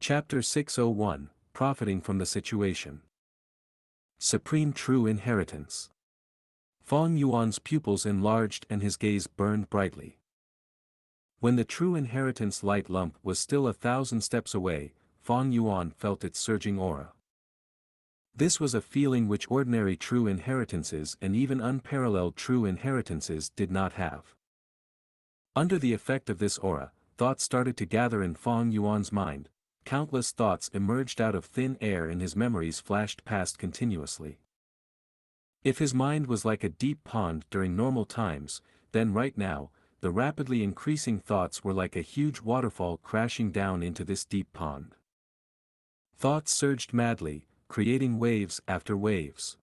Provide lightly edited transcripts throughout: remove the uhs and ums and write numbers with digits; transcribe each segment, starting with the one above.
Chapter 601, Profiting from the Situation. Supreme True Inheritance. Fang Yuan's pupils enlarged and his gaze burned brightly. When the true inheritance light lump was still 1,000 steps away, Fang Yuan felt its surging aura. This was a feeling which ordinary true inheritances and even unparalleled true inheritances did not have. Under the effect of this aura, thoughts started to gather in Fang Yuan's mind. Countless thoughts emerged out of thin air and his memories flashed past continuously. If his mind was like a deep pond during normal times, then right now, the rapidly increasing thoughts were like a huge waterfall crashing down into this deep pond. Thoughts surged madly, creating waves after waves.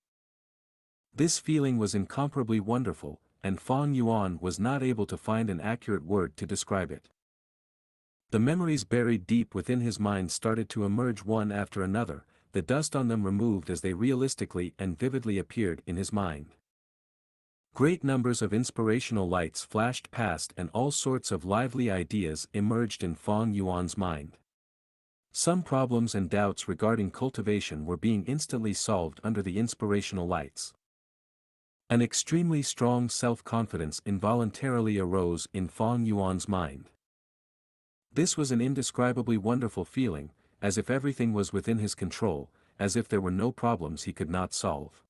This feeling was incomparably wonderful, and Fang Yuan was not able to find an accurate word to describe it. The memories buried deep within his mind started to emerge one after another, the dust on them removed as they realistically and vividly appeared in his mind. Great numbers of inspirational lights flashed past and all sorts of lively ideas emerged in Fang Yuan's mind. Some problems and doubts regarding cultivation were being instantly solved under the inspirational lights. An extremely strong self-confidence involuntarily arose in Fang Yuan's mind. This was an indescribably wonderful feeling, as if everything was within his control, as if there were no problems he could not solve.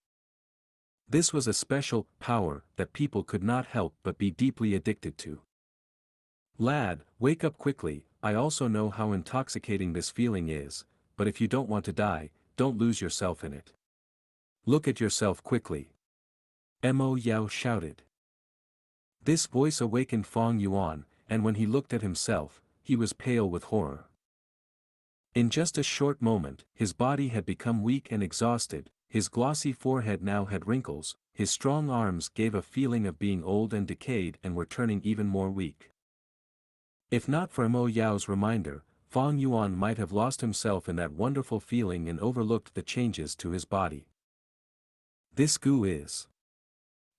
This was a special power that people could not help but be deeply addicted to. Lad, wake up quickly. I also know how intoxicating this feeling is, but if you don't want to die, don't lose yourself in it. Look at yourself quickly. Mo Yao shouted. This voice awakened Fang Yuan, and when he looked at himself, he was pale with horror. In just a short moment, his body had become weak and exhausted, his glossy forehead now had wrinkles, his strong arms gave a feeling of being old and decayed and were turning even more weak. If not for Mo Yao's reminder, Fang Yuan might have lost himself in that wonderful feeling and overlooked the changes to his body. This Gu is.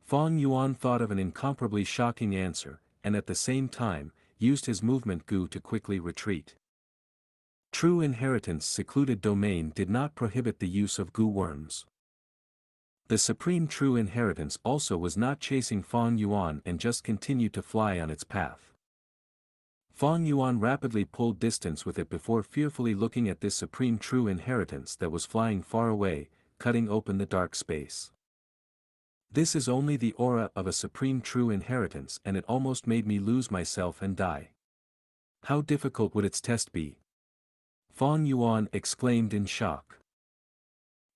Fang Yuan thought of an incomparably shocking answer, and at the same time, used his movement Gu to quickly retreat. True inheritance secluded domain did not prohibit the use of Gu worms. The supreme true inheritance also was not chasing Fang Yuan and just continued to fly on its path. Fang Yuan rapidly pulled distance with it before fearfully looking at this supreme true inheritance that was flying far away, cutting open the dark space. This is only the aura of a supreme true inheritance and it almost made me lose myself and die. How difficult would its test be? Fang Yuan exclaimed in shock.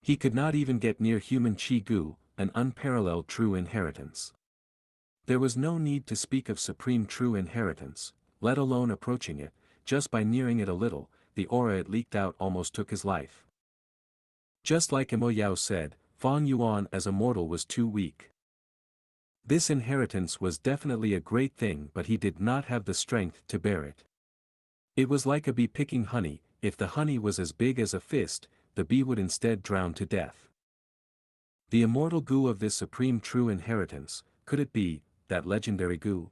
He could not even get near human Qi Gu, an unparalleled true inheritance. There was no need to speak of supreme true inheritance, let alone approaching it, just by nearing it a little, the aura it leaked out almost took his life. Just like Mo Yao said, Fang Yuan as a mortal was too weak. This inheritance was definitely a great thing but he did not have the strength to bear it. It was like a bee picking honey, if the honey was as big as a fist, the bee would instead drown to death. The immortal Gu of this supreme true inheritance, could it be, that legendary Gu?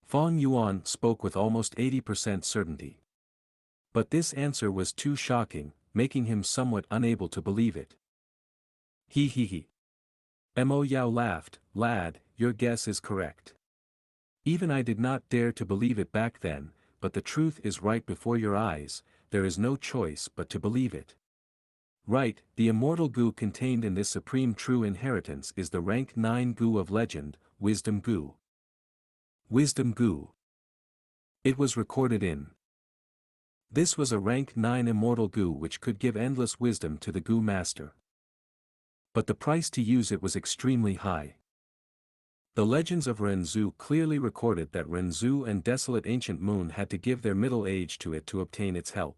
Fang Yuan spoke with almost 80% certainty. But this answer was too shocking, making him somewhat unable to believe it. He. Mo Yao laughed, lad, your guess is correct. Even I did not dare to believe it back then, but the truth is right before your eyes, there is no choice but to believe it. Right, the immortal Gu contained in this supreme true inheritance is the rank 9 Gu of legend, Wisdom Gu. Wisdom Gu. It was recorded in. This was a rank 9 immortal Gu which could give endless wisdom to the Gu master. But the price to use it was extremely high. The legends of Renzu clearly recorded that Renzu and Desolate Ancient Moon had to give their middle age to it to obtain its help.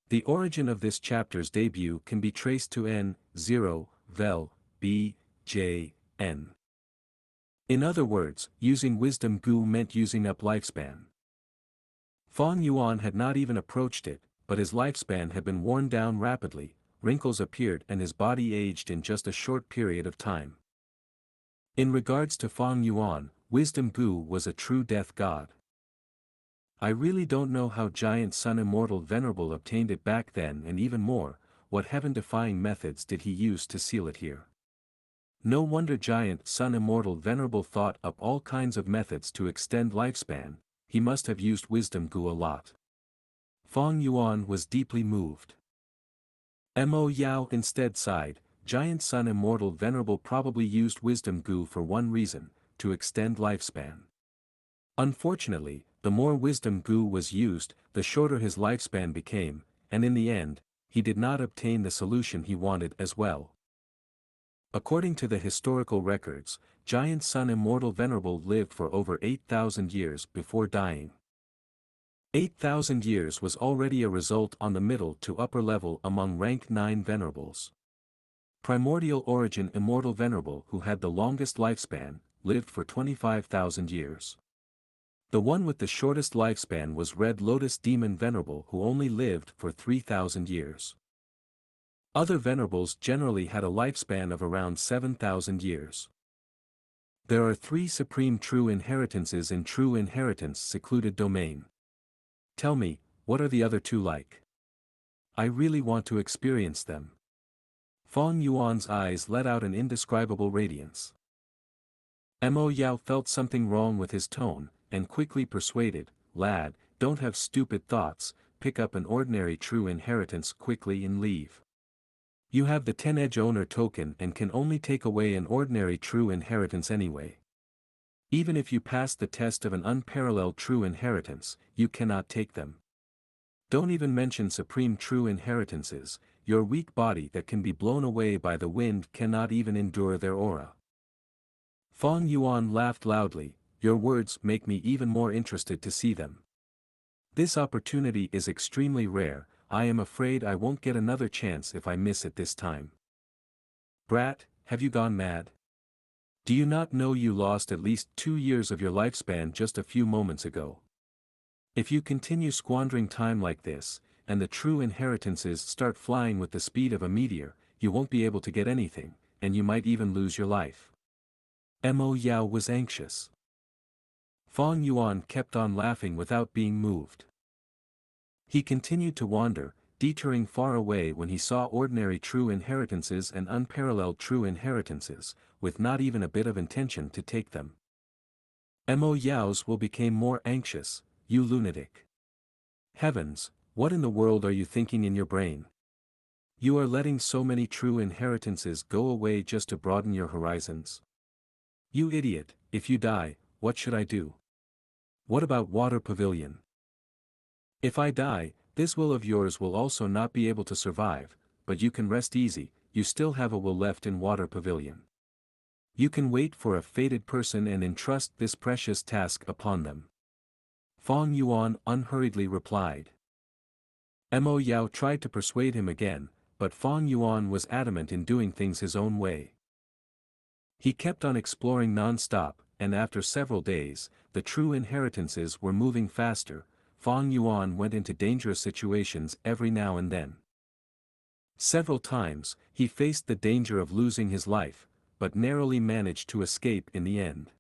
The origin of this chapter's debut can be traced to N0, Vel, B, J, N. In other words, using Wisdom Gu meant using up lifespan. Fang Yuan had not even approached it, but his lifespan had been worn down rapidly, wrinkles appeared and his body aged in just a short period of time. In regards to Fang Yuan, Wisdom Gu was a true death god. I really don't know how Giant Sun Immortal Venerable obtained it back then, and even more, what heaven-defying methods did he use to seal it here. No wonder Giant Sun Immortal Venerable thought up all kinds of methods to extend lifespan. He must have used Wisdom Gu a lot. Fong Yuan was deeply moved. Mo Yao instead sighed. Giant Sun Immortal Venerable probably used Wisdom Gu for one reason, to extend lifespan. Unfortunately, the more Wisdom Gu was used, the shorter his lifespan became, and in the end, he did not obtain the solution he wanted as well. According to the historical records, Giant Sun Immortal Venerable lived for over 8,000 years before dying. 8,000 years was already a result on the middle to upper level among rank 9 venerables. Primordial Origin Immortal Venerable, who had the longest lifespan, lived for 25,000 years. The one with the shortest lifespan was Red Lotus Demon Venerable, who only lived for 3,000 years. Other venerables generally had a lifespan of around 7,000 years. There are 3 supreme true inheritances in True Inheritance Secluded Domain. Tell me, what are the other 2 like? I really want to experience them. Fong Yuan's eyes let out an indescribable radiance. Mo Yao felt something wrong with his tone, and quickly persuaded, "Lad, don't have stupid thoughts, pick up an ordinary true inheritance quickly and leave. You have the 10 Edge Owner token and can only take away an ordinary true inheritance anyway. Even if you pass the test of an unparalleled true inheritance, you cannot take them. Don't even mention supreme true inheritances, your weak body that can be blown away by the wind cannot even endure their aura." Fong Yuan laughed loudly. "Your words make me even more interested to see them. This opportunity is extremely rare. I am afraid I won't get another chance if I miss it this time." "Brat, have you gone mad? Do you not know you lost at least 2 years of your lifespan just a few moments ago? If you continue squandering time like this, and the true inheritances start flying with the speed of a meteor, you won't be able to get anything, and you might even lose your life." Mo Yao was anxious. Fong Yuan kept on laughing without being moved. He continued to wander, detoring far away when he saw ordinary true inheritances and unparalleled true inheritances, with not even a bit of intention to take them. Mo Yao's will became more anxious. "You lunatic. Heavens, what in the world are you thinking in your brain? You are letting so many true inheritances go away just to broaden your horizons. You idiot, if you die, what should I do? What about Water Pavilion? If I die, this will of yours will also not be able to survive, but you can rest easy, you still have a will left in Water Pavilion. You can wait for a fated person and entrust this precious task upon them." Fong Yuan unhurriedly replied. Mo Yao tried to persuade him again, but Fong Yuan was adamant in doing things his own way. He kept on exploring non-stop, and after several days, the true inheritances were moving faster. Fong Yuan went into dangerous situations every now and then. Several times, he faced the danger of losing his life, but narrowly managed to escape in the end.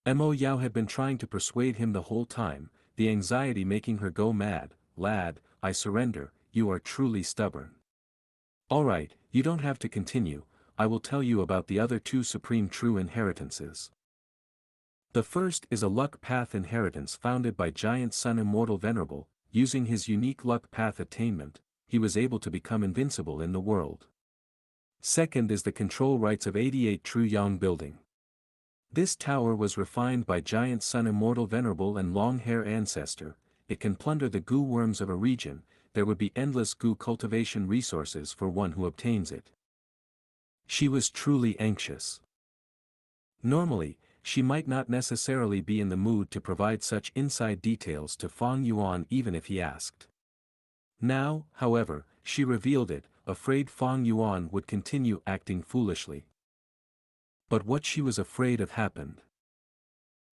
Mo Yao had been trying to persuade him the whole time, the anxiety making her go mad. "Lad, I surrender, you are truly stubborn. Alright, you don't have to continue, I will tell you about the other 2 supreme true inheritances. The first is a luck path inheritance founded by Giant Sun Immortal Venerable. Using his unique luck path attainment, he was able to become invincible in the world. Second is the control rights of 88 True Yang Building. This tower was refined by Giant Sun Immortal Venerable and Long Hair Ancestor. It can plunder the Gu worms of a region. There would be endless Gu cultivation resources for one who obtains it. She was truly anxious. Normally, she might not necessarily be in the mood to provide such inside details to Fong Yuan even if he asked. Now, however, she revealed it, afraid Fong Yuan would continue acting foolishly. But what she was afraid of happened.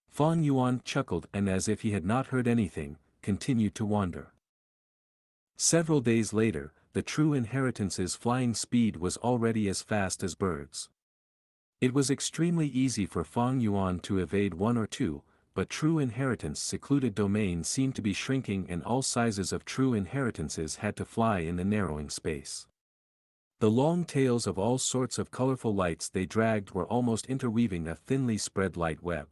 Fong Yuan chuckled and, as if he had not heard anything, continued to wander. Several days later, the true inheritance's flying speed was already as fast as birds. It was extremely easy for Fong Yuan to evade 1 or 2, but true inheritance secluded domains seemed to be shrinking and all sizes of true inheritances had to fly in the narrowing space. The long tails of all sorts of colorful lights they dragged were almost interweaving a thinly spread light web.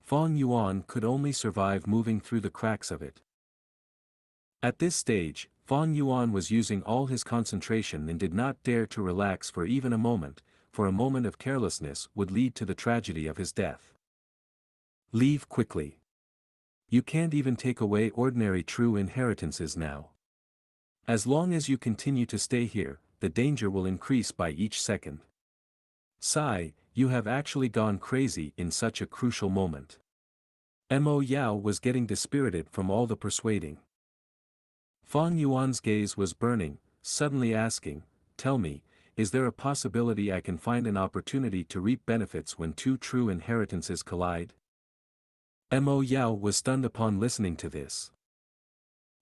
Fang Yuan could only survive moving through the cracks of it. At this stage, Fang Yuan was using all his concentration and did not dare to relax for even a moment, for a moment of carelessness would lead to the tragedy of his death. Leave quickly. You can't even take away ordinary true inheritances now. As long as you continue to stay here, the danger will increase by each second. Sigh, you have actually gone crazy in such a crucial moment. Mo Yao was getting dispirited from all the persuading. Fang Yuan's gaze was burning, suddenly asking, "Tell me, is there a possibility I can find an opportunity to reap benefits when two true inheritances collide?" Mo Yao was stunned upon listening to this.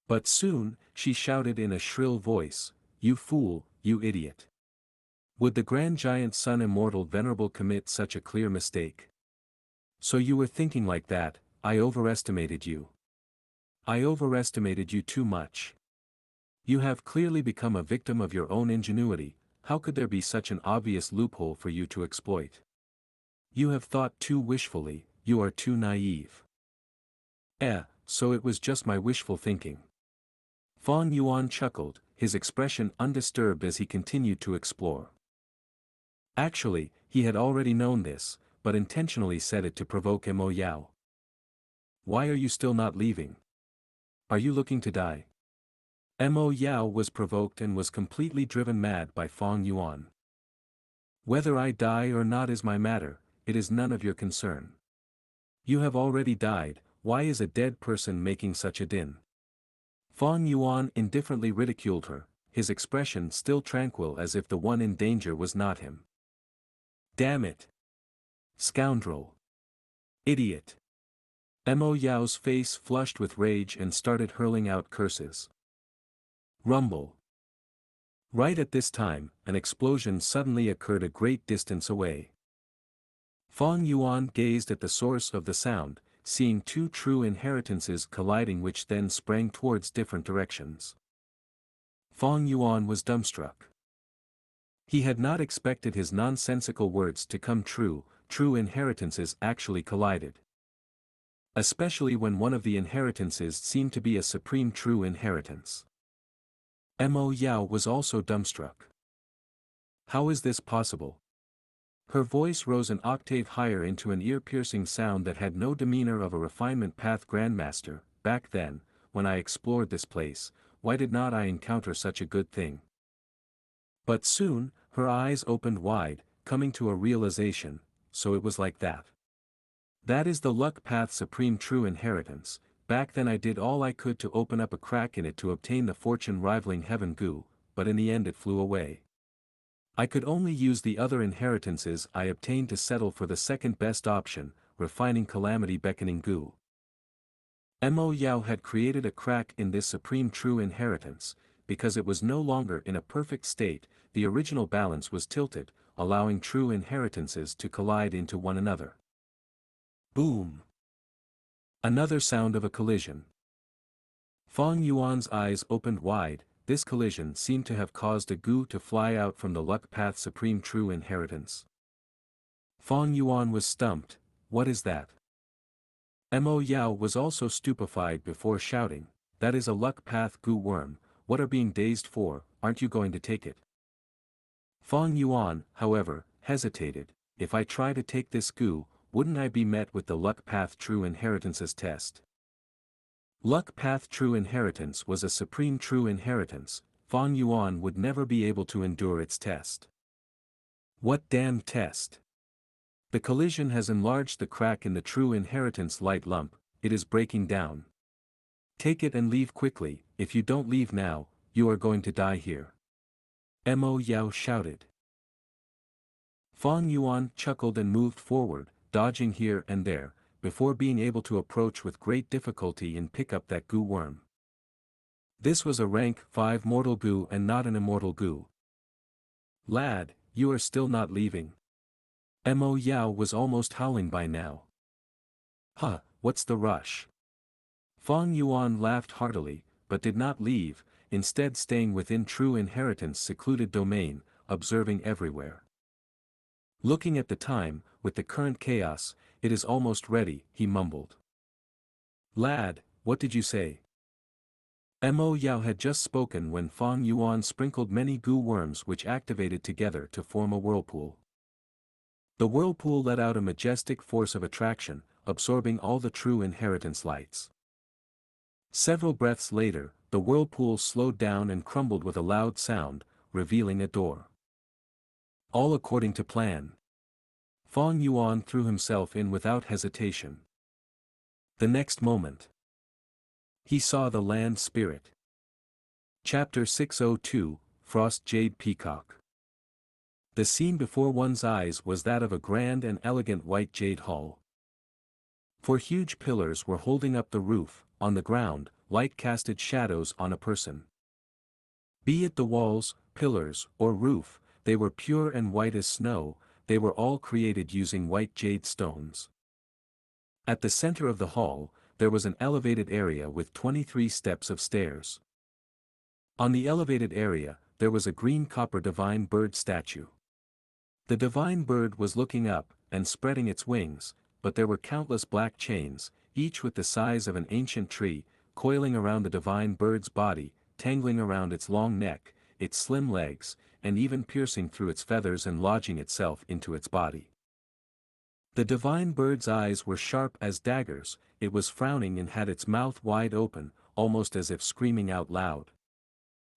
But soon, she shouted in a shrill voice, "You fool, you idiot! Would the grand giant Sun Immortal Venerable commit such a clear mistake? So you were thinking like that, I overestimated you. I overestimated you too much. You have clearly become a victim of your own ingenuity, how could there be such an obvious loophole for you to exploit? You have thought too wishfully, you are too naive." So it was just my wishful thinking. Fang Yuan chuckled, his expression undisturbed as he continued to explore. Actually, he had already known this, but intentionally said it to provoke Mo Yao. "Why are you still not leaving? Are you looking to die?" Mo Yao was provoked and was completely driven mad by Fang Yuan. "Whether I die or not is my matter, it is none of your concern. You have already died, why is a dead person making such a din?" Fang Yuan indifferently ridiculed her, his expression still tranquil as if the one in danger was not him. "Damn it! Scoundrel! Idiot!" Mo Yao's face flushed with rage and started hurling out curses. Rumble. Right at this time, an explosion suddenly occurred a great distance away. Fang Yuan gazed at the source of the sound, seeing two true inheritances colliding which then sprang towards different directions. Fang Yuan was dumbstruck. He had not expected his nonsensical words to come true, true inheritances actually collided. Especially when one of the inheritances seemed to be a supreme true inheritance. Mo Yao was also dumbstruck. How is this possible? Her voice rose an octave higher into an ear-piercing sound that had no demeanor of a refinement path grandmaster. "Back then, when I explored this place, why did not I encounter such a good thing?" But soon, her eyes opened wide, coming to a realization, so it was like that. That is the luck path supreme true inheritance. Back then I did all I could to open up a crack in it to obtain the fortune rivaling heaven Gu, but in the end it flew away. I could only use the other inheritances I obtained to settle for the second best option, refining calamity beckoning Gu. Mo Yao had created a crack in this supreme true inheritance, because it was no longer in a perfect state, the original balance was tilted, allowing true inheritances to collide into one another. Boom! Another sound of a collision. Fang Yuan's eyes opened wide, this collision seemed to have caused a Gu to fly out from the luck path supreme true inheritance. Fang Yuan was stumped, what is that? Mo Yao was also stupefied before shouting, that is a luck path Gu worm, what are being dazed for, aren't you going to take it? Fang Yuan, however, hesitated, if I try to take this Gu, wouldn't I be met with the luck path true inheritance's test? Luck path true inheritance was a supreme true inheritance, Fang Yuan would never be able to endure its test. What damned test? The collision has enlarged the crack in the true inheritance light lump, it is breaking down. Take it and leave quickly, if you don't leave now, you are going to die here. Mo Yao shouted. Fang Yuan chuckled and moved forward, dodging here and there, before being able to approach with great difficulty and pick up that Gu worm. This was a rank 5 mortal Gu and not an immortal Gu. Lad, you are still not leaving. Mo Yao was almost howling by now. Huh, what's the rush? Fang Yuan laughed heartily, but did not leave, instead staying within True Inheritance' secluded domain, observing everywhere. Looking at the time, with the current chaos, it is almost ready, he mumbled. Lad, what did you say? Mo Yao had just spoken when Fang Yuan sprinkled many goo worms which activated together to form a whirlpool. The whirlpool let out a majestic force of attraction, absorbing all the True Inheritance lights. Several breaths later, the whirlpool slowed down and crumbled with a loud sound, revealing a door. All according to plan. Fang Yuan threw himself in without hesitation. The next moment, he saw the land spirit. Chapter 602, Frost Jade Peacock. The scene before one's eyes was that of a grand and elegant white jade hall. Four huge pillars were holding up the roof. On the ground, light casted shadows on a person. Be it the walls, pillars, or roof, they were pure and white as snow, they were all created using white jade stones. At the center of the hall, there was an elevated area with 23 steps of stairs. On the elevated area, there was a green copper divine bird statue. The divine bird was looking up, and spreading its wings, but there were countless black chains, each with the size of an ancient tree, coiling around the divine bird's body, tangling around its long neck, its slim legs, and even piercing through its feathers and lodging itself into its body. The divine bird's eyes were sharp as daggers, it was frowning and had its mouth wide open, almost as if screaming out loud.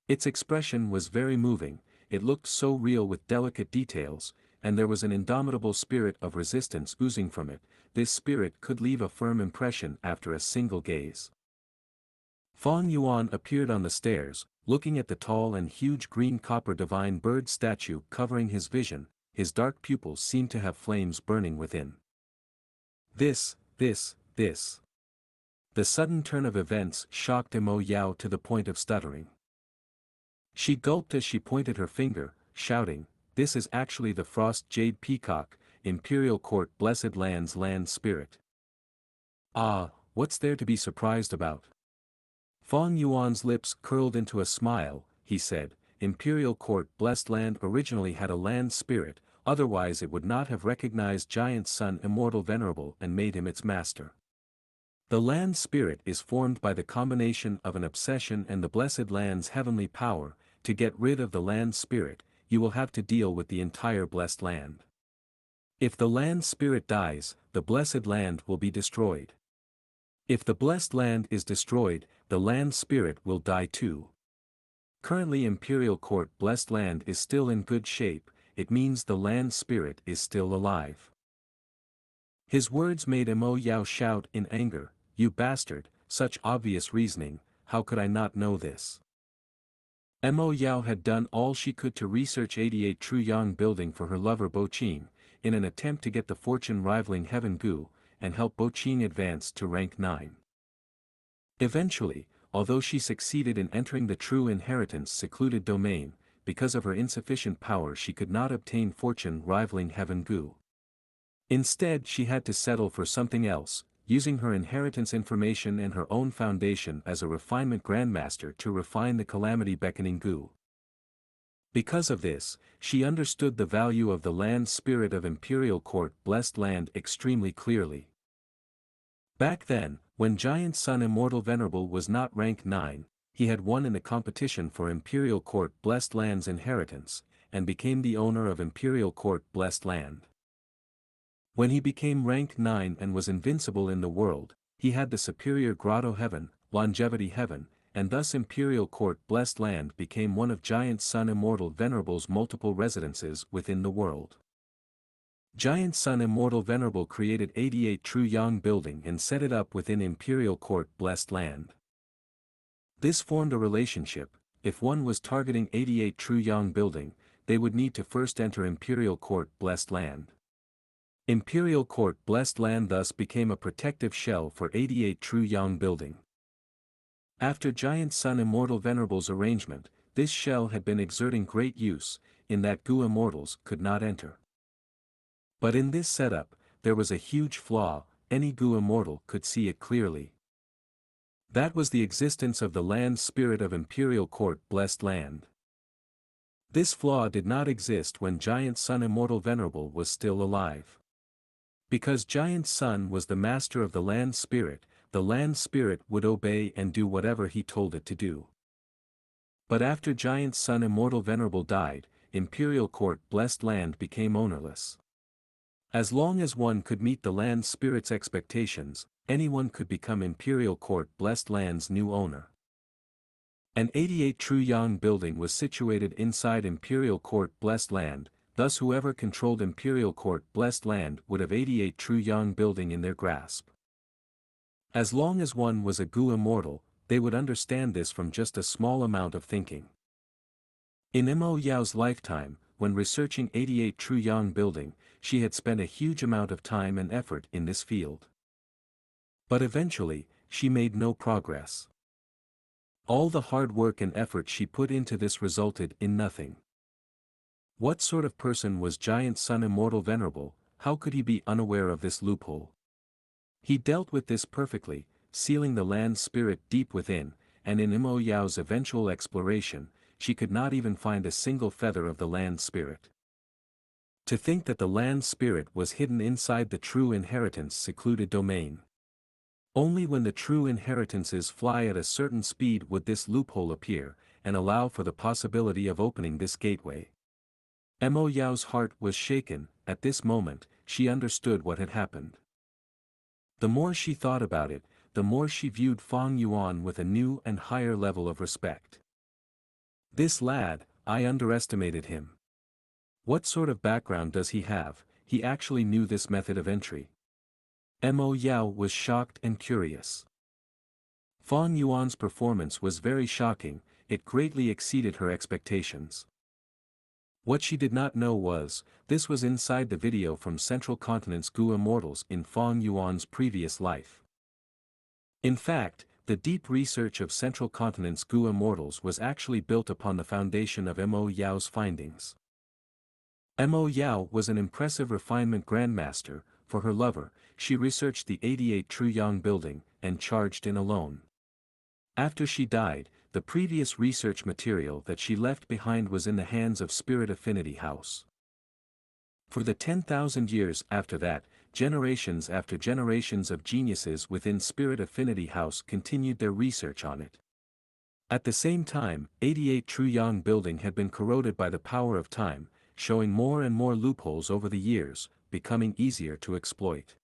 Its expression was very moving, it looked so real with delicate details, and there was an indomitable spirit of resistance oozing from it. This spirit could leave a firm impression after a single gaze. Fang Yuan appeared on the stairs, looking at the tall and huge green copper divine bird statue covering his vision. His dark pupils seemed to have flames burning within. This. The sudden turn of events shocked Mo Yao to the point of stuttering. She gulped as she pointed her finger, shouting, "This is actually the Frost Jade Peacock, Imperial Court Blessed Land's land spirit." Ah, what's there to be surprised about? Fang Yuan's lips curled into a smile, he said, Imperial Court Blessed Land originally had a land spirit, otherwise it would not have recognized Giant Sun Immortal Venerable and made him its master. The land spirit is formed by the combination of an obsession and the Blessed Land's heavenly power. To get rid of the land spirit, you will have to deal with the entire blessed land. If the land spirit dies, the blessed land will be destroyed. If the blessed land is destroyed, the land spirit will die too. Currently Imperial Court Blessed Land is still in good shape, it means the land spirit is still alive. His words made Mo Yao shout in anger, "You bastard, such obvious reasoning, how could I not know this?" Mo Yao had done all she could to research 88 True Yang building for her lover Bo Qing, in an attempt to get the fortune-rivaling Heaven Gu, and help Bo Qing advance to rank 9. Eventually, although she succeeded in entering the True Inheritance secluded domain, because of her insufficient power she could not obtain fortune-rivaling Heaven Gu. Instead she had to settle for something else, using her inheritance information and her own foundation as a refinement grandmaster to refine the calamity-beckoning Gu. Because of this, she understood the value of the land spirit of Imperial Court Blessed Land extremely clearly. Back then, when Giant Sun Immortal Venerable was not rank 9, he had won in the competition for Imperial Court Blessed Land's inheritance, and became the owner of Imperial Court Blessed Land. When he became rank 9 and was invincible in the world, he had the superior Grotto Heaven, Longevity Heaven, and thus Imperial Court Blessed Land became one of Giant Sun Immortal Venerable's multiple residences within the world. Giant Sun Immortal Venerable created 88 True Yang building and set it up within Imperial Court Blessed Land. This formed a relationship. If one was targeting 88 True Yang building, they would need to first enter Imperial Court Blessed Land. Imperial Court Blessed Land thus became a protective shell for 88 True Yang building. After Giant Sun Immortal Venerable's arrangement, this shell had been exerting great use, in that Gu immortals could not enter. But in this setup, there was a huge flaw. any Gu immortal could see it clearly. That was the existence of the land spirit of Imperial Court Blessed Land. This flaw did not exist when Giant Sun Immortal Venerable was still alive. Because Giant Sun was the master of the land spirit would obey and do whatever he told it to do. But after Giant Sun Immortal Venerable died, Imperial Court Blessed Land became ownerless. As long as one could meet the land spirit's expectations, anyone could become Imperial Court Blessed Land's new owner. An 88 True Yang building was situated inside Imperial Court Blessed Land, thus whoever controlled Imperial Court Blessed Land would have 88 True Yang building in their grasp. As long as one was a Gu immortal, they would understand this from just a small amount of thinking. In Mo Yao's lifetime, when researching 88 True Yang building, she had spent a huge amount of time and effort in this field. But eventually, she made no progress. All the hard work and effort she put into this resulted in nothing. What sort of person was Giant Sun Immortal Venerable? How could he be unaware of this loophole? He dealt with this perfectly, sealing the land spirit deep within, and in Mo Yao's eventual exploration, she could not even find a single feather of the land spirit. To think that the land spirit was hidden inside the true inheritance secluded domain. Only when the true inheritances fly at a certain speed would this loophole appear, and allow for the possibility of opening this gateway. Mo Yao's heart was shaken. At this moment, she understood what had happened. The more she thought about it, the more she viewed Fang Yuan with a new and higher level of respect. This lad, I underestimated him. What sort of background does he have? He actually knew this method of entry. Mo Yao was shocked and curious. Fang Yuan's performance was very shocking, it greatly exceeded her expectations. What she did not know was, this was inside the video from Central Continent's Gu Immortals in Fang Yuan's previous life. In fact, the deep research of Central Continent's Gu Immortals was actually built upon the foundation of Mo Yao's findings. Mo Yao was an impressive refinement grandmaster. For her lover, she researched the 88 True Yang building, and charged in alone. After she died, the previous research material that she left behind was in the hands of Spirit Affinity House. For the 10,000 years after that, generations after generations of geniuses within Spirit Affinity House continued their research on it. At the same time, 88 True Yang building had been corroded by the power of time, showing more and more loopholes over the years, becoming easier to exploit.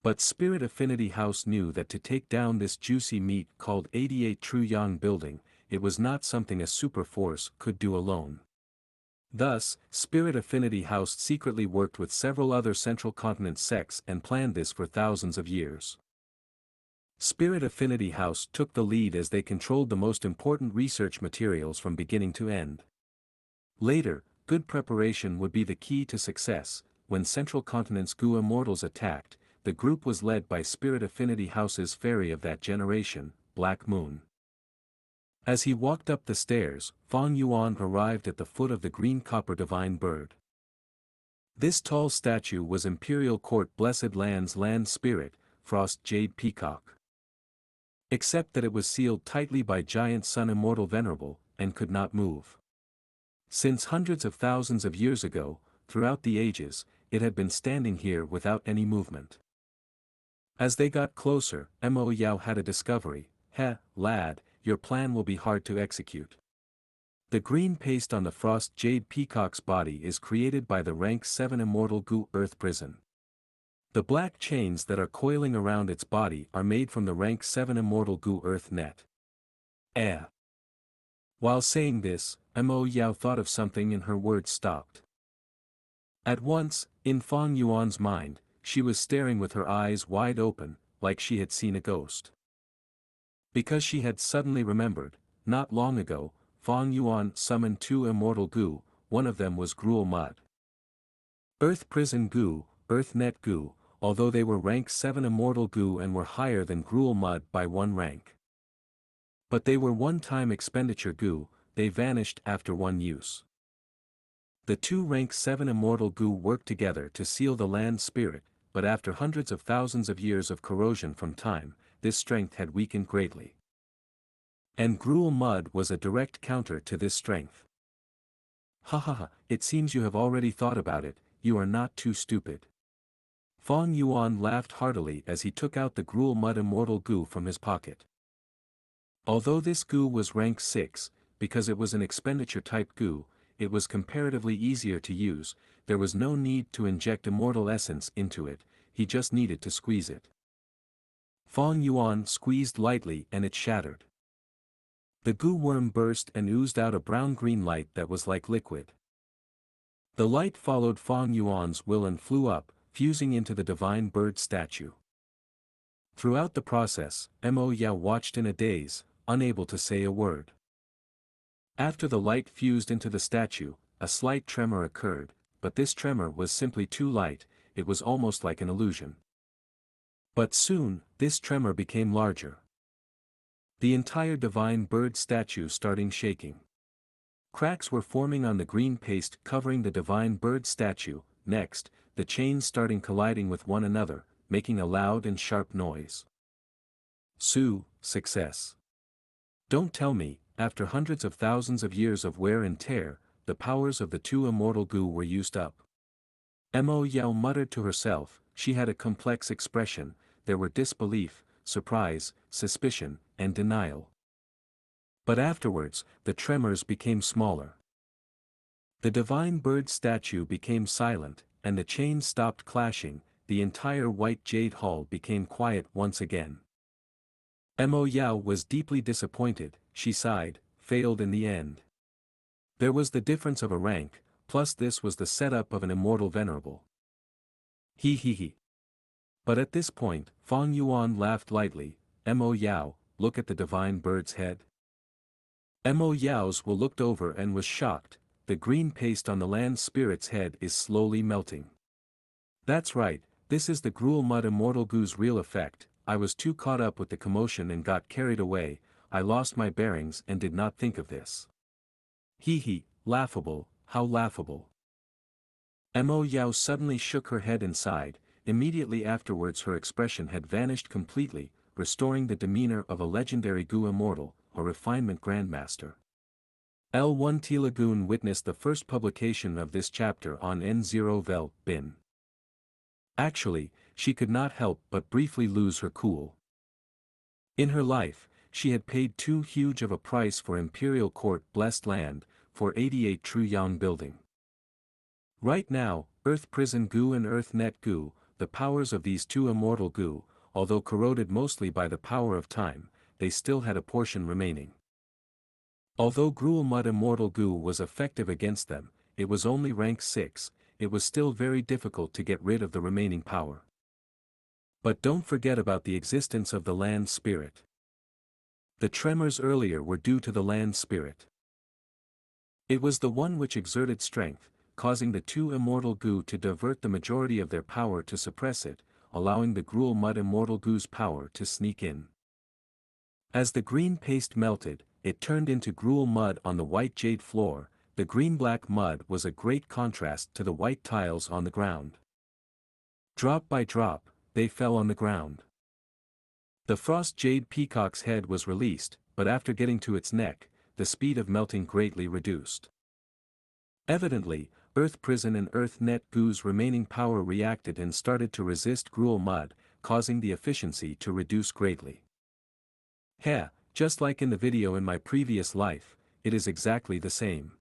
But Spirit Affinity House knew that to take down this juicy meat called 88 True Yang building, it was not something a super force could do alone. Thus, Spirit Affinity House secretly worked with several other Central Continent sects and planned this for thousands of years. Spirit Affinity House took the lead as they controlled the most important research materials from beginning to end. Later, good preparation would be the key to success. When Central Continent's Gu Immortals attacked, the group was led by Spirit Affinity House's fairy of that generation, Black Moon. As he walked up the stairs, Fang Yuan arrived at the foot of the green copper divine bird. This tall statue was Imperial Court Blessed Land's land spirit, Frost Jade Peacock. Except that it was sealed tightly by Giant Sun Immortal Venerable, and could not move. Since hundreds of thousands of years ago, throughout the ages, it had been standing here without any movement. As they got closer, Mo Yao had a discovery. Lad, your plan will be hard to execute. The green paste on the Frost Jade Peacock's body is created by the rank 7 Immortal Gu Earth Prison. The black chains that are coiling around its body are made from the rank 7 Immortal Gu Earth Net. While saying this, Mo Yao thought of something and her words stopped. At once, in Fang Yuan's mind, she was staring with her eyes wide open, like she had seen a ghost. Because she had suddenly remembered, not long ago, Fang Yuan summoned 2 Immortal Gu, one of them was Gruel Mud. Earth Prison Gu, Earth Net Gu, although they were rank 7 Immortal Gu and were higher than Gruel Mud by 1 rank. But they were one-time expenditure Gu, they vanished after 1 use. The 2 rank 7 Immortal Gu worked together to seal the land spirit, but after hundreds of thousands of years of corrosion from time, this strength had weakened greatly. And gruel mud was a direct counter to this strength. Ha ha ha, it seems you have already thought about it, you are not too stupid. Fang Yuan laughed heartily as he took out the gruel mud immortal goo from his pocket. Although this goo was rank 6, because it was an expenditure-type goo, it was comparatively easier to use. There was no need to inject immortal essence into it, he just needed to squeeze it. Fang Yuan squeezed lightly and it shattered. The goo worm burst and oozed out a brown-green light that was like liquid. The light followed Fang Yuan's will and flew up, fusing into the divine bird statue. Throughout the process, Mo Yao watched in a daze, unable to say a word. After the light fused into the statue, a slight tremor occurred, but this tremor was simply too light, it was almost like an illusion. But soon, this tremor became larger. The entire divine bird statue started shaking. Cracks were forming on the green paste covering the divine bird statue. Next, the chains started colliding with one another, making a loud and sharp noise. Success. Don't tell me, after hundreds of thousands of years of wear and tear, the powers of the two immortal goo were used up. Mo Yao muttered to herself, she had a complex expression, there were disbelief, surprise, suspicion, and denial. But afterwards, the tremors became smaller. The divine bird statue became silent, and the chains stopped clashing, the entire white jade hall became quiet once again. Mo Yao was deeply disappointed, she sighed, failed in the end. There was the difference of a rank, plus this was the setup of an immortal venerable. He. But at this point, Fang Yuan laughed lightly. Mo Yao, look at the divine bird's head. Mo Yao's will looked over and was shocked, the green paste on the land spirit's head is slowly melting. That's right, this is the gruel mud immortal goo's real effect. I was too caught up with the commotion and got carried away, I lost my bearings and did not think of this. Laughable, how laughable. Mo Yao suddenly shook her head and sighed, immediately afterwards her expression had vanished completely, restoring the demeanor of a legendary Gu immortal, a refinement grandmaster. L1 T Lagoon witnessed the first publication of this chapter on N0 Vel Bin. Actually, she could not help but briefly lose her cool. In her life, she had paid too huge of a price for Imperial Court Blessed Land, for 88 True Yang building. Right now, Earth Prison Gu and Earth Net Gu, the powers of these two immortal Gu, although corroded mostly by the power of time, they still had a portion remaining. Although gruel mud immortal Gu was effective against them, it was only rank 6, it was still very difficult to get rid of the remaining power. But don't forget about the existence of the land spirit. The tremors earlier were due to the land spirit. It was the one which exerted strength, causing the two immortal Gu to divert the majority of their power to suppress it, allowing the gruel mud immortal Gu's power to sneak in. As the green paste melted, it turned into gruel mud on the white jade floor. The green-black mud was a great contrast to the white tiles on the ground. Drop by drop, they fell on the ground. The frost jade peacock's head was released, but after getting to its neck, the speed of melting greatly reduced. Evidently, Earth Prison and Earth Net Gu's remaining power reacted and started to resist gruel mud, causing the efficiency to reduce greatly. Just like in the video in my previous life, it is exactly the same.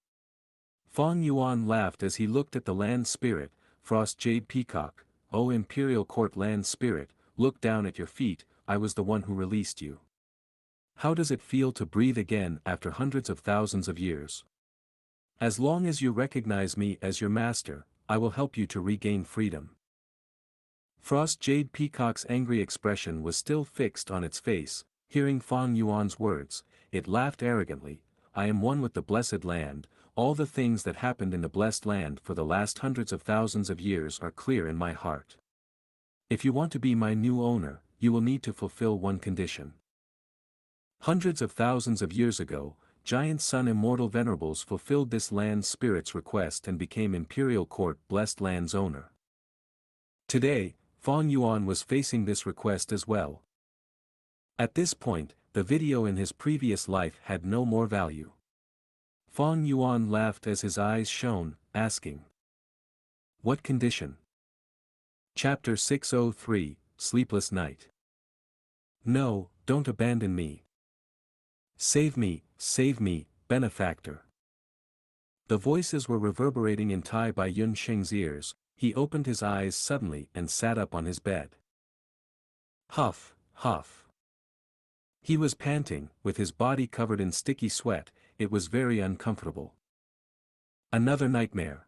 Fang Yuan laughed as he looked at the land spirit, Frost Jade Peacock. O Imperial Court land spirit, look down at your feet, I was the one who released you. How does it feel to breathe again after hundreds of thousands of years? As long as you recognize me as your master, I will help you to regain freedom. Frost Jade Peacock's angry expression was still fixed on its face. Hearing Fang Yuan's words, it laughed arrogantly. I am one with the blessed land, all the things that happened in the blessed land for the last hundreds of thousands of years are clear in my heart. If you want to be my new owner, you will need to fulfill one condition. Hundreds of thousands of years ago, Giant Sun Immortal Venerables fulfilled this land spirit's request and became Imperial Court Blessed Land's owner. Today, Fang Yuan was facing this request as well. At this point, the video in his previous life had no more value. Fang Yuan laughed as his eyes shone, asking, "What condition?" Chapter 603, Sleepless Night. "No, don't abandon me. Save me, benefactor." The voices were reverberating in Tai Bai Yunsheng's ears. He opened his eyes suddenly and sat up on his bed. Huff, huff. He was panting, with his body covered in sticky sweat. It was very uncomfortable. Another nightmare.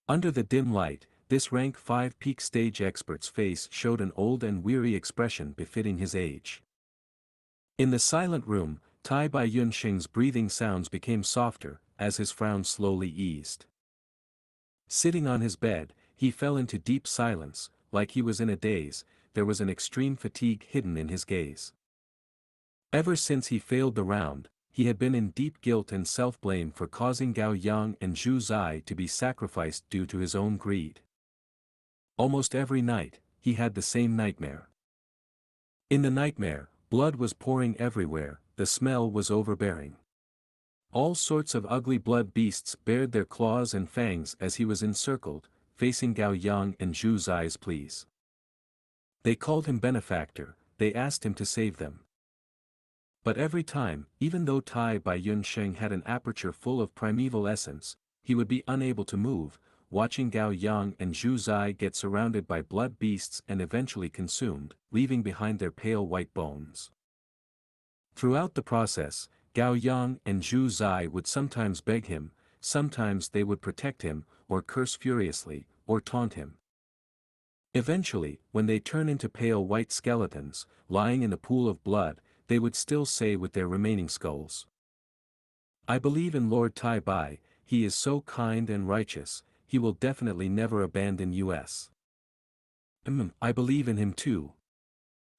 Under the dim light, this rank 5 peak stage expert's face showed an old and weary expression befitting his age. In the silent room, Tai Bai Yunsheng's breathing sounds became softer, as his frown slowly eased. Sitting on his bed, he fell into deep silence, like he was in a daze. There was an extreme fatigue hidden in his gaze. Ever since he failed the round, he had been in deep guilt and self-blame for causing Gao Yang and Zhu Zai to be sacrificed due to his own greed. Almost every night, he had the same nightmare. In the nightmare, blood was pouring everywhere, the smell was overbearing. All sorts of ugly blood beasts bared their claws and fangs as he was encircled, facing Gao Yang and Zhu Zai's pleas. They called him benefactor, they asked him to save them. But every time, even though Tai Bai Yunsheng had an aperture full of primeval essence, he would be unable to move, watching Gao Yang and Zhu Zai get surrounded by blood beasts and eventually consumed, leaving behind their pale white bones. Throughout the process, Gao Yang and Zhu Zai would sometimes beg him, sometimes they would protect him, or curse furiously, or taunt him. Eventually, when they turn into pale white skeletons, lying in a pool of blood, they would still say with their remaining skulls, "I believe in Lord Tai Bai, he is so kind and righteous, he will definitely never abandon us. I believe in him too.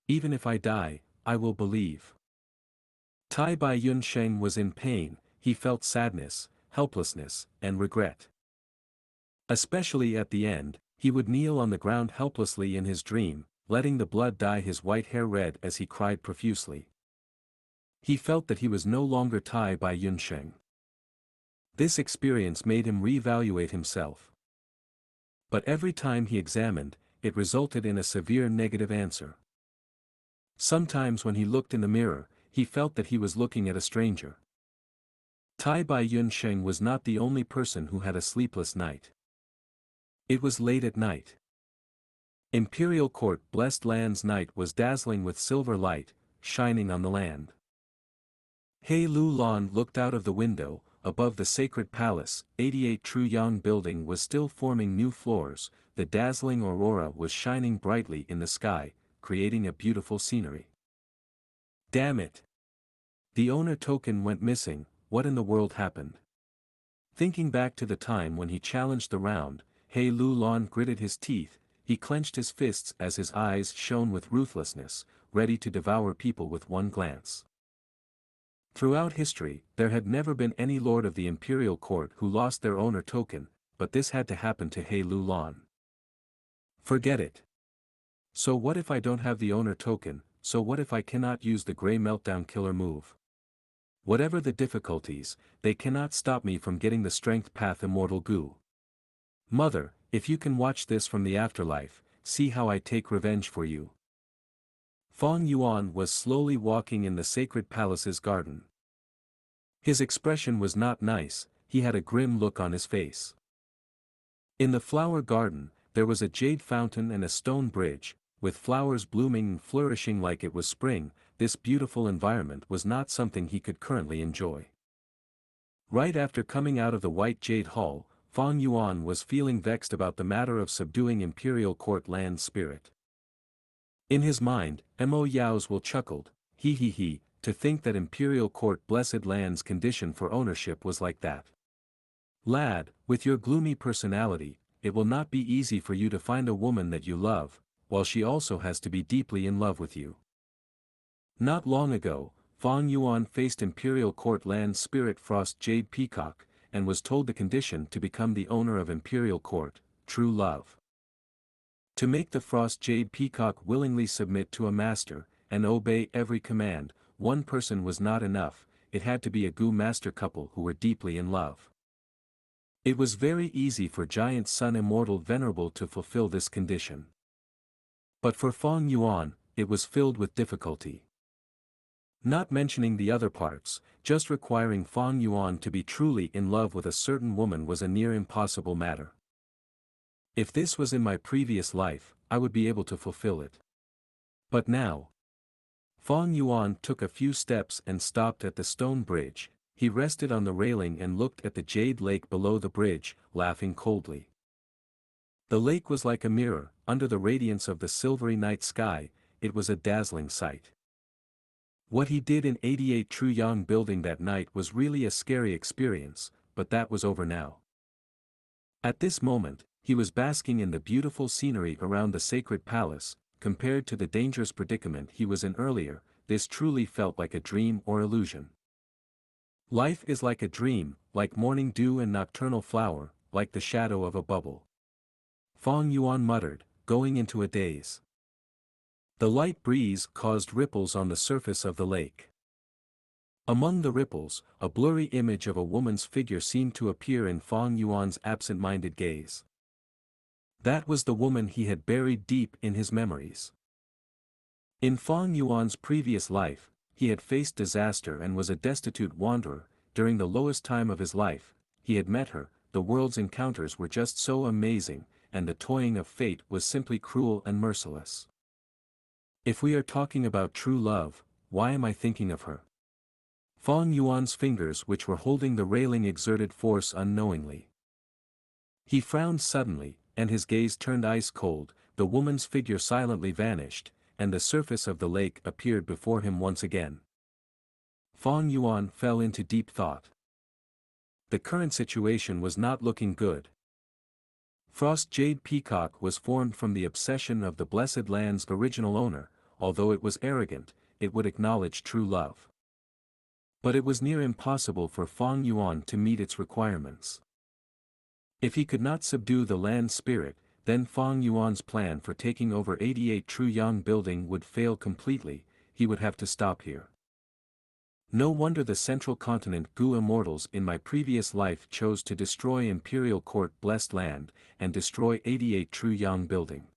Even if I die, I will believe." Tai Bai Yunsheng was in pain, he felt sadness, helplessness, and regret. Especially at the end, he would kneel on the ground helplessly in his dream, letting the blood dye his white hair red as he cried profusely. He felt that he was no longer Tai Bai Yunsheng. This experience made him reevaluate himself. But every time he examined, it resulted in a severe negative answer. Sometimes when he looked in the mirror, he felt that he was looking at a stranger. Tai Bai Yunsheng was not the only person who had a sleepless night. It was late at night. Imperial Court Blessed Land's night was dazzling with silver light, shining on the land. He Lu Lan looked out of the window. Above the sacred palace, 88 Truyang building was still forming new floors. The dazzling aurora was shining brightly in the sky, creating a beautiful scenery. Damn it! The owner token went missing. What in the world happened? Thinking back to the time when he challenged the round, He Lu Lan gritted his teeth. He clenched his fists as his eyes shone with ruthlessness, ready to devour people with one glance. Throughout history, there had never been any lord of the imperial court who lost their owner token, but this had to happen to He Lu Lan. Forget it. So what if I don't have the owner token? So what if I cannot use the Grey Meltdown killer move? Whatever the difficulties, they cannot stop me from getting the strength path Immortal Gu. Mother, if you can watch this from the afterlife, see how I take revenge for you. Fang Yuan was slowly walking in the sacred palace's garden. His expression was not nice, he had a grim look on his face. In the flower garden, there was a jade fountain and a stone bridge, with flowers blooming and flourishing like it was spring. This beautiful environment was not something he could currently enjoy. Right after coming out of the White Jade Hall, Fang Yuan was feeling vexed about the matter of subduing Imperial Court land spirit. In his mind, Mo Yao's will chuckled, he, to think that Imperial Court Blessed Land's condition for ownership was like that. Lad, with your gloomy personality, it will not be easy for you to find a woman that you love, while she also has to be deeply in love with you. Not long ago, Fang Yuan faced Imperial Court land spirit Frost Jade Peacock, and was told the condition to become the owner of Imperial Court, true love. To make the Frost Jade Peacock willingly submit to a master, and obey every command, one person was not enough, it had to be a Gu master couple who were deeply in love. It was very easy for Giant Sun Immortal Venerable to fulfill this condition. But for Fong Yuan, it was filled with difficulty. Not mentioning the other parts, just requiring Fong Yuan to be truly in love with a certain woman was a near impossible matter. If this was in my previous life, I would be able to fulfill it. But now. Fong Yuan took a few steps and stopped at the stone bridge. He rested on the railing and looked at the jade lake below the bridge, laughing coldly. The lake was like a mirror, under the radiance of the silvery night sky, it was a dazzling sight. What he did in 88 Truyang Building that night was really a scary experience, but that was over now. At this moment, he was basking in the beautiful scenery around the sacred palace. Compared to the dangerous predicament he was in earlier, this truly felt like a dream or illusion. Life is like a dream, like morning dew and nocturnal flower, like the shadow of a bubble. Fong Yuan muttered, going into a daze. The light breeze caused ripples on the surface of the lake. Among the ripples, a blurry image of a woman's figure seemed to appear in Fong Yuan's absent-minded gaze. That was the woman he had buried deep in his memories. In Fong Yuan's previous life, he had faced disaster and was a destitute wanderer. During the lowest time of his life, he had met her. The world's encounters were just so amazing, and the toying of fate was simply cruel and merciless. If we are talking about true love, why am I thinking of her? Fong Yuan's fingers which were holding the railing exerted force unknowingly. He frowned suddenly, and his gaze turned ice cold. The woman's figure silently vanished, and the surface of the lake appeared before him once again. Fong Yuan fell into deep thought. The current situation was not looking good. Frost Jade Peacock was formed from the obsession of the Blessed Land's original owner. Although it was arrogant, it would acknowledge true love. But it was near impossible for Fong Yuan to meet its requirements. If he could not subdue the land spirit, then Fong Yuan's plan for taking over 88 Truyang Building would fail completely. He would have to stop here. No wonder the Central Continent Gu immortals in my previous life chose to destroy Imperial Court Blessed Land, and destroy 88 Truyang Building.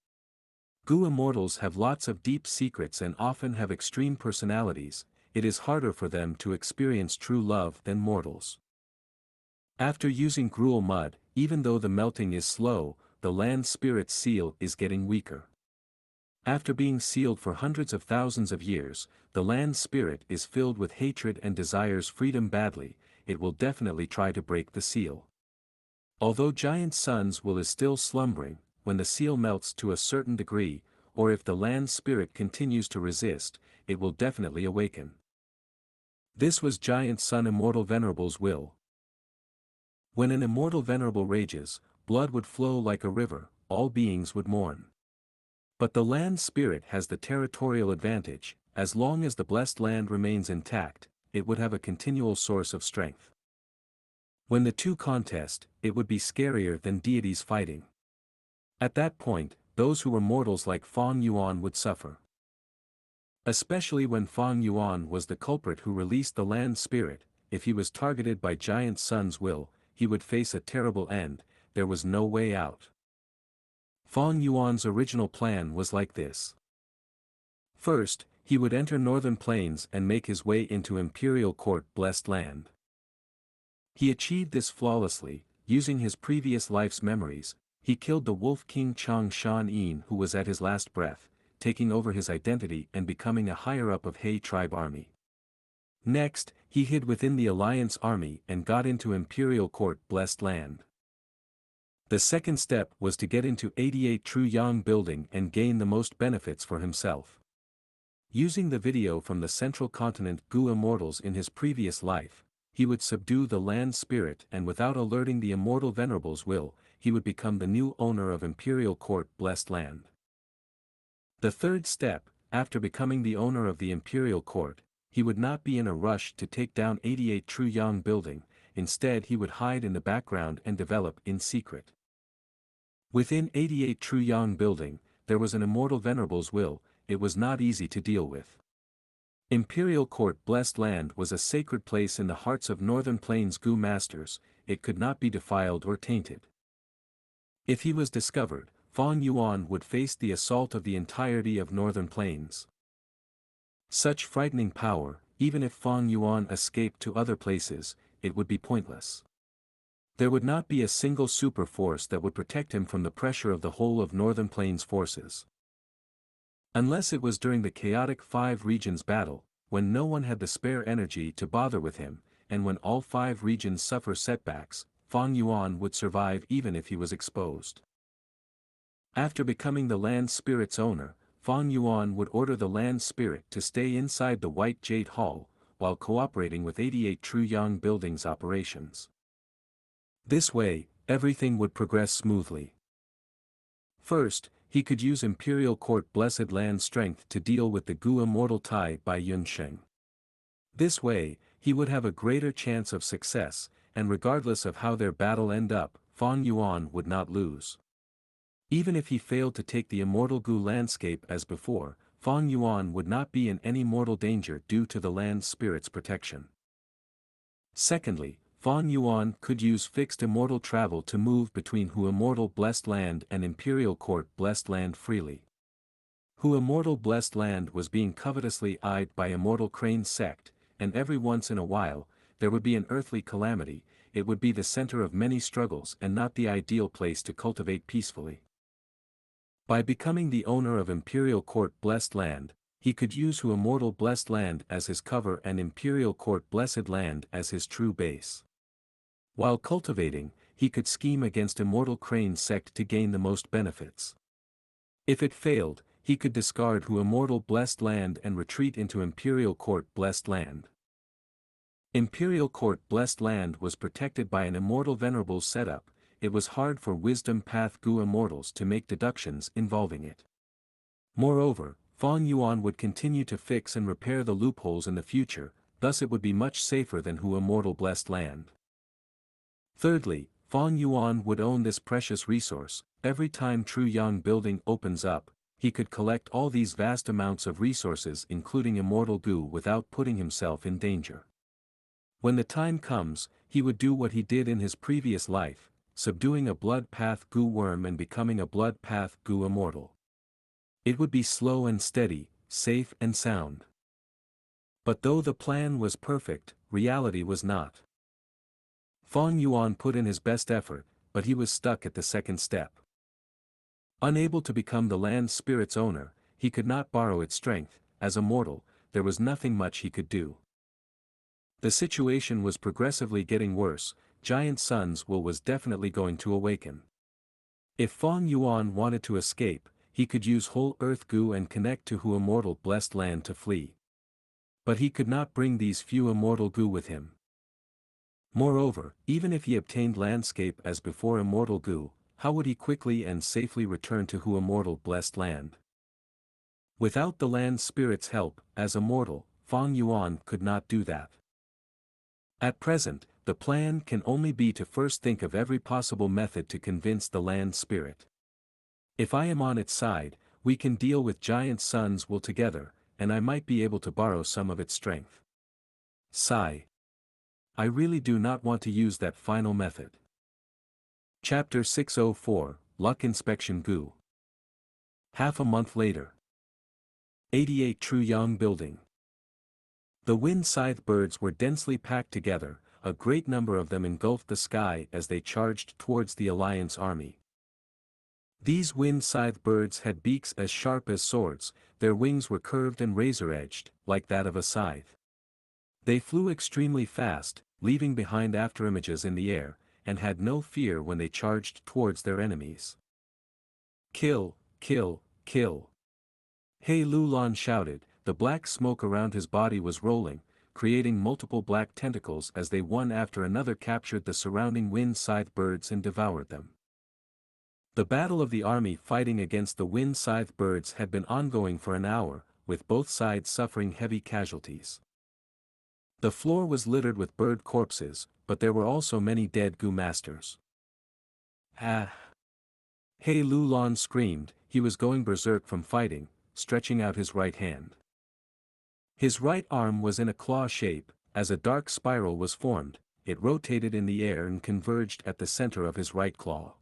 Gu immortals have lots of deep secrets and often have extreme personalities. It is harder for them to experience true love than mortals. After using gruel mud, even though the melting is slow, the land spirit's seal is getting weaker. After being sealed for hundreds of thousands of years, the land spirit is filled with hatred and desires freedom badly. It will definitely try to break the seal. Although Giant Sun's will is still slumbering, when the seal melts to a certain degree, or if the land spirit continues to resist, it will definitely awaken. This was Giant Sun Immortal Venerable's will. When an immortal venerable rages, blood would flow like a river, all beings would mourn. But the land spirit has the territorial advantage. As long as the blessed land remains intact, it would have a continual source of strength. When the two contest, it would be scarier than deities fighting. At that point, those who were mortals like Fong Yuan would suffer. Especially when Fong Yuan was the culprit who released the land spirit. If he was targeted by Giant Sun's will, he would face a terrible end. There was no way out. Fong Yuan's original plan was like this. First, he would enter Northern Plains and make his way into Imperial Court Blessed Land. He achieved this flawlessly, using his previous life's memories. He killed the Wolf King Chang Shan Yin who was at his last breath, taking over his identity and becoming a higher-up of He tribe army. Next, he hid within the Alliance army and got into Imperial Court Blessed Land. The second step was to get into 88 Truyang Building and gain the most benefits for himself. Using the video from the Central Continent Gu immortals in his previous life, he would subdue the land spirit and without alerting the immortal venerables will, he would become the new owner of Imperial Court Blessed Land. The third step, after becoming the owner of the Imperial Court, he would not be in a rush to take down 88 Truyang Building, instead he would hide in the background and develop in secret. Within 88 Truyang Building, there was an immortal venerable's will, it was not easy to deal with. Imperial Court Blessed Land was a sacred place in the hearts of Northern Plains Gu masters, it could not be defiled or tainted. If he was discovered, Fang Yuan would face the assault of the entirety of Northern Plains. Such frightening power, even if Fang Yuan escaped to other places, it would be pointless. There would not be a single super force that would protect him from the pressure of the whole of Northern Plains forces. Unless it was during the chaotic 5 regions battle, when no one had the spare energy to bother with him, and when all 5 regions suffer setbacks, Fang Yuan would survive even if he was exposed. After becoming the land spirit's owner, Fang Yuan would order the land spirit to stay inside the White Jade Hall, while cooperating with 88 True Yang Building's operations. This way, everything would progress smoothly. First, he could use Imperial Court Blessed Land strength to deal with the Gu Immortal Tai by Yunsheng. This way, he would have a greater chance of success, and regardless of how their battle end up, Fang Yuan would not lose. Even if he failed to take the immortal Gu landscape as before, Fang Yuan would not be in any mortal danger due to the land spirit's protection. Secondly, Fang Yuan could use fixed immortal travel to move between Hu Immortal Blessed Land and Imperial Court Blessed Land freely. Hu Immortal Blessed Land was being covetously eyed by Immortal Crane sect, and every once in a while, there would be an earthly calamity, it would be the center of many struggles and not the ideal place to cultivate peacefully. By becoming the owner of Imperial Court Blessed Land, he could use Hu Immortal Blessed Land as his cover and Imperial Court Blessed Land as his true base. While cultivating, he could scheme against Immortal Crane sect to gain the most benefits. If it failed, he could discard Hu Immortal Blessed Land and retreat into Imperial Court Blessed Land. Imperial Court Blessed Land was protected by an Immortal Venerable setup, it was hard for Wisdom Path Gu Immortals to make deductions involving it. Moreover, Fang Yuan would continue to fix and repair the loopholes in the future, thus it would be much safer than Hu Immortal Blessed Land. Thirdly, Fang Yuan would own this precious resource, every time True Yang Building opens up, he could collect all these vast amounts of resources including Immortal Gu without putting himself in danger. When the time comes, he would do what he did in his previous life, subduing a Blood Path Gu worm and becoming a Blood Path Gu Immortal. It would be slow and steady, safe and sound. But though the plan was perfect, reality was not. Fang Yuan put in his best effort, but he was stuck at the second step. Unable to become the land spirit's owner, he could not borrow its strength, as a mortal, there was nothing much he could do. The situation was progressively getting worse, Giant Sun's will was definitely going to awaken. If Fang Yuan wanted to escape, he could use Whole Earth Gu and connect to Hu Immortal Blessed Land to flee. But he could not bring these few Immortal Gu with him. Moreover, even if he obtained landscape as before Immortal Gu, how would he quickly and safely return to Hu Immortal Blessed Land? Without the land spirit's help, as a mortal, Fang Yuan could not do that. At present, the plan can only be to first think of every possible method to convince the land spirit. If I am on its side, we can deal with Giant Sun's will together, and I might be able to borrow some of its strength. Sigh. I really do not want to use that final method. Chapter 604, Luck Inspection Gu. Half a month later. 88 True Yang Building. The wind scythe birds were densely packed together, a great number of them engulfed the sky as they charged towards the Alliance army. These wind scythe birds had beaks as sharp as swords, their wings were curved and razor-edged, like that of a scythe. They flew extremely fast, leaving behind afterimages in the air, and had no fear when they charged towards their enemies. Kill, kill, kill. He Lulan shouted, the black smoke around his body was rolling, creating multiple black tentacles as they one after another captured the surrounding wind scythe birds and devoured them. The battle of the army fighting against the wind scythe birds had been ongoing for an hour, with both sides suffering heavy casualties. The floor was littered with bird corpses, but there were also many dead Gu masters. Ah! He Lulan screamed, he was going berserk from fighting, stretching out his right hand. His right arm was in a claw shape, as a dark spiral was formed, it rotated in the air and converged at the center of his right claw.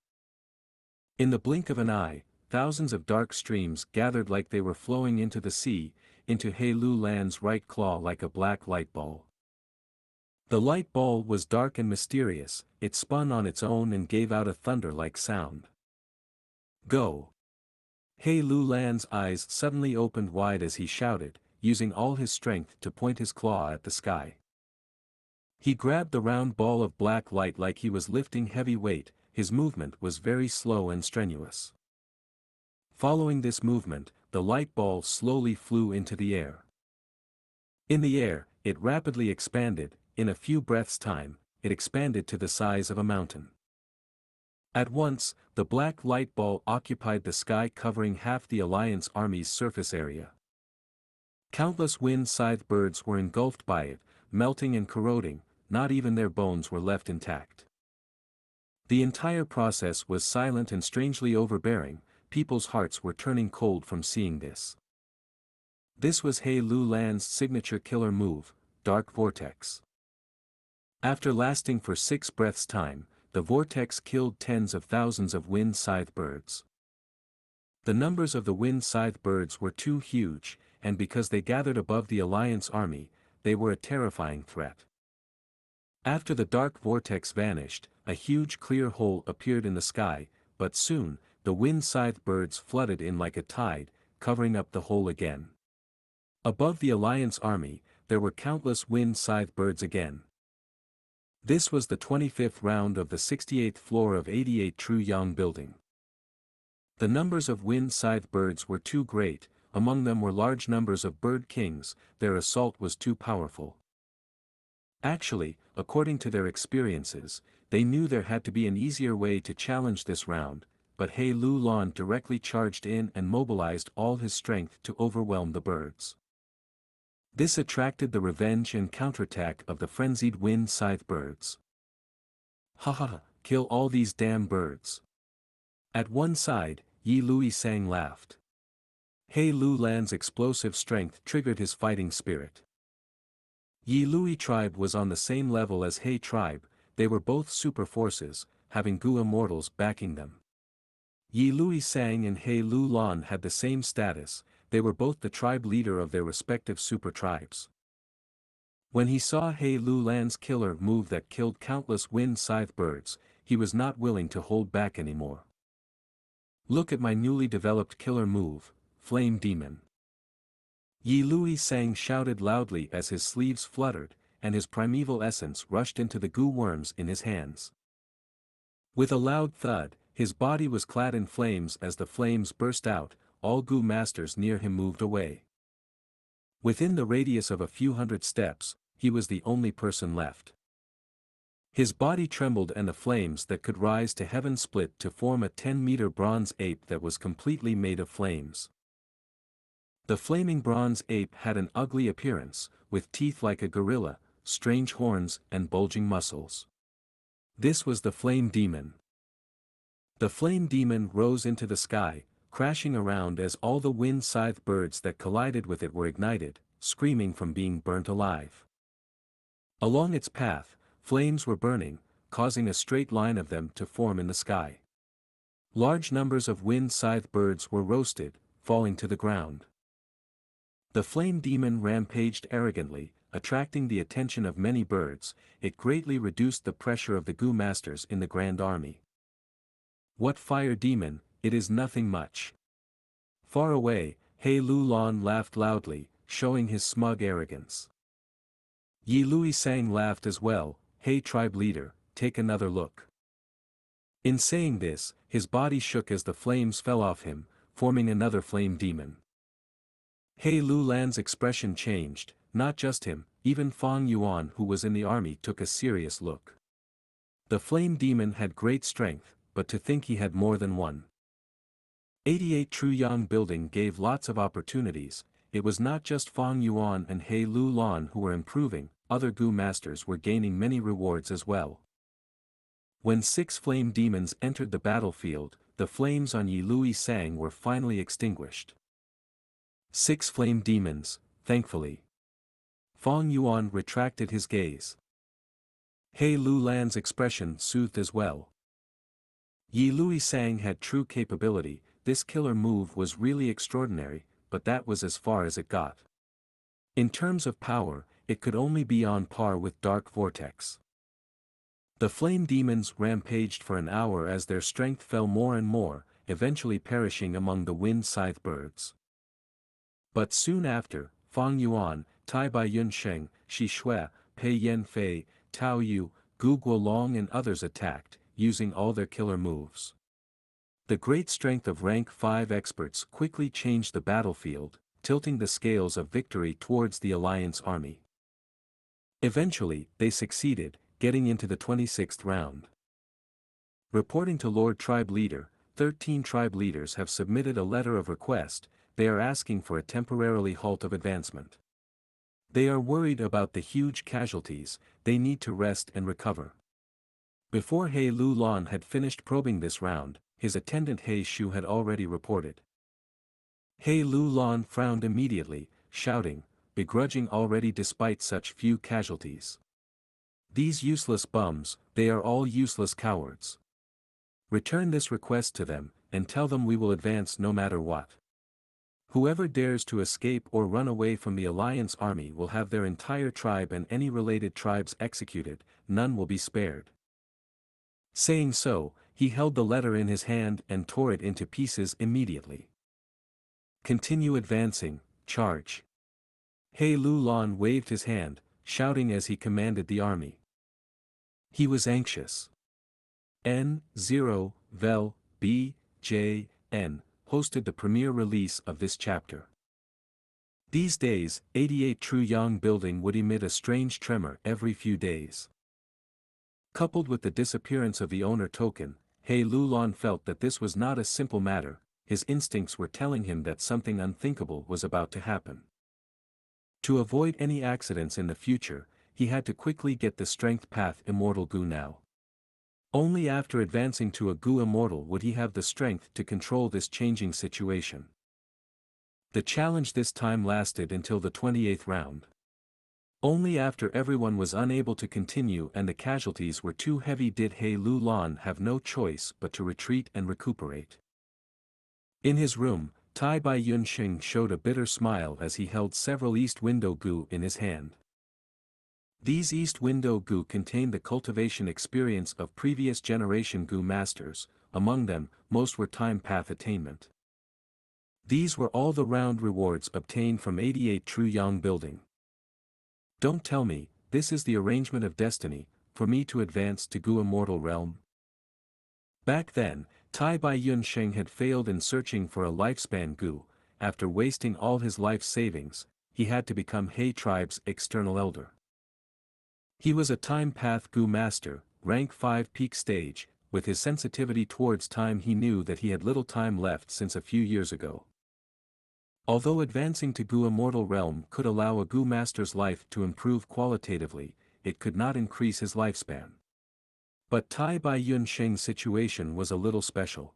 In the blink of an eye, thousands of dark streams gathered like they were flowing into the sea, into He Lu Lan's right claw like a black light ball. The light ball was dark and mysterious, it spun on its own and gave out a thunder-like sound. Go! He Lu Lan's eyes suddenly opened wide as he shouted, using all his strength to point his claw at the sky. He grabbed the round ball of black light like he was lifting heavy weight, his movement was very slow and strenuous. Following this movement, the light ball slowly flew into the air. In the air, it rapidly expanded, in a few breaths' time, it expanded to the size of a mountain. At once, the black light ball occupied the sky covering half the Alliance army's surface area. Countless wind-scythe birds were engulfed by it, melting and corroding, not even their bones were left intact. The entire process was silent and strangely overbearing, people's hearts were turning cold from seeing this. This was He Lu Lan's signature killer move, Dark Vortex. After lasting for 6 breaths' time, the vortex killed tens of thousands of wind-scythe birds. The numbers of the wind-scythe birds were too huge, and because they gathered above the Alliance army, they were a terrifying threat. After the dark vortex vanished, a huge clear hole appeared in the sky, but soon, the wind-scythe birds flooded in like a tide, covering up the hole again. Above the Alliance army, there were countless wind-scythe birds again. This was the 25th round of the 68th floor of 88 True Yang building. The numbers of wind-scythe birds were too great, among them were large numbers of bird kings, their assault was too powerful. Actually, according to their experiences, they knew there had to be an easier way to challenge this round, but He Lu Lan directly charged in and mobilized all his strength to overwhelm the birds. This attracted the revenge and counterattack of the frenzied wind-scythe birds. Ha ha ha, kill all these damn birds. At one side, Yi Lui Sang laughed. He Lu Lan's explosive strength triggered his fighting spirit. Yi Lui tribe was on the same level as He tribe, they were both super forces, having Gu immortals backing them. Yi Lui Sang and He Lu Lan had the same status, they were both the tribe leader of their respective super tribes. When he saw He Lu Lan's killer move that killed countless wind-scythe birds, he was not willing to hold back anymore. Look at my newly developed killer move, Flame Demon. Yi Lui Sang shouted loudly as his sleeves fluttered, and his primeval essence rushed into the Gu worms in his hands. With a loud thud, his body was clad in flames as the flames burst out, all Gu masters near him moved away. Within the radius of a few hundred steps, he was the only person left. His body trembled and the flames that could rise to heaven split to form a 10-meter bronze ape that was completely made of flames. The flaming bronze ape had an ugly appearance, with teeth like a gorilla, strange horns and bulging muscles. This was the Flame Demon. The Flame Demon rose into the sky, crashing around as all the wind-scythe birds that collided with it were ignited, screaming from being burnt alive. Along its path, flames were burning, causing a straight line of them to form in the sky. Large numbers of wind-scythe birds were roasted, falling to the ground. The Flame Demon rampaged arrogantly, attracting the attention of many birds, it greatly reduced the pressure of the Gu masters in the Grand Army. What fire demon, it is nothing much. Far away, He Lu Lan laughed loudly, showing his smug arrogance. Yi Lui Sang laughed as well, He tribe leader, take another look. In saying this, his body shook as the flames fell off him, forming another flame demon. He Lu Lan's expression changed, not just him, even Fang Yuan who was in the army took a serious look. The flame demon had great strength, but to think he had more than one. 88 True Yang building gave lots of opportunities, it was not just Fang Yuan and He Lu Lan who were improving, other Gu masters were gaining many rewards as well. When 6 flame demons entered the battlefield, the flames on Yi Lui Sang were finally extinguished. 6 flame demons, thankfully. Fong Yuan retracted his gaze. He Lu Lan's expression soothed as well. Yi Lui Sang had true capability, this killer move was really extraordinary, but that was as far as it got. In terms of power, it could only be on par with Dark Vortex. The flame demons rampaged for an hour as their strength fell more and more, eventually perishing among the wind scythe birds. But soon after, Fong Yuan, Tai Bai Yun Sheng, Shi Shui, Pei Yan Fei, Tao Yu, Gu Guolong and others attacked, using all their killer moves. The great strength of rank 5 experts quickly changed the battlefield, tilting the scales of victory towards the Alliance army. Eventually, they succeeded, getting into the 26th round. Reporting to Lord Tribe Leader, 13 tribe leaders have submitted a letter of request, they are asking for a temporarily halt of advancement. They are worried about the huge casualties, they need to rest and recover. Before He Lu Lan had finished probing this round, his attendant He Shu had already reported. He Lu Lan frowned immediately, shouting, begrudging already despite such few casualties. These useless bums, they are all useless cowards. Return this request to them, and tell them we will advance no matter what. Whoever dares to escape or run away from the Alliance army will have their entire tribe and any related tribes executed, none will be spared. Saying so, he held the letter in his hand and tore it into pieces immediately. Continue advancing, charge. He Lu Lan waved his hand, shouting as he commanded the army. He was anxious. N0, Vel, B, J, N, hosted the premiere release of this chapter. These days, 88 Tru Yang building would emit a strange tremor every few days. Coupled with the disappearance of the owner token, He Lu Lan felt that this was not a simple matter, his instincts were telling him that something unthinkable was about to happen. To avoid any accidents in the future, he had to quickly get the strength path Immortal Gu now. Only after advancing to a Gu Immortal would he have the strength to control this changing situation. The challenge this time lasted until the 28th round. Only after everyone was unable to continue and the casualties were too heavy did He Lu Lan have no choice but to retreat and recuperate. In his room, Tai Bai Yun Sheng showed a bitter smile as he held several East Window Gu in his hand. These East Window Gu contained the cultivation experience of previous generation Gu masters, among them, most were time path attainment. These were all the round rewards obtained from 88 Tru Yang building. Don't tell me, this is the arrangement of destiny, for me to advance to Gu Immortal Realm? Back then, Tai Bai Yun Sheng had failed in searching for a lifespan Gu, after wasting all his life savings, he had to become He tribe's external elder. He was a time path Gu master, rank 5 peak stage, with his sensitivity towards time he knew that he had little time left since a few years ago. Although advancing to Gu Immortal Realm could allow a Gu master's life to improve qualitatively, it could not increase his lifespan. But Tai Bai Yun Sheng's situation was a little special.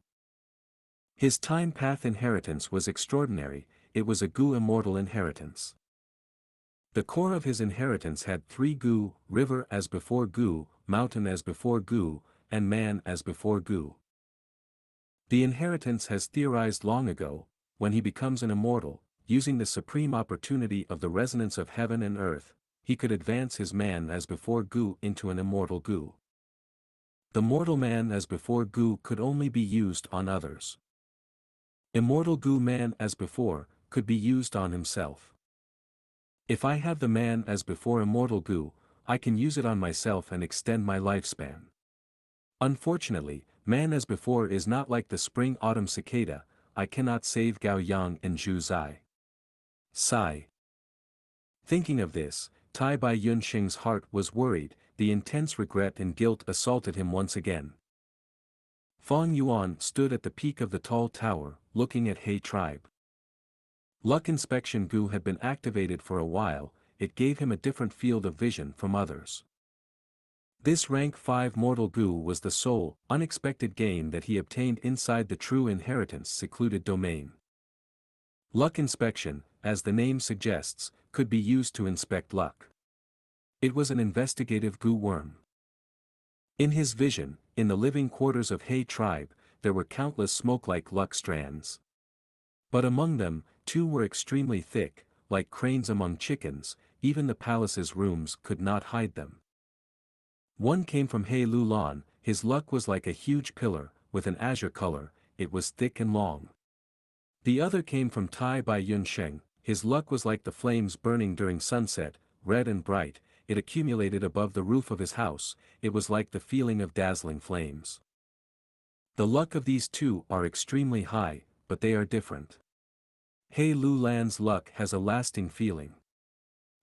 His time path inheritance was extraordinary, it was a Gu Immortal inheritance. The core of his inheritance had 3 Gu, river as before Gu, mountain as before Gu, and man as before Gu. The inheritance has theorized long ago, when he becomes an immortal, using the supreme opportunity of the resonance of heaven and earth, he could advance his man as before Gu into an immortal Gu. The mortal man as before Gu could only be used on others. Immortal Gu man as before, could be used on himself. If I have the man as before immortal Gu, I can use it on myself and extend my lifespan. Unfortunately, man as before is not like the spring-autumn cicada, I cannot save Gao Yang and Zhu Zai. Sigh. Thinking of this, Tai Bai Yun Sheng's heart was worried, the intense regret and guilt assaulted him once again. Fong Yuan stood at the peak of the tall tower, looking at He tribe. Luck Inspection Gu had been activated for a while, it gave him a different field of vision from others. This rank 5 mortal Gu was the sole, unexpected gain that he obtained inside the true inheritance secluded domain. Luck inspection, as the name suggests, could be used to inspect luck. It was an investigative Gu worm. In his vision, in the living quarters of He tribe, there were countless smoke-like luck strands. But among them, 2 were extremely thick, like cranes among chickens, even the palace's rooms could not hide them. One came from He Lulan, his luck was like a huge pillar, with an azure color, it was thick and long. The other came from Tai Bai Yunsheng, his luck was like the flames burning during sunset, red and bright, it accumulated above the roof of his house, it was like the feeling of dazzling flames. The luck of these 2 are extremely high, but they are different. He Lulan's luck has a lasting feeling.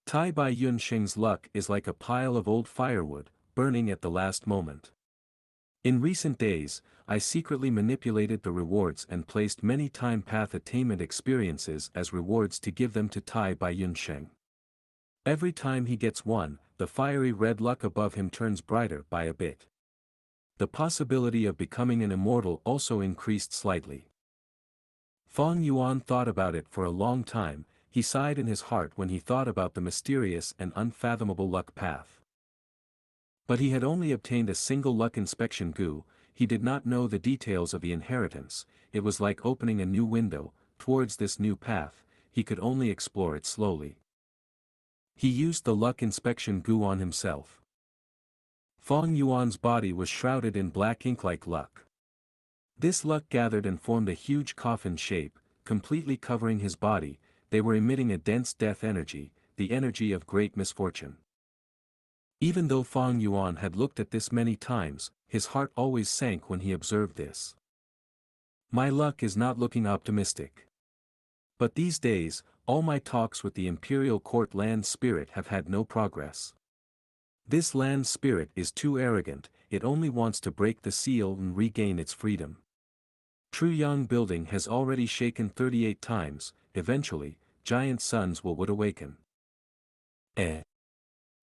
Tai Bai Yunsheng's luck is like a pile of old firewood, burning at the last moment. In recent days, I secretly manipulated the rewards and placed many time path attainment experiences as rewards to give them to Tai Bai Yunsheng. Every time he gets one, the fiery red luck above him turns brighter by a bit. The possibility of becoming an immortal also increased slightly. Fang Yuan thought about it for a long time, he sighed in his heart when he thought about the mysterious and unfathomable luck path. But he had only obtained a single luck inspection Gu, he did not know the details of the inheritance, it was like opening a new window, towards this new path, he could only explore it slowly. He used the luck inspection Gu on himself. Fang Yuan's body was shrouded in black ink like luck. This luck gathered and formed a huge coffin shape, completely covering his body, they were emitting a dense death energy, the energy of great misfortune. Even though Fang Yuan had looked at this many times, his heart always sank when he observed this. My luck is not looking optimistic. But these days, all my talks with the imperial court land spirit have had no progress. This land spirit is too arrogant, it only wants to break the seal and regain its freedom. Truyang building has already shaken 38 times, eventually, giant suns would awaken.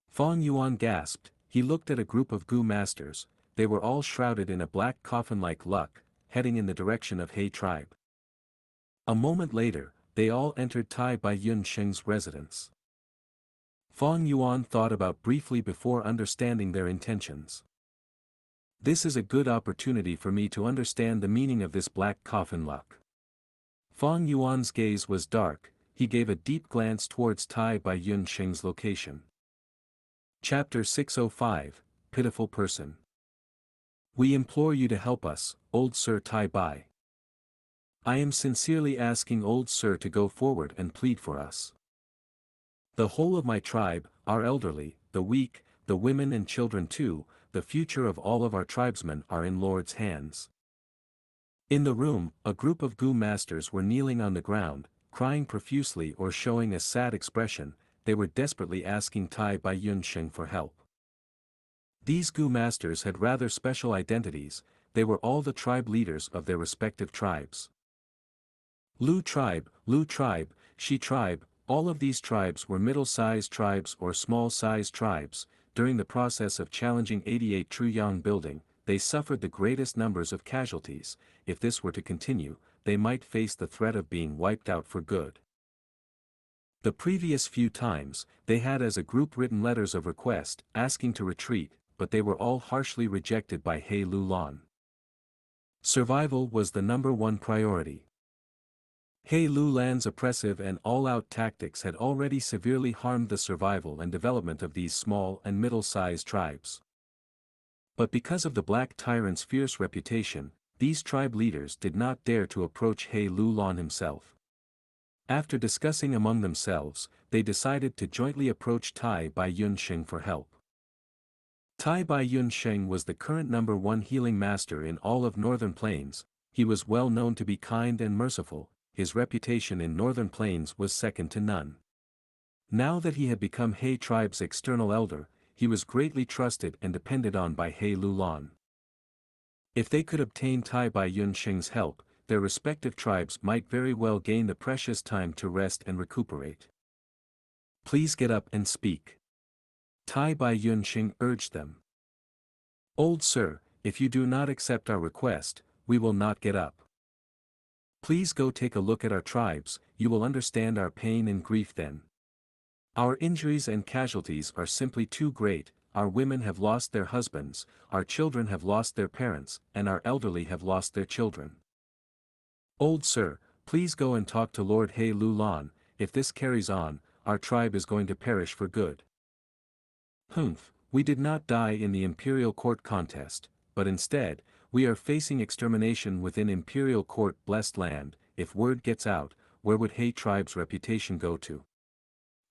Fang Yuan gasped, he looked at a group of Gu masters, they were all shrouded in a black coffin-like luck, heading in the direction of He tribe. A moment later, they all entered Tai Bai Yunsheng's residence. Fang Yuan thought about briefly before understanding their intentions. This is a good opportunity for me to understand the meaning of this black coffin luck. Fang Yuan's gaze was dark, he gave a deep glance towards Tai Bai Yunsheng's location. Chapter 605, Pitiful Person. We implore you to help us, old Sir Tai Bai. I am sincerely asking old Sir to go forward and plead for us. The whole of my tribe, our elderly, the weak, the women and children too, the future of all of our tribesmen are in Lord's hands. In the room, a group of Gu masters were kneeling on the ground, crying profusely or showing a sad expression, they were desperately asking Tai Bai Yunsheng for help. These Gu masters had rather special identities, they were all the tribe leaders of their respective tribes. Lu tribe, Shi tribe, all of these tribes were middle-sized tribes or small-sized tribes. During the process of challenging 88 Truyang building, they suffered the greatest numbers of casualties, if this were to continue, they might face the threat of being wiped out for good. The previous few times, they had as a group written letters of request, asking to retreat, but they were all harshly rejected by He Lulan. Survival was the #1 priority. He Lulan's oppressive and all-out tactics had already severely harmed the survival and development of these small and middle-sized tribes. But because of the Black Tyrant's fierce reputation, these tribe leaders did not dare to approach He Lulan himself. After discussing among themselves, they decided to jointly approach Tai Bai Yunsheng for help. Tai Bai Yunsheng was the current #1 healing master in all of Northern Plains, he was well known to be kind and merciful, his reputation in Northern Plains was second to none. Now that he had become He tribe's external elder, he was greatly trusted and depended on by He Lulan. If they could obtain Tai Bai Yunsheng's help, their respective tribes might very well gain the precious time to rest and recuperate. Please get up and speak. Tai Bai Yunsheng urged them. Old sir, if you do not accept our request, we will not get up. Please go take a look at our tribes, you will understand our pain and grief then. Our injuries and casualties are simply too great, our women have lost their husbands, our children have lost their parents, and our elderly have lost their children. Old sir, please go and talk to Lord He Lulan, if this carries on, our tribe is going to perish for good. Humph, we did not die in the imperial court contest, but instead, we are facing extermination within imperial court blessed land. If word gets out, where would He tribe's reputation go to?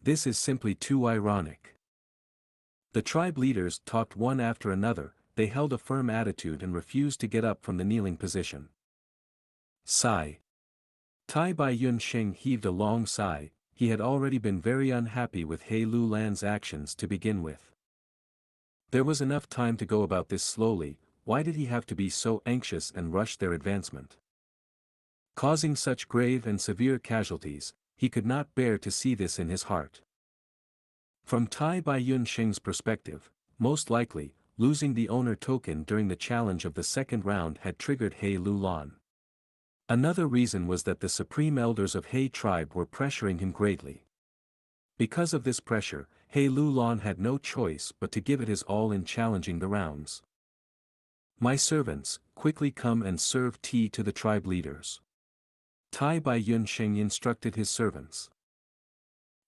This is simply too ironic. The tribe leaders talked one after another, they held a firm attitude and refused to get up from the kneeling position. Sigh. Tai Bai Yun Sheng heaved a long sigh, he had already been very unhappy with He Lulan's actions to begin with. There was enough time to go about this slowly, why did he have to be so anxious and rush their advancement? Causing such grave and severe casualties, he could not bear to see this in his heart. From Tai Bai Yun Sheng's perspective, most likely, losing the owner token during the challenge of the second round had triggered He Lulan. Another reason was that the supreme elders of He tribe were pressuring him greatly. Because of this pressure, He Lulan had no choice but to give it his all in challenging the rounds. My servants, quickly come and serve tea to the tribe leaders. Tai Bai Yun Sheng instructed his servants.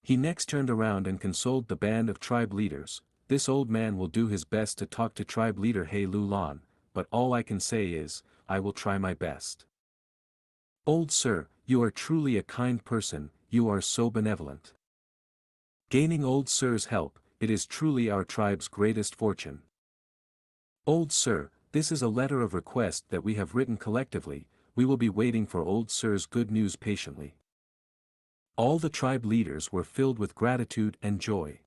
He next turned around and consoled the band of tribe leaders. This old man will do his best to talk to tribe leader He Lulan, but all I can say is, I will try my best. Old sir, you are truly a kind person, you are so benevolent. Gaining old sir's help, it is truly our tribe's greatest fortune. Old sir, this is a letter of request that we have written collectively, we will be waiting for old sir's good news patiently. All the tribe leaders were filled with gratitude and joy.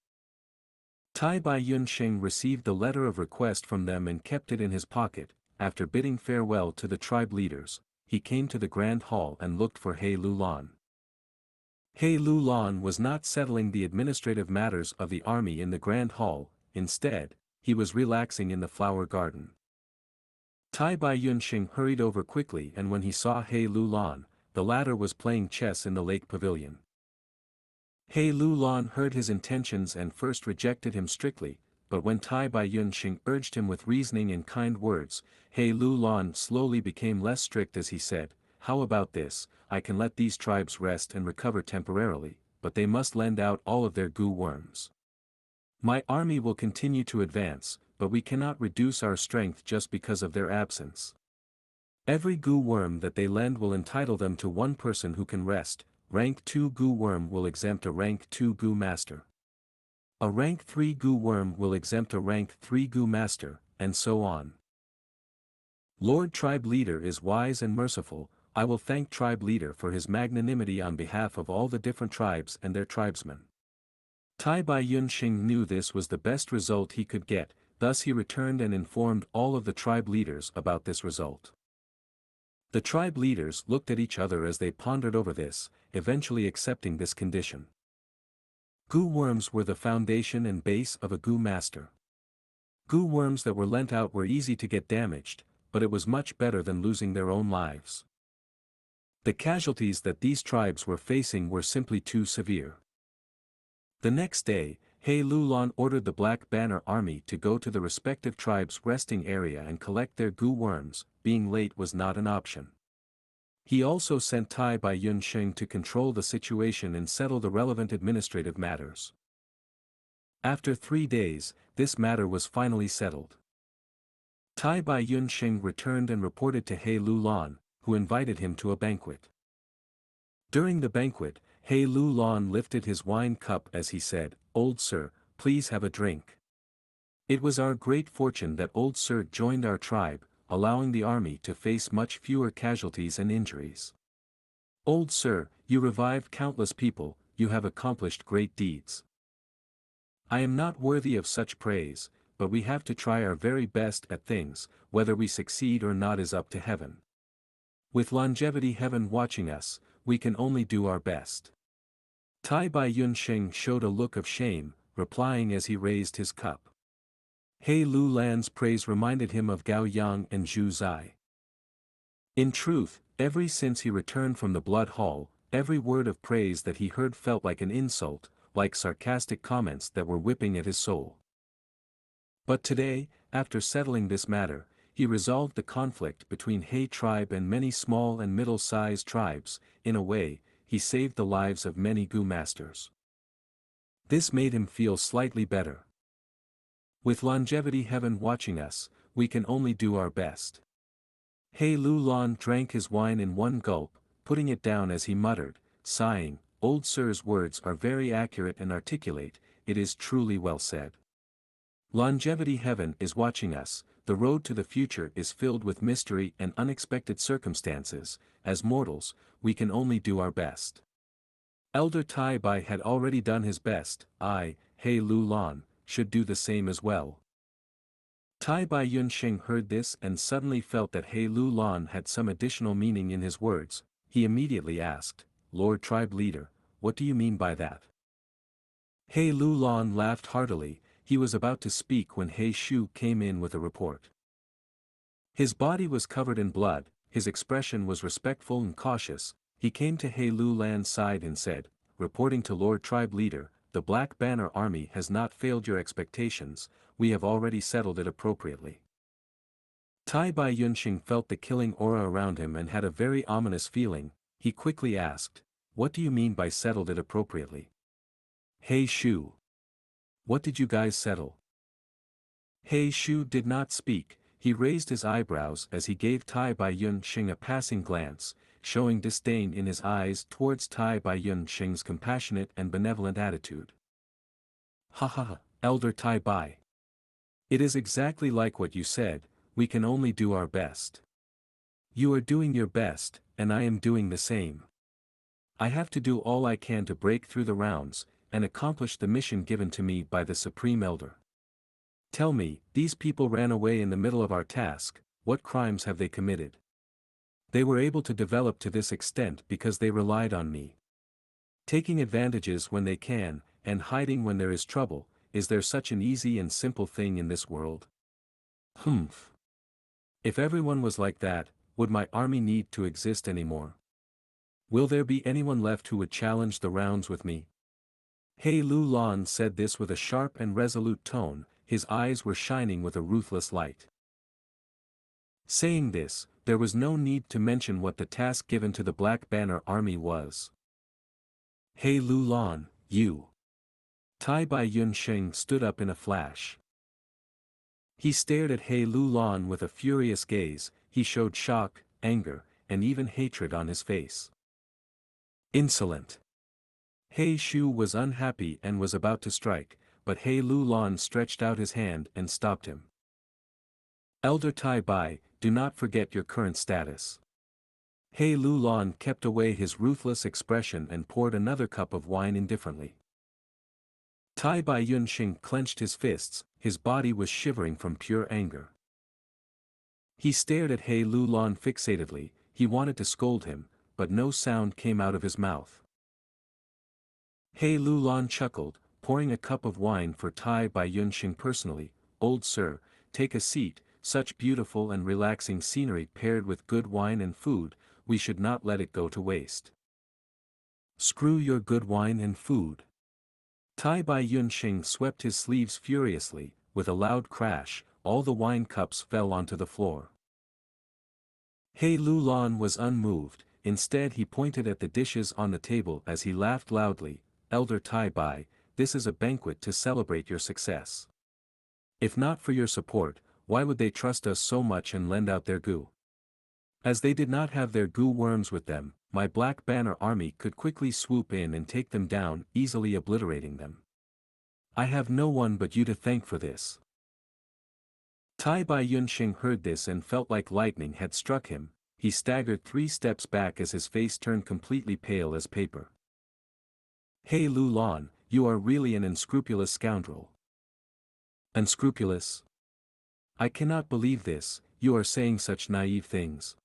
Tai Bai Yun Sheng received the letter of request from them and kept it in his pocket. After bidding farewell to the tribe leaders, he came to the grand hall and looked for He Lulan. He Lulan was not settling the administrative matters of the army in the grand hall, instead, he was relaxing in the flower garden. Tai Bai Yun Sheng hurried over quickly, and when he saw He Lulan, the latter was playing chess in the lake pavilion. He Lulan heard his intentions and first rejected him strictly, but when Tai Bai Yun Sheng urged him with reasoning and kind words, He Lulan slowly became less strict as he said, how about this, I can let these tribes rest and recover temporarily, but they must lend out all of their gu worms. My army will continue to advance, but we cannot reduce our strength just because of their absence. Every gu worm that they lend will entitle them to one person who can rest. Rank 2 gu worm will exempt a rank 2 gu master. A rank 3 gu worm will exempt a rank 3 gu master, and so on. Lord Tribe Leader is wise and merciful, I will thank Tribe Leader for his magnanimity on behalf of all the different tribes and their tribesmen. Tai Bai Yun Sheng knew this was the best result he could get, thus he returned and informed all of the tribe leaders about this result. The tribe leaders looked at each other as they pondered over this, eventually accepting this condition. Gu worms were the foundation and base of a gu master. Gu worms that were lent out were easy to get damaged, but it was much better than losing their own lives. The casualties that these tribes were facing were simply too severe. The next day, He Lulan ordered the Black Banner Army to go to the respective tribes' resting area and collect their gu worms. Being late was not an option. He also sent Tai Bai Yun Sheng to control the situation and settle the relevant administrative matters. After 3 days, this matter was finally settled. Tai Bai Yun Sheng returned and reported to He Lulan, who invited him to a banquet. During the banquet, He Lulan lifted his wine cup as he said, Old sir, please have a drink. It was our great fortune that old sir joined our tribe, allowing the army to face much fewer casualties and injuries. Old sir, you revived countless people, you have accomplished great deeds. I am not worthy of such praise, but we have to try our very best at things, whether we succeed or not is up to heaven. With longevity heaven watching us, we can only do our best. Tai Bai Yun Sheng showed a look of shame, replying as he raised his cup. He Lu Lan's praise reminded him of Gao Yang and Zhu Zai. In truth, ever since he returned from the blood hall, every word of praise that he heard felt like an insult, like sarcastic comments that were whipping at his soul. But today, after settling this matter, he resolved the conflict between He tribe and many small and middle-sized tribes. In a way, he saved the lives of many Gu masters. This made him feel slightly better. With longevity heaven watching us, we can only do our best. He Lu Lan drank his wine in one gulp, putting it down as he muttered, sighing, "Old Sir's words are very accurate and articulate, it is truly well said. Longevity heaven is watching us, the road to the future is filled with mystery and unexpected circumstances, as mortals, we can only do our best." Elder Tai Bai had already done his best, I, He Lu Lan, should do the same as well. Tai Bai Yunxing heard this and suddenly felt that He Lu Lan had some additional meaning in his words. He immediately asked, "Lord Tribe Leader, what do you mean by that?" He Lu Lan laughed heartily. He was about to speak when He Shu came in with a report. His body was covered in blood, his expression was respectful and cautious. He came to He Lu Lan's side and said, "Reporting to Lord Tribe Leader, the Black Banner Army has not failed your expectations, we have already settled it appropriately." Tai Bai Yunxing felt the killing aura around him and had a very ominous feeling. He quickly asked, "What do you mean by settled it appropriately?" He Shu. What did you guys settle? He Shu did not speak, he raised his eyebrows as he gave Tai Bai Yunxing a passing glance, showing disdain in his eyes towards Tai Bai Yunxing's compassionate and benevolent attitude. "Ha ha ha, Elder Tai Bai. It is exactly like what you said, we can only do our best. You are doing your best, and I am doing the same. I have to do all I can to break through the rounds, and accomplish the mission given to me by the Supreme Elder. Tell me, these people ran away in the middle of our task, what crimes have they committed? They were able to develop to this extent because they relied on me. Taking advantages when they can, and hiding when there is trouble, is there such an easy and simple thing in this world? Humph. If everyone was like that, would my army need to exist anymore? Will there be anyone left who would challenge the rounds with me?" He Lu Lan said this with a sharp and resolute tone, his eyes were shining with a ruthless light. Saying this, there was no need to mention what the task given to the Black Banner Army was. "He Lu Lan, you." Tai Bai Yunxing stood up in a flash. He stared at He Lu Lan with a furious gaze, he showed shock, anger, and even hatred on his face. Insolent. He Shu was unhappy and was about to strike, but He Lu Lan stretched out his hand and stopped him. "Elder Tai Bai, do not forget your current status." He Lu Lan kept away his ruthless expression and poured another cup of wine indifferently. Tai Bai Yunxing clenched his fists, his body was shivering from pure anger. He stared at He Lu Lan fixatedly, he wanted to scold him, but no sound came out of his mouth. He Lu Lan chuckled, pouring a cup of wine for Tai Bai Yunxing personally. "Old sir, take a seat, such beautiful and relaxing scenery paired with good wine and food, we should not let it go to waste." "Screw your good wine and food." Tai Bai Yunxing swept his sleeves furiously, with a loud crash, all the wine cups fell onto the floor. He Lu Lan was unmoved, instead he pointed at the dishes on the table as he laughed loudly. "Elder Tai Bai, this is a banquet to celebrate your success. If not for your support, why would they trust us so much and lend out their Gu? As they did not have their Gu worms with them, my Black Banner Army could quickly swoop in and take them down, easily obliterating them. I have no one but you to thank for this." Tai Bai Yunxing heard this and felt like lightning had struck him, he staggered 3 steps back as his face turned completely pale as paper. "He Lu Lan, you are really an unscrupulous scoundrel." "Unscrupulous? I cannot believe this, you are saying such naive things.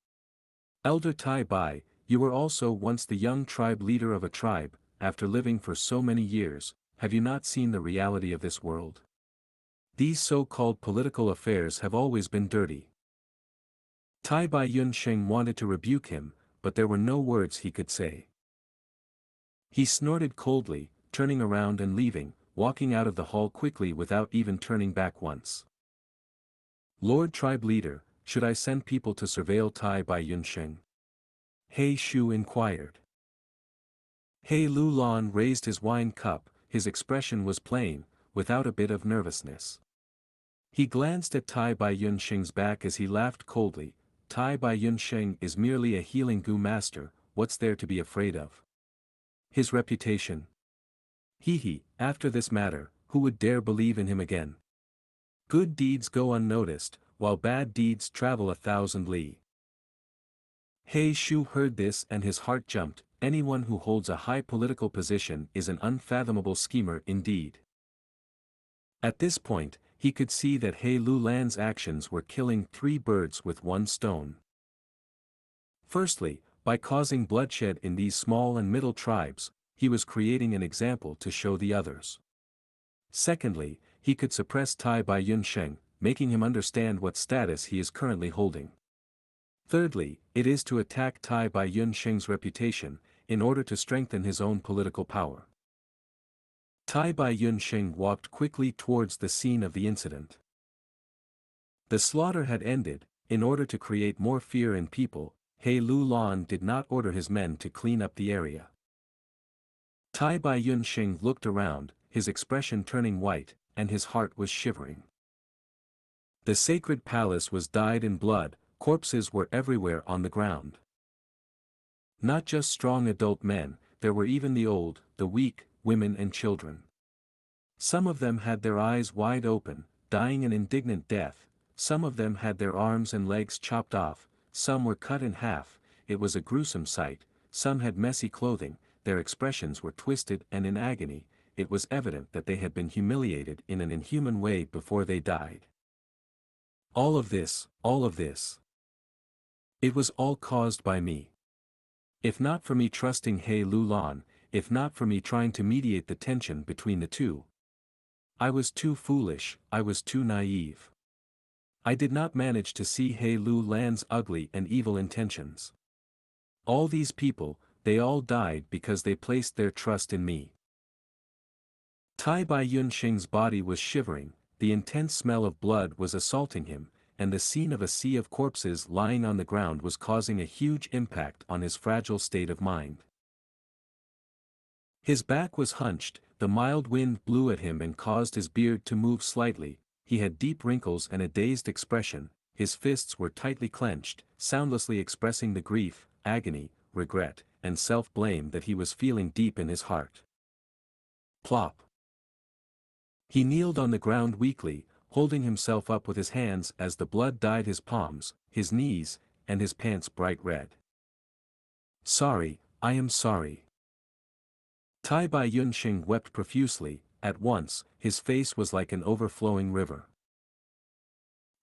Elder Tai Bai, you were also once the young tribe leader of a tribe, after living for so many years, have you not seen the reality of this world? These so-called political affairs have always been dirty. Tai Bai Yunsheng wanted to rebuke him, but there were no words he could say. He snorted coldly, turning around and leaving, walking out of the hall quickly without even turning back once. Lord Tribe Leader, should I send people to surveil Tai Bai Yunsheng? He Shu inquired. He Lu Lan raised his wine cup, his expression was plain, without a bit of nervousness. He glanced at Tai Bai Yunsheng's back as he laughed coldly. Tai Bai Yunsheng is merely a healing Gu master, what's there to be afraid of? His reputation? After this matter, who would dare believe in him again? Good deeds go unnoticed, while bad deeds travel 1,000 li. He Shu heard this and his heart jumped. Anyone who holds a high political position is an unfathomable schemer indeed. At this point, he could see that He Lu Lan's actions were killing 3 birds with 1 stone. Firstly, by causing bloodshed in these small and middle tribes, he was creating an example to show the others. Secondly, he could suppress Tai Bai Yunsheng, making him understand what status he is currently holding. Thirdly, it is to attack Tai Bai Yunsheng's reputation, in order to strengthen his own political power. Tai Bai Yunsheng walked quickly towards the scene of the incident. The slaughter had ended. In order to create more fear in people, He Lu Lan did not order his men to clean up the area. Tai Bai Yunsheng looked around, his expression turning white, and his heart was shivering. The sacred palace was dyed in blood, corpses were everywhere on the ground. Not just strong adult men, there were even the old, the weak, women and children. Some of them had their eyes wide open, dying an indignant death, some of them had their arms and legs chopped off, some were cut in half. It was a gruesome sight. Some had messy clothing, their expressions were twisted and in agony. It was evident that they had been humiliated in an inhuman way before they died. All of this. It was all caused by me. If not for me trusting He Lu Lan, if not for me trying to mediate the tension between the two. I was too foolish, I was too naive. I did not manage to see He Lu Lan's ugly and evil intentions. All these people, they all died because they placed their trust in me. Tai Bai Yunsheng's body was shivering, the intense smell of blood was assaulting him, and the scene of a sea of corpses lying on the ground was causing a huge impact on his fragile state of mind. His back was hunched, the mild wind blew at him and caused his beard to move slightly. He had deep wrinkles and a dazed expression, his fists were tightly clenched, soundlessly expressing the grief, agony, regret, and self-blame that he was feeling deep in his heart. Plop. He kneeled on the ground weakly, holding himself up with his hands as the blood dyed his palms, his knees, and his pants bright red. Sorry, I am sorry. Tai Bai Yunsheng wept profusely. At once, his face was like an overflowing river.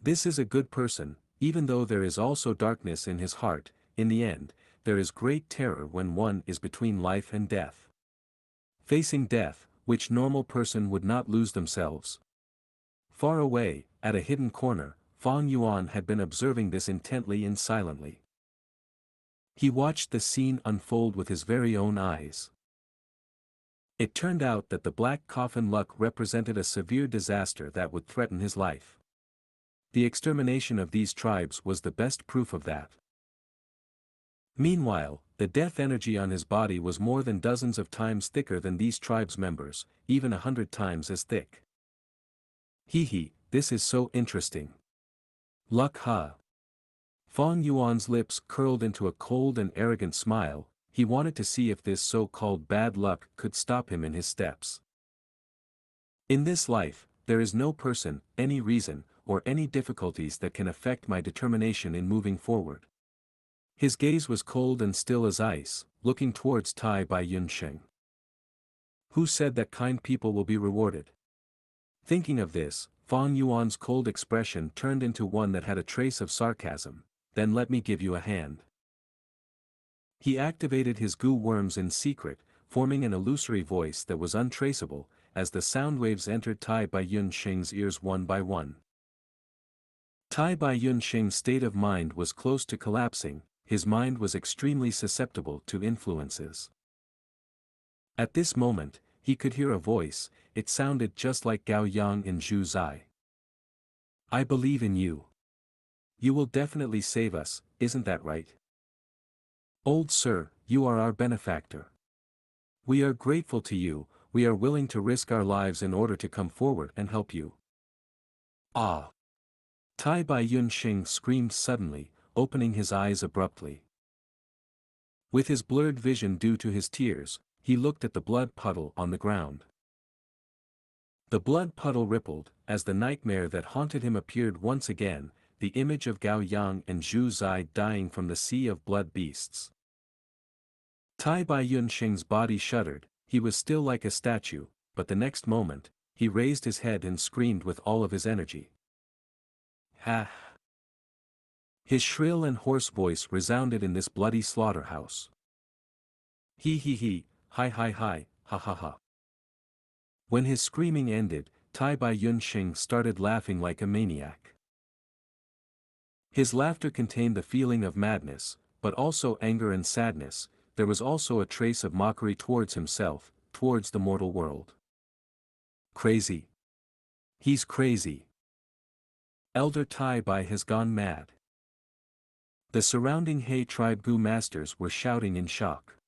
This is a good person, even though there is also darkness in his heart. In the end, there is great terror when one is between life and death. Facing death, which normal person would not lose themselves. Far away, at a hidden corner, Fang Yuan had been observing this intently and silently. He watched the scene unfold with his very own eyes. It turned out that the black coffin luck represented a severe disaster that would threaten his life. The extermination of these tribes was the best proof of that. Meanwhile, the death energy on his body was more than dozens of times thicker than these tribes' members, even 100 times as thick. This is so interesting. Luck ha. Fang Yuan's lips curled into a cold and arrogant smile. He wanted to see if this so-called bad luck could stop him in his steps. In this life, there is no person, any reason, or any difficulties that can affect my determination in moving forward. His gaze was cold and still as ice, looking towards Tai Bai Yunsheng. Who said that kind people will be rewarded? Thinking of this, Fang Yuan's cold expression turned into one that had a trace of sarcasm. Then let me give you a hand. He activated his Gu worms in secret, forming an illusory voice that was untraceable, as the sound waves entered Tai Bai-yun-sheng's ears one by one. Tai Bai-yun-sheng's state of mind was close to collapsing, his mind was extremely susceptible to influences. At this moment, he could hear a voice, it sounded just like Gao Yang and Zhu Zai. "I believe in you. You will definitely save us, isn't that right? Old sir, you are our benefactor. We are grateful to you, we are willing to risk our lives in order to come forward and help you." "Ah!" Tai Bai-yun-sheng screamed suddenly, opening his eyes abruptly. With his blurred vision due to his tears, he looked at the blood puddle on the ground. The blood puddle rippled, as the nightmare that haunted him appeared once again, the image of Gao Yang and Zhu Zai dying from the sea of blood beasts. Tai Bai-yun-sheng's body shuddered, he was still like a statue, but the next moment, he raised his head and screamed with all of his energy. "Ha!" His shrill and hoarse voice resounded in this bloody slaughterhouse. He, hi, ha ha ha. When his screaming ended, Tai Bai-yun-sheng started laughing like a maniac. His laughter contained the feeling of madness, but also anger and sadness. There was also a trace of mockery towards himself, towards the mortal world. Crazy. He's crazy. Elder Tai Bai has gone mad. The surrounding He tribe Gu masters were shouting in shock.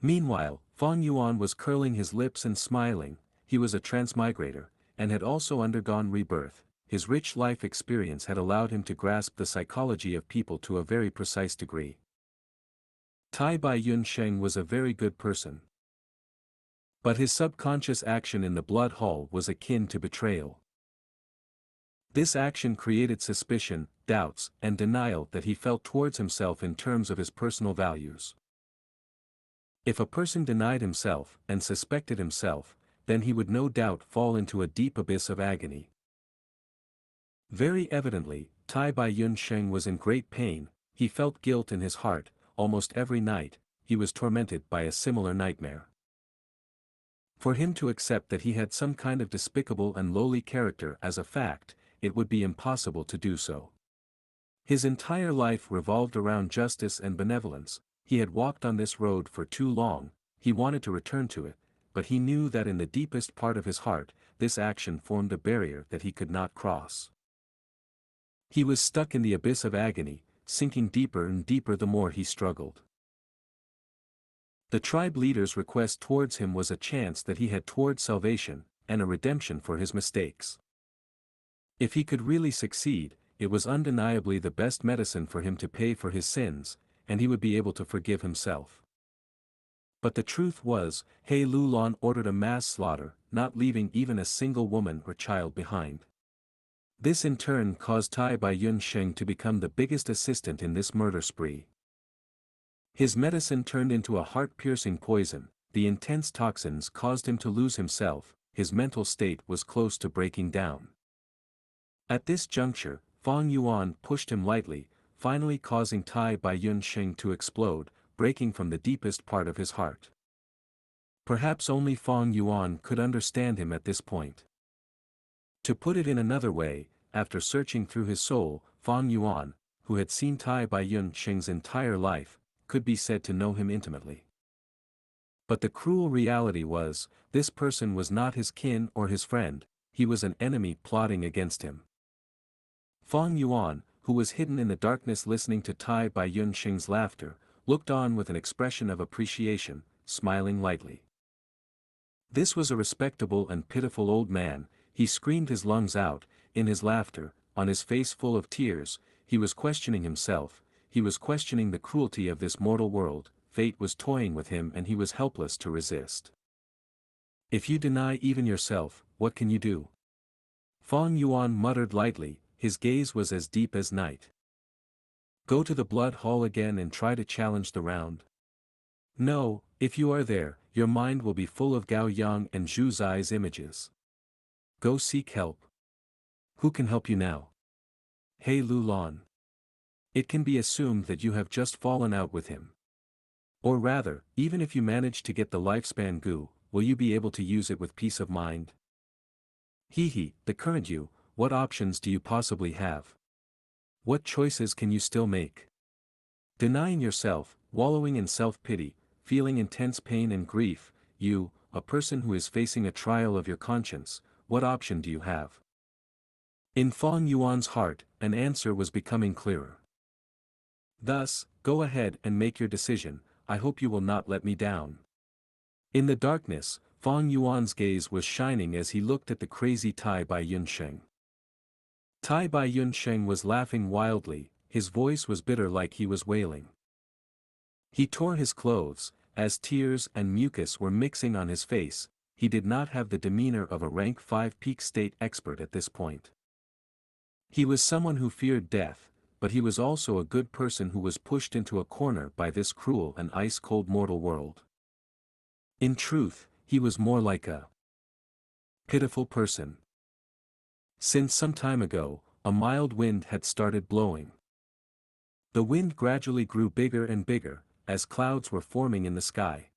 Meanwhile, Fang Yuan was curling his lips and smiling. He was a transmigrator, and had also undergone rebirth. His rich life experience had allowed him to grasp the psychology of people to a very precise degree. Tai Bai-yun-sheng was a very good person. But his subconscious action in the blood hall was akin to betrayal. This action created suspicion, doubts, and denial that he felt towards himself in terms of his personal values. If a person denied himself and suspected himself, then he would no doubt fall into a deep abyss of agony. Very evidently, Tai Bai-yun-sheng was in great pain, he felt guilt in his heart. Almost every night, he was tormented by a similar nightmare. For him to accept that he had some kind of despicable and lowly character as a fact, it would be impossible to do so. His entire life revolved around justice and benevolence, he had walked on this road for too long, he wanted to return to it, but he knew that in the deepest part of his heart, this action formed a barrier that he could not cross. He was stuck in the abyss of agony, sinking deeper and deeper the more he struggled. The tribe leader's request towards him was a chance that he had towards salvation, and a redemption for his mistakes. If he could really succeed, it was undeniably the best medicine for him to pay for his sins, and he would be able to forgive himself. But the truth was, He Lulan ordered a mass slaughter, not leaving even a single woman or child behind. This in turn caused Tai Bai-yun-sheng to become the biggest assistant in this murder spree. His medicine turned into a heart-piercing poison, the intense toxins caused him to lose himself, his mental state was close to breaking down. At this juncture, Fang Yuan pushed him lightly, finally causing Tai Bai-yun-sheng to explode, breaking from the deepest part of his heart. Perhaps only Fang Yuan could understand him at this point. To put it in another way, after searching through his soul, Fang Yuan, who had seen Tai Bai-yun-sheng's entire life, could be said to know him intimately. But the cruel reality was, this person was not his kin or his friend, he was an enemy plotting against him. Fang Yuan, who was hidden in the darkness listening to Tai Bai-yun-sheng's laughter, looked on with an expression of appreciation, smiling lightly. This was a respectable and pitiful old man, he screamed his lungs out, in his laughter, on his face full of tears, he was questioning himself, he was questioning the cruelty of this mortal world, fate was toying with him and he was helpless to resist. If you deny even yourself, what can you do? Fang Yuan muttered lightly, his gaze was as deep as night. Go to the blood hall again and try to challenge the round? No, if you are there, your mind will be full of Gao Yang and Zhu Zai's images. Go seek help. Who can help you now? He Lulan. It can be assumed that you have just fallen out with him. Or rather, even if you manage to get the lifespan Gu, will you be able to use it with peace of mind? The current you, what options do you possibly have? What choices can you still make? Denying yourself, wallowing in self-pity, feeling intense pain and grief, you, a person who is facing a trial of your conscience, what option do you have? In Feng Yuan's heart, an answer was becoming clearer. Thus, go ahead and make your decision, I hope you will not let me down. In the darkness, Feng Yuan's gaze was shining as he looked at the crazy Tai Bai Yunsheng. Tai Bai Yunsheng was laughing wildly, his voice was bitter like he was wailing. He tore his clothes, as tears and mucus were mixing on his face, he did not have the demeanor of a rank 5 peak state expert at this point. He was someone who feared death, but he was also a good person who was pushed into a corner by this cruel and ice-cold mortal world. In truth, he was more like a pitiful person. Since some time ago, a mild wind had started blowing. The wind gradually grew bigger and bigger, as clouds were forming in the sky.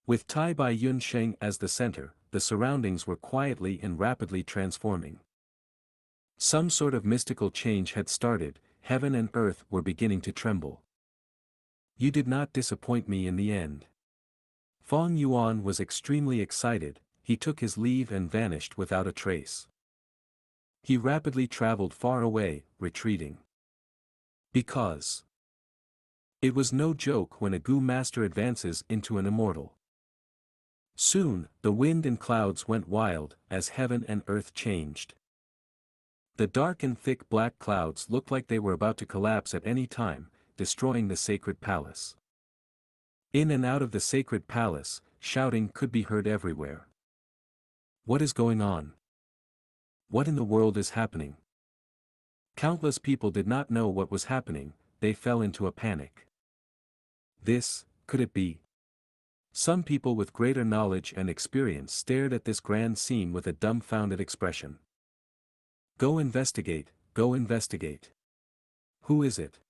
With Tai Bai Yunsheng as the center, the surroundings were quietly and rapidly transforming. Some sort of mystical change had started, heaven and earth were beginning to tremble. You did not disappoint me in the end. Feng Yuan was extremely excited, he took his leave and vanished without a trace. He rapidly traveled far away, retreating. Because it was no joke when a Gu master advances into an immortal. Soon, the wind and clouds went wild, as heaven and earth changed. The dark and thick black clouds looked like they were about to collapse at any time, destroying the sacred palace. In and out of the sacred palace, shouting could be heard everywhere. What is going on? What in the world is happening? Countless people did not know what was happening, they fell into a panic. Could it be? Some people with greater knowledge and experience stared at this grand scene with a dumbfounded expression. Go investigate, go investigate. Who is it?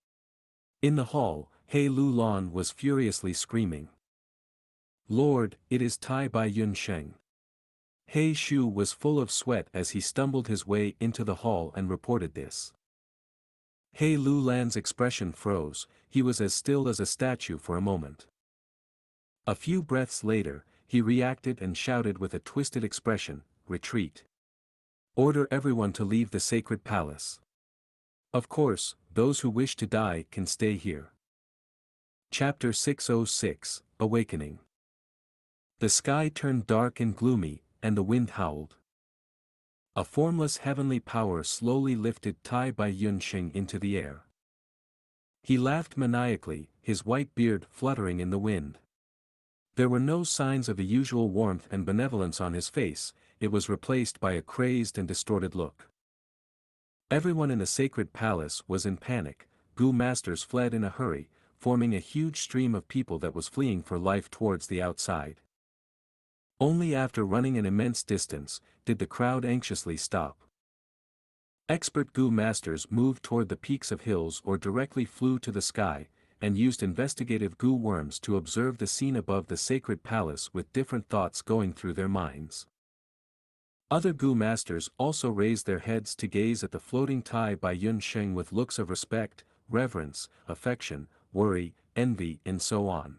In the hall, He Lu Lan was furiously screaming. Lord, it is Tai Bai Yunsheng. He Shu was full of sweat as he stumbled his way into the hall and reported this. He Lu Lan's expression froze, he was as still as a statue for a moment. A few breaths later, he reacted and shouted with a twisted expression, retreat. Order everyone to leave the sacred palace. Of course, those who wish to die can stay here. Chapter 606, Awakening. The sky turned dark and gloomy, and the wind howled. A formless heavenly power slowly lifted Tai Bai Yunsheng into the air. He laughed maniacally, his white beard fluttering in the wind. There were no signs of the usual warmth and benevolence on his face, it was replaced by a crazed and distorted look. Everyone in the sacred palace was in panic, Gu masters fled in a hurry, forming a huge stream of people that was fleeing for life towards the outside. Only after running an immense distance, did the crowd anxiously stop. Expert Gu masters moved toward the peaks of hills or directly flew to the sky, and used investigative Gu worms to observe the scene above the sacred palace with different thoughts going through their minds. Other Gu masters also raised their heads to gaze at the floating Tai Bai Yunsheng with looks of respect, reverence, affection, worry, envy and so on.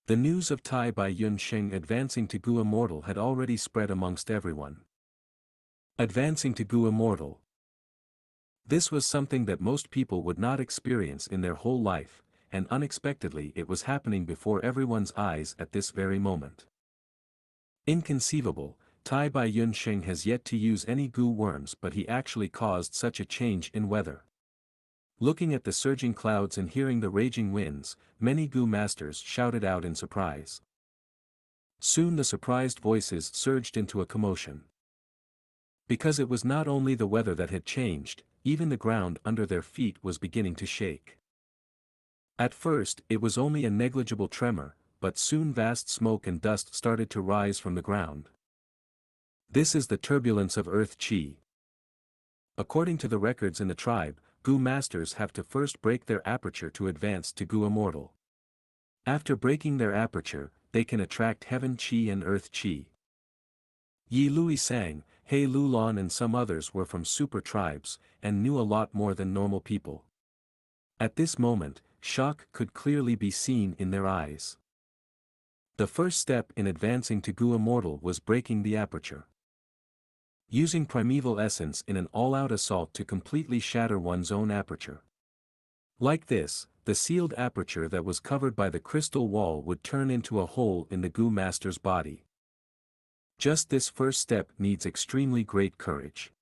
The news of Tai Bai Yunsheng advancing to Gu Immortal had already spread amongst everyone. Advancing to Gu Immortal. This was something that most people would not experience in their whole life, and unexpectedly it was happening before everyone's eyes at this very moment. Inconceivable, Tai Bai Yunsheng has yet to use any Gu worms, but he actually caused such a change in weather. Looking at the surging clouds and hearing the raging winds, many Gu masters shouted out in surprise. Soon the surprised voices surged into a commotion. Because it was not only the weather that had changed, even the ground under their feet was beginning to shake. At first it was only a negligible tremor, but soon vast smoke and dust started to rise from the ground. This is the turbulence of Earth Qi. According to the records in the tribe, Gu masters have to first break their aperture to advance to Gu Immortal. After breaking their aperture, they can attract heaven qi and earth qi. Yi Lui sang, He Lulan and some others were from super tribes, and knew a lot more than normal people. At this moment, shock could clearly be seen in their eyes. The first step in advancing to Gu Immortal was breaking the aperture. Using primeval essence in an all-out assault to completely shatter one's own aperture. Like this, the sealed aperture that was covered by the crystal wall would turn into a hole in the Gu Master's body. Just this first step needs extremely great courage.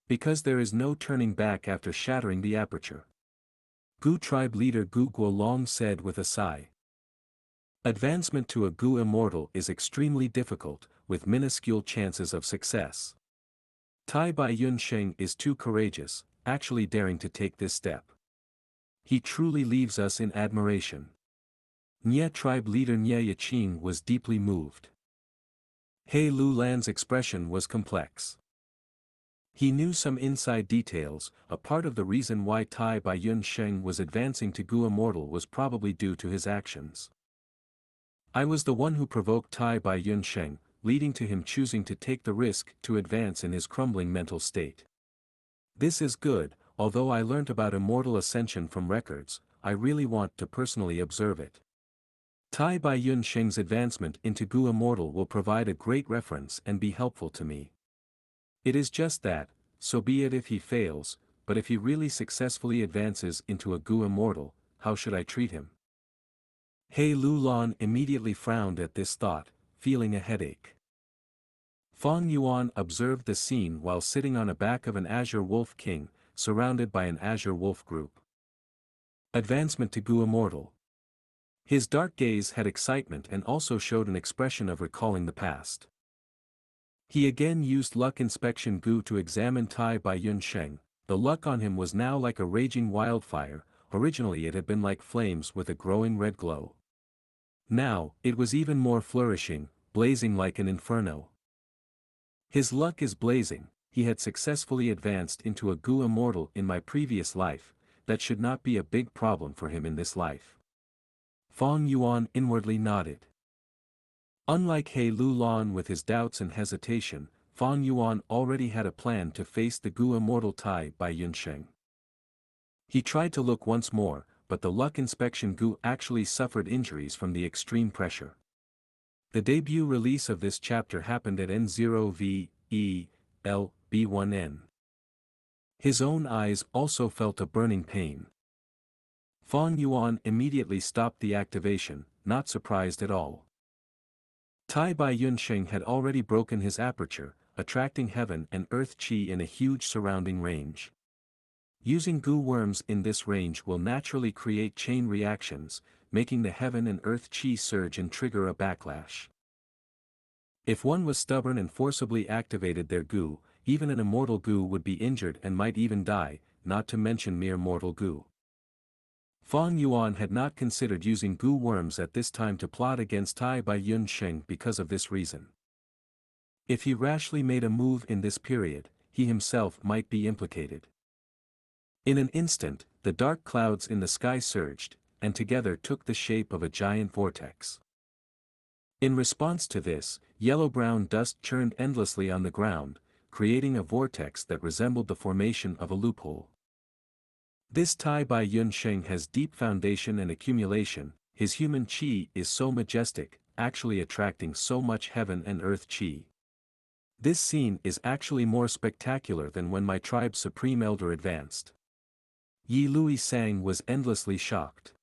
Because there is no turning back after shattering the aperture. Gu tribe leader Gu Guolong said with a sigh. Advancement to a Gu Immortal is extremely difficult, with minuscule chances of success. Tai Bai Yun Sheng is too courageous, actually daring to take this step. He truly leaves us in admiration. Nye tribe leader Nye Yaqing was deeply moved. He Lu Lan's expression was complex. He knew some inside details. A part of the reason why Tai Bai Yun Sheng was advancing to Gu Immortal was probably due to his actions. I was the one who provoked Tai Bai Yun Sheng, leading to him choosing to take the risk to advance in his crumbling mental state. This is good, although I learnt about immortal ascension from records, I really want to personally observe it. Tai Bai Yun Sheng's advancement into Gu Immortal will provide a great reference and be helpful to me. It is just that, so be it if he fails, but if he really successfully advances into a Gu Immortal, how should I treat him? He Lu Lan immediately frowned at this thought, feeling a headache. Fang Yuan observed the scene while sitting on the back of an Azure Wolf King, surrounded by an Azure Wolf group. Advancement to Gu Immortal. His dark gaze had excitement and also showed an expression of recalling the past. He again used luck inspection Gu to examine Tai Bai Yun Sheng. The luck on him was now like a raging wildfire. Originally it had been like flames with a growing red glow. Now, it was even more flourishing, blazing like an inferno. His luck is blazing. He had successfully advanced into a Gu Immortal in my previous life. That should not be a big problem for him in this life. Fang Yuan inwardly nodded. Unlike He Lu Lan with his doubts and hesitation, Fang Yuan already had a plan to face the Gu Immortal Tai Bai Yun Sheng. He tried to look once more, but the luck inspection Gu actually suffered injuries from the extreme pressure. The debut release of this chapter happened at N0VELB1N. His own eyes also felt a burning pain. Fang Yuan immediately stopped the activation, not surprised at all. Tai Bai Yun Sheng had already broken his aperture, attracting heaven and earth qi in a huge surrounding range. Using Gu worms in this range will naturally create chain reactions, making the heaven and earth qi surge and trigger a backlash. If one was stubborn and forcibly activated their Gu, even an immortal Gu would be injured and might even die, not to mention mere mortal Gu. Fang Yuan had not considered using Gu worms at this time to plot against Tai Bai Yun Sheng because of this reason. If he rashly made a move in this period, he himself might be implicated. In an instant, the dark clouds in the sky surged, and together took the shape of a giant vortex. In response to this, yellow-brown dust churned endlessly on the ground, creating a vortex that resembled the formation of a loophole. This Tai Bai Yun Sheng has deep foundation and accumulation. His human qi is so majestic, actually attracting so much heaven and earth qi. This scene is actually more spectacular than when my tribe's supreme elder advanced. Yi Lui Sang was endlessly shocked.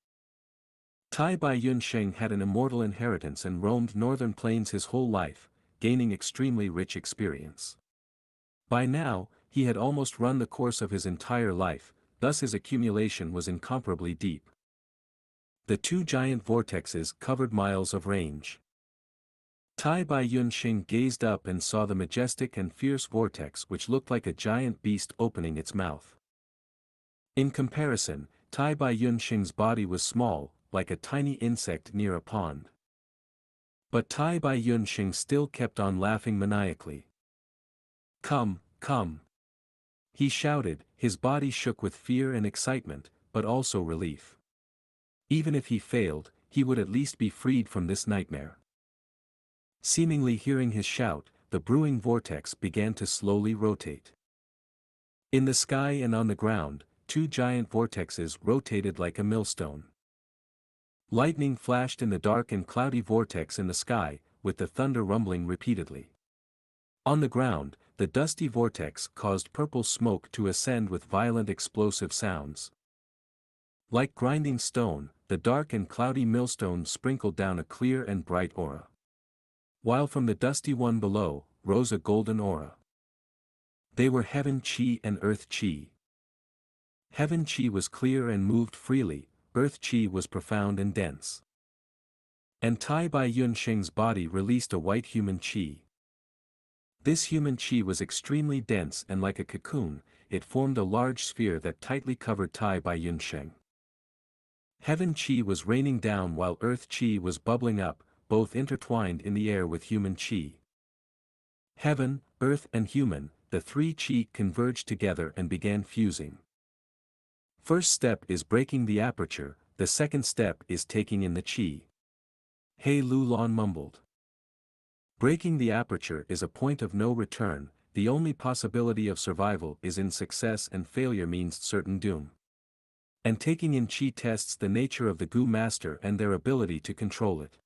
Tai Bai Yun Sheng had an immortal inheritance and roamed northern plains his whole life, gaining extremely rich experience. By now, he had almost run the course of his entire life, thus his accumulation was incomparably deep. The two giant vortexes covered miles of range. Tai Bai Yun Sheng gazed up and saw the majestic and fierce vortex which looked like a giant beast opening its mouth. In comparison, Tai Bai Yun Sheng's body was small, like a tiny insect near a pond. But Tai Bai Yun Sheng still kept on laughing maniacally. "Come, come!" he shouted, his body shook with fear and excitement, but also relief. Even if he failed, he would at least be freed from this nightmare. Seemingly hearing his shout, the brewing vortex began to slowly rotate. In the sky and on the ground, two giant vortexes rotated like a millstone. Lightning flashed in the dark and cloudy vortex in the sky, with the thunder rumbling repeatedly. On the ground, the dusty vortex caused purple smoke to ascend with violent explosive sounds. Like grinding stone, the dark and cloudy millstone sprinkled down a clear and bright aura. While from the dusty one below, rose a golden aura. They were Heaven Qi and Earth Qi. Heaven Qi was clear and moved freely, Earth Qi was profound and dense. And Tai Bai Yunsheng's body released a white human Qi. This human Qi was extremely dense and like a cocoon, it formed a large sphere that tightly covered Tai Bai Yunsheng. Heaven Qi was raining down while Earth Qi was bubbling up, both intertwined in the air with human Qi. Heaven, Earth and Human, the three Qi converged together and began fusing. First step is breaking the aperture, the second step is taking in the Qi. He Lulan mumbled. Breaking the aperture is a point of no return, the only possibility of survival is in success and failure means certain doom. And taking in Qi tests the nature of the Gu master and their ability to control it.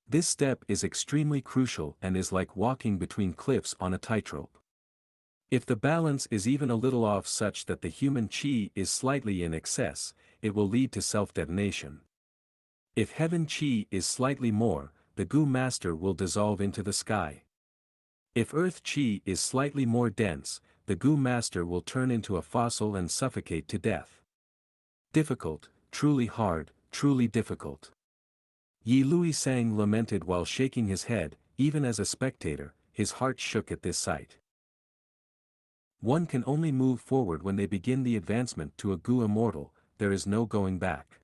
This step is extremely crucial and is like walking between cliffs on a tightrope. If the balance is even a little off such that the human Qi is slightly in excess, it will lead to self-detonation. If Heaven Qi is slightly more, the Gu master will dissolve into the sky. If Earth Qi is slightly more dense, the Gu master will turn into a fossil and suffocate to death. Difficult, truly hard, truly difficult. Yi Lui Sang lamented while shaking his head, even as a spectator, his heart shook at this sight. One can only move forward when they begin the advancement to a Gu immortal, there is no going back.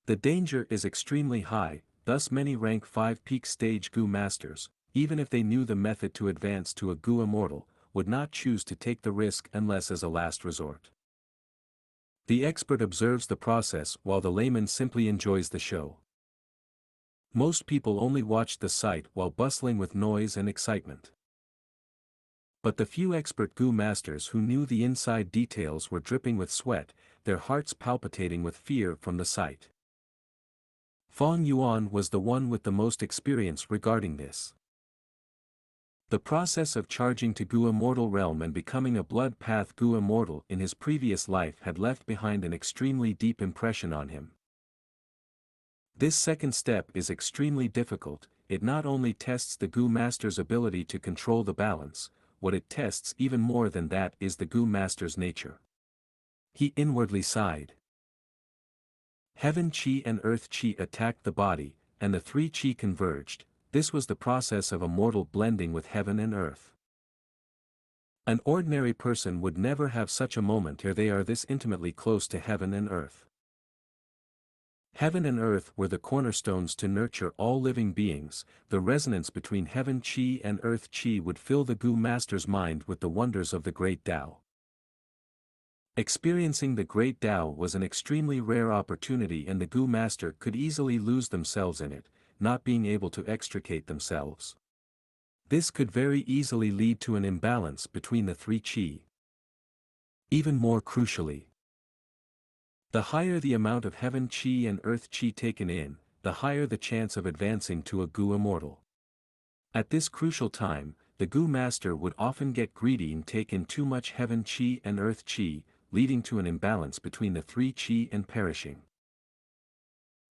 The danger is extremely high, thus many rank 5 peak stage Gu masters, even if they knew the method to advance to a Gu immortal, would not choose to take the risk unless as a last resort. The expert observes the process while the layman simply enjoys the show. Most people only watch the sight while bustling with noise and excitement. But the few expert Gu masters who knew the inside details were dripping with sweat, their hearts palpitating with fear from the sight. Fong Yuan was the one with the most experience regarding this. The process of charging to Gu immortal realm and becoming a blood path Gu immortal in his previous life had left behind an extremely deep impression on him. This second step is extremely difficult, it not only tests the Gu master's ability to control the balance, what it tests even more than that is the Gu master's nature. He inwardly sighed. Heaven Qi and Earth Qi attacked the body, and the three Qi converged. This was the process of a mortal blending with heaven and earth. An ordinary person would never have such a moment ere they are this intimately close to heaven and earth. Heaven and earth were the cornerstones to nurture all living beings, the resonance between Heaven Qi and Earth Qi would fill the Gu master's mind with the wonders of the Great Tao. Experiencing the Great Tao was an extremely rare opportunity and the Gu master could easily lose themselves in it, not being able to extricate themselves. This could very easily lead to an imbalance between the three Qi. Even more crucially, the higher the amount of Heaven Qi and Earth Qi taken in, the higher the chance of advancing to a Gu immortal. At this crucial time, the Gu master would often get greedy and take in too much Heaven Qi and Earth Qi, leading to an imbalance between the three Qi and perishing.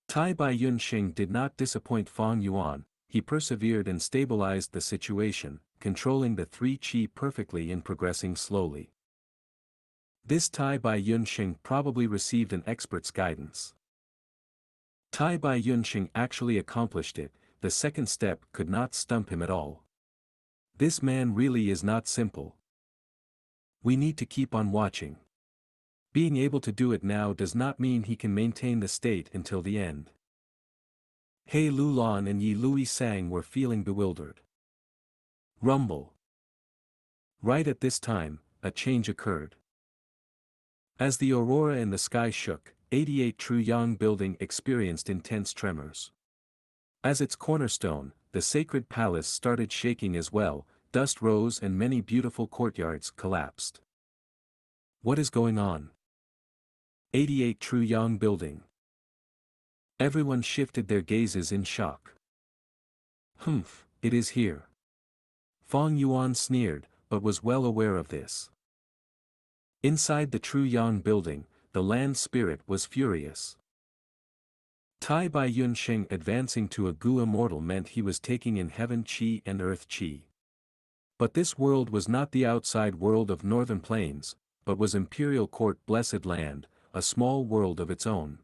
Tai Bai Yunsheng did not disappoint Fong Yuan, he persevered and stabilized the situation, controlling the three Qi perfectly and progressing slowly. This Tai Bai Yunsheng probably received an expert's guidance. Tai Bai Yunsheng actually accomplished it, the second step could not stump him at all. This man really is not simple. We need to keep on watching. Being able to do it now does not mean he can maintain the state until the end. He Lulan and Yi Lui Sang were feeling bewildered. Rumble. Right at this time, a change occurred. As the aurora in the sky shook, 88 Tru Yang building experienced intense tremors. As its cornerstone, the sacred palace started shaking as well, dust rose and many beautiful courtyards collapsed. What is going on? 88 Tru Yang building. Everyone shifted their gazes in shock. Humph, it is here. Fang Yuan sneered, but was well aware of this. Inside the Tru Yang building, the land spirit was furious. Tai Bai Yun Sheng advancing to a Gu immortal meant he was taking in heaven chi and earth chi. But this world was not the outside world of northern plains, but was imperial court blessed land, a small world of its own.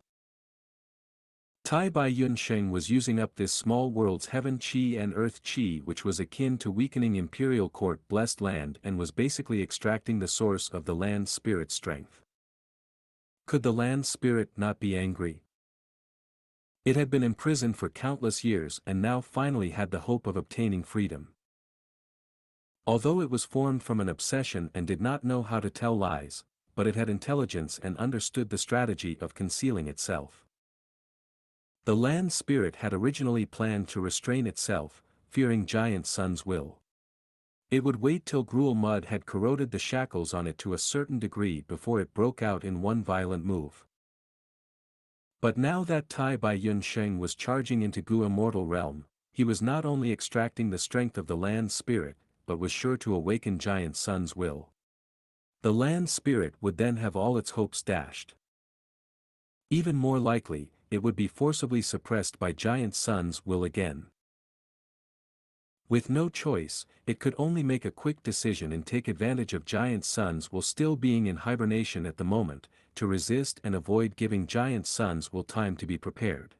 Tai Bai Yun Sheng was using up this small world's heaven chi and earth chi, which was akin to weakening imperial court blessed land, and was basically extracting the source of the land spirit strength. Could the land spirit not be angry? It had been imprisoned for countless years and now finally had the hope of obtaining freedom. Although it was formed from an obsession and did not know how to tell lies, but it had intelligence and understood the strategy of concealing itself. The land spirit had originally planned to restrain itself, fearing Giant Sun's will. It would wait till gruel mud had corroded the shackles on it to a certain degree before it broke out in one violent move. But now that Tai Bai Yun Sheng was charging into Gu immortal realm, he was not only extracting the strength of the land spirit, but was sure to awaken Giant Sun's will. The land spirit would then have all its hopes dashed. Even more likely, it would be forcibly suppressed by Giant Sun's will again. With no choice, it could only make a quick decision and take advantage of Giant Sun's will still being in hibernation at the moment, to resist and avoid giving Giant Sun's will time to be prepared.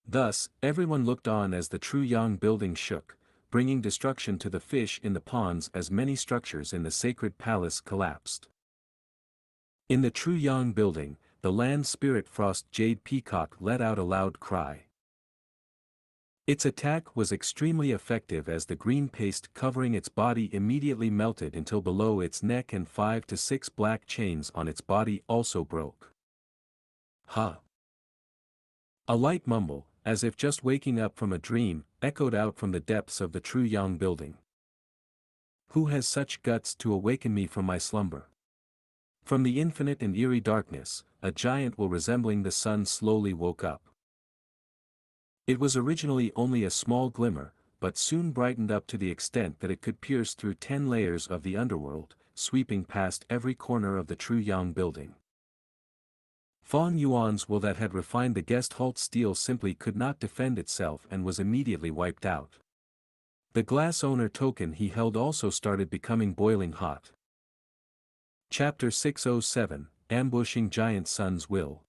Thus, everyone looked on as the Tru Yang building shook, bringing destruction to the fish in the ponds as many structures in the sacred palace collapsed. In the Tru Yang building, the land spirit Frost Jade Peacock let out a loud cry. Its attack was extremely effective as the green paste covering its body immediately melted until below its neck and 5 to 6 black chains on its body also broke. Ha! A light mumble, as if just waking up from a dream, echoed out from the depths of the Tru Yang building. Who has such guts to awaken me from my slumber? From the infinite and eerie darkness, a giant will resembling the sun slowly woke up. It was originally only a small glimmer, but soon brightened up to the extent that it could pierce through 10 layers of the underworld, sweeping past every corner of the Tru Yang building. Fang Yuan's will that had refined the guest halt steel simply could not defend itself and was immediately wiped out. The glass owner token he held also started becoming boiling hot. Chapter 607, Ambushing Giant Sun's Will.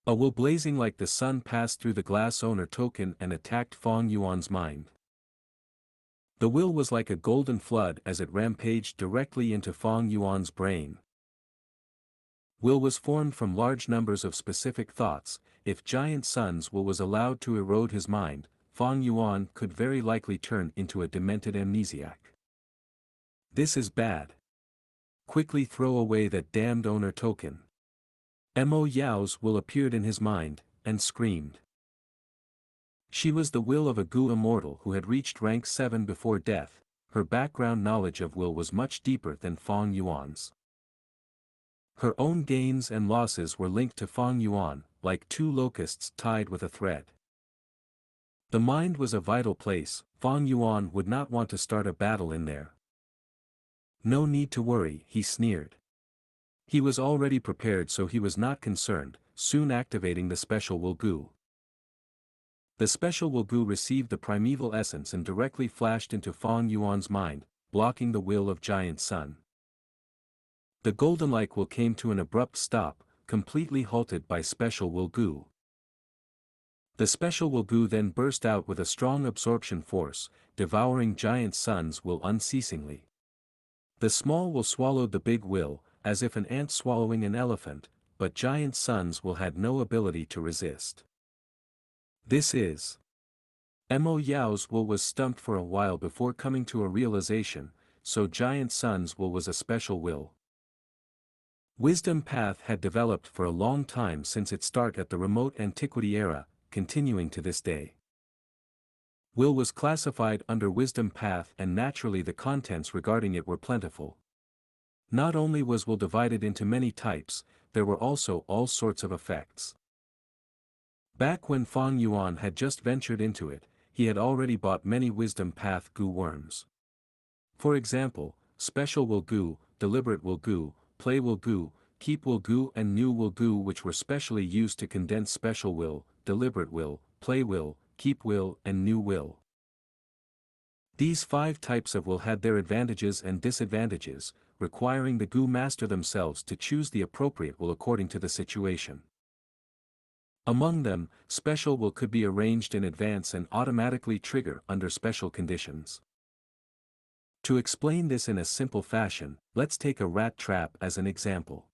A will blazing like the sun passed through the glass owner token and attacked Fang Yuan's mind. The will was like a golden flood as it rampaged directly into Fang Yuan's brain. Will was formed from large numbers of specific thoughts. If Giant Sun's will was allowed to erode his mind, Fang Yuan could very likely turn into a demented amnesiac. This is bad. Quickly throw away that damned owner token. Mo Yao's will appeared in his mind, and screamed. She was the will of a Gu immortal who had reached rank 7 before death. Her background knowledge of will was much deeper than Fang Yuan's. Her own gains and losses were linked to Fang Yuan, like two locusts tied with a thread. The mind was a vital place. Fang Yuan would not want to start a battle in there. No need to worry, he sneered. He was already prepared, so he was not concerned, soon activating the special will Gu. The special will Gu received the primeval essence and directly flashed into Fang Yuan's mind, blocking the will of Giant Sun. The golden light will came to an abrupt stop, completely halted by special will Gu. The special will Gu then burst out with a strong absorption force, devouring Giant Sun's will unceasingly. The small will swallowed the big will, as if an ant swallowing an elephant, but Giant Sun's will had no ability to resist. This is. Mo Yao's will was stumped for a while before coming to a realization, so Giant Sun's will was a special will. Wisdom Path had developed for a long time since its start at the remote antiquity era, continuing to this day. Will was classified under Wisdom Path, and naturally the contents regarding it were plentiful. Not only was will divided into many types, there were also all sorts of effects. Back when Fang Yuan had just ventured into it, he had already bought many Wisdom Path Gu worms. For example, Special Will Gu, Deliberate Will Gu, Play Will Gu, Keep Will Gu and New Will Gu, which were specially used to condense Special Will, Deliberate Will, Play Will, Keep Will and New Will. These 5 types of will had their advantages and disadvantages, requiring the Gu master themselves to choose the appropriate will according to the situation. Among them, Special Will could be arranged in advance and automatically trigger under special conditions. To explain this in a simple fashion, let's take a rat trap as an example.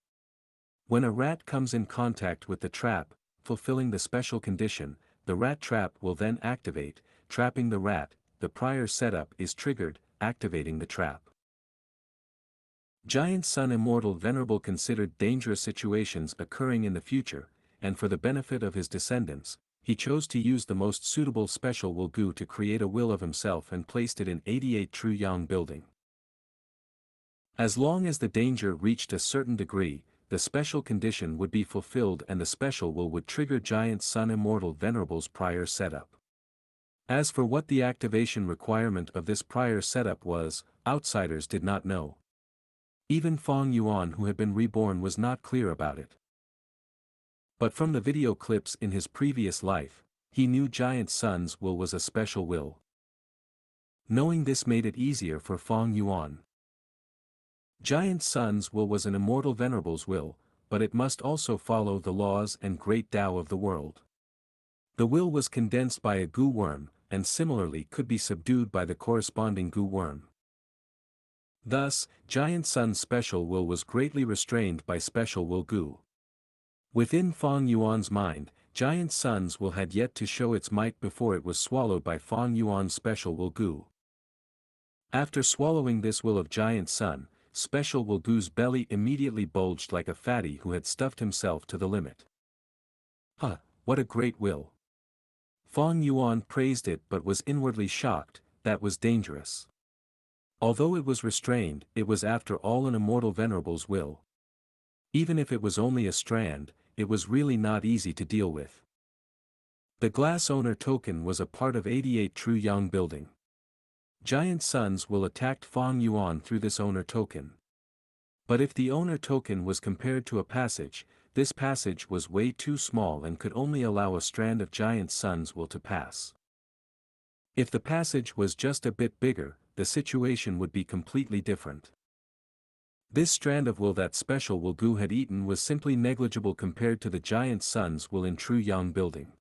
When a rat comes in contact with the trap, fulfilling the special condition, the rat trap will then activate, trapping the rat. The prior setup is triggered, activating the trap. Giant Sun Immortal Venerable considered dangerous situations occurring in the future, and for the benefit of his descendants, he chose to use the most suitable Special Will Gu to create a will of himself and placed it in 88 True Yang building. As long as the danger reached a certain degree, the special condition would be fulfilled and the special will would trigger Giant Sun Immortal Venerable's prior setup. As for what the activation requirement of this prior setup was, outsiders did not know. Even Fang Yuan, who had been reborn, was not clear about it. But from the video clips in his previous life, he knew Giant Sun's will was a special will. Knowing this made it easier for Fang Yuan. Giant Sun's will was an immortal venerable's will, but it must also follow the laws and great Tao of the world. The will was condensed by a Gu worm, and similarly could be subdued by the corresponding Gu worm. Thus, Giant Sun's special will was greatly restrained by Special Will Gu. Within Fang Yuan's mind, Giant Sun's will had yet to show its might before it was swallowed by Fang Yuan's Special Will Gu. After swallowing this will of Giant Sun, Special Will Gu's belly immediately bulged like a fatty who had stuffed himself to the limit. What a great will! Fang Yuan praised it but was inwardly shocked. That was dangerous. Although it was restrained, it was after all an immortal venerable's will. Even if it was only a strand, it was really not easy to deal with. The glass owner token was a part of 88 True Yang building. Giant Sun's will attacked Fang Yuan through this owner token. But if the owner token was compared to a passage, this passage was way too small and could only allow a strand of Giant Sun's will to pass. If the passage was just a bit bigger, the situation would be completely different. This strand of will that Special Will Gu had eaten was simply negligible compared to the Giant Sun's will in True Yang building.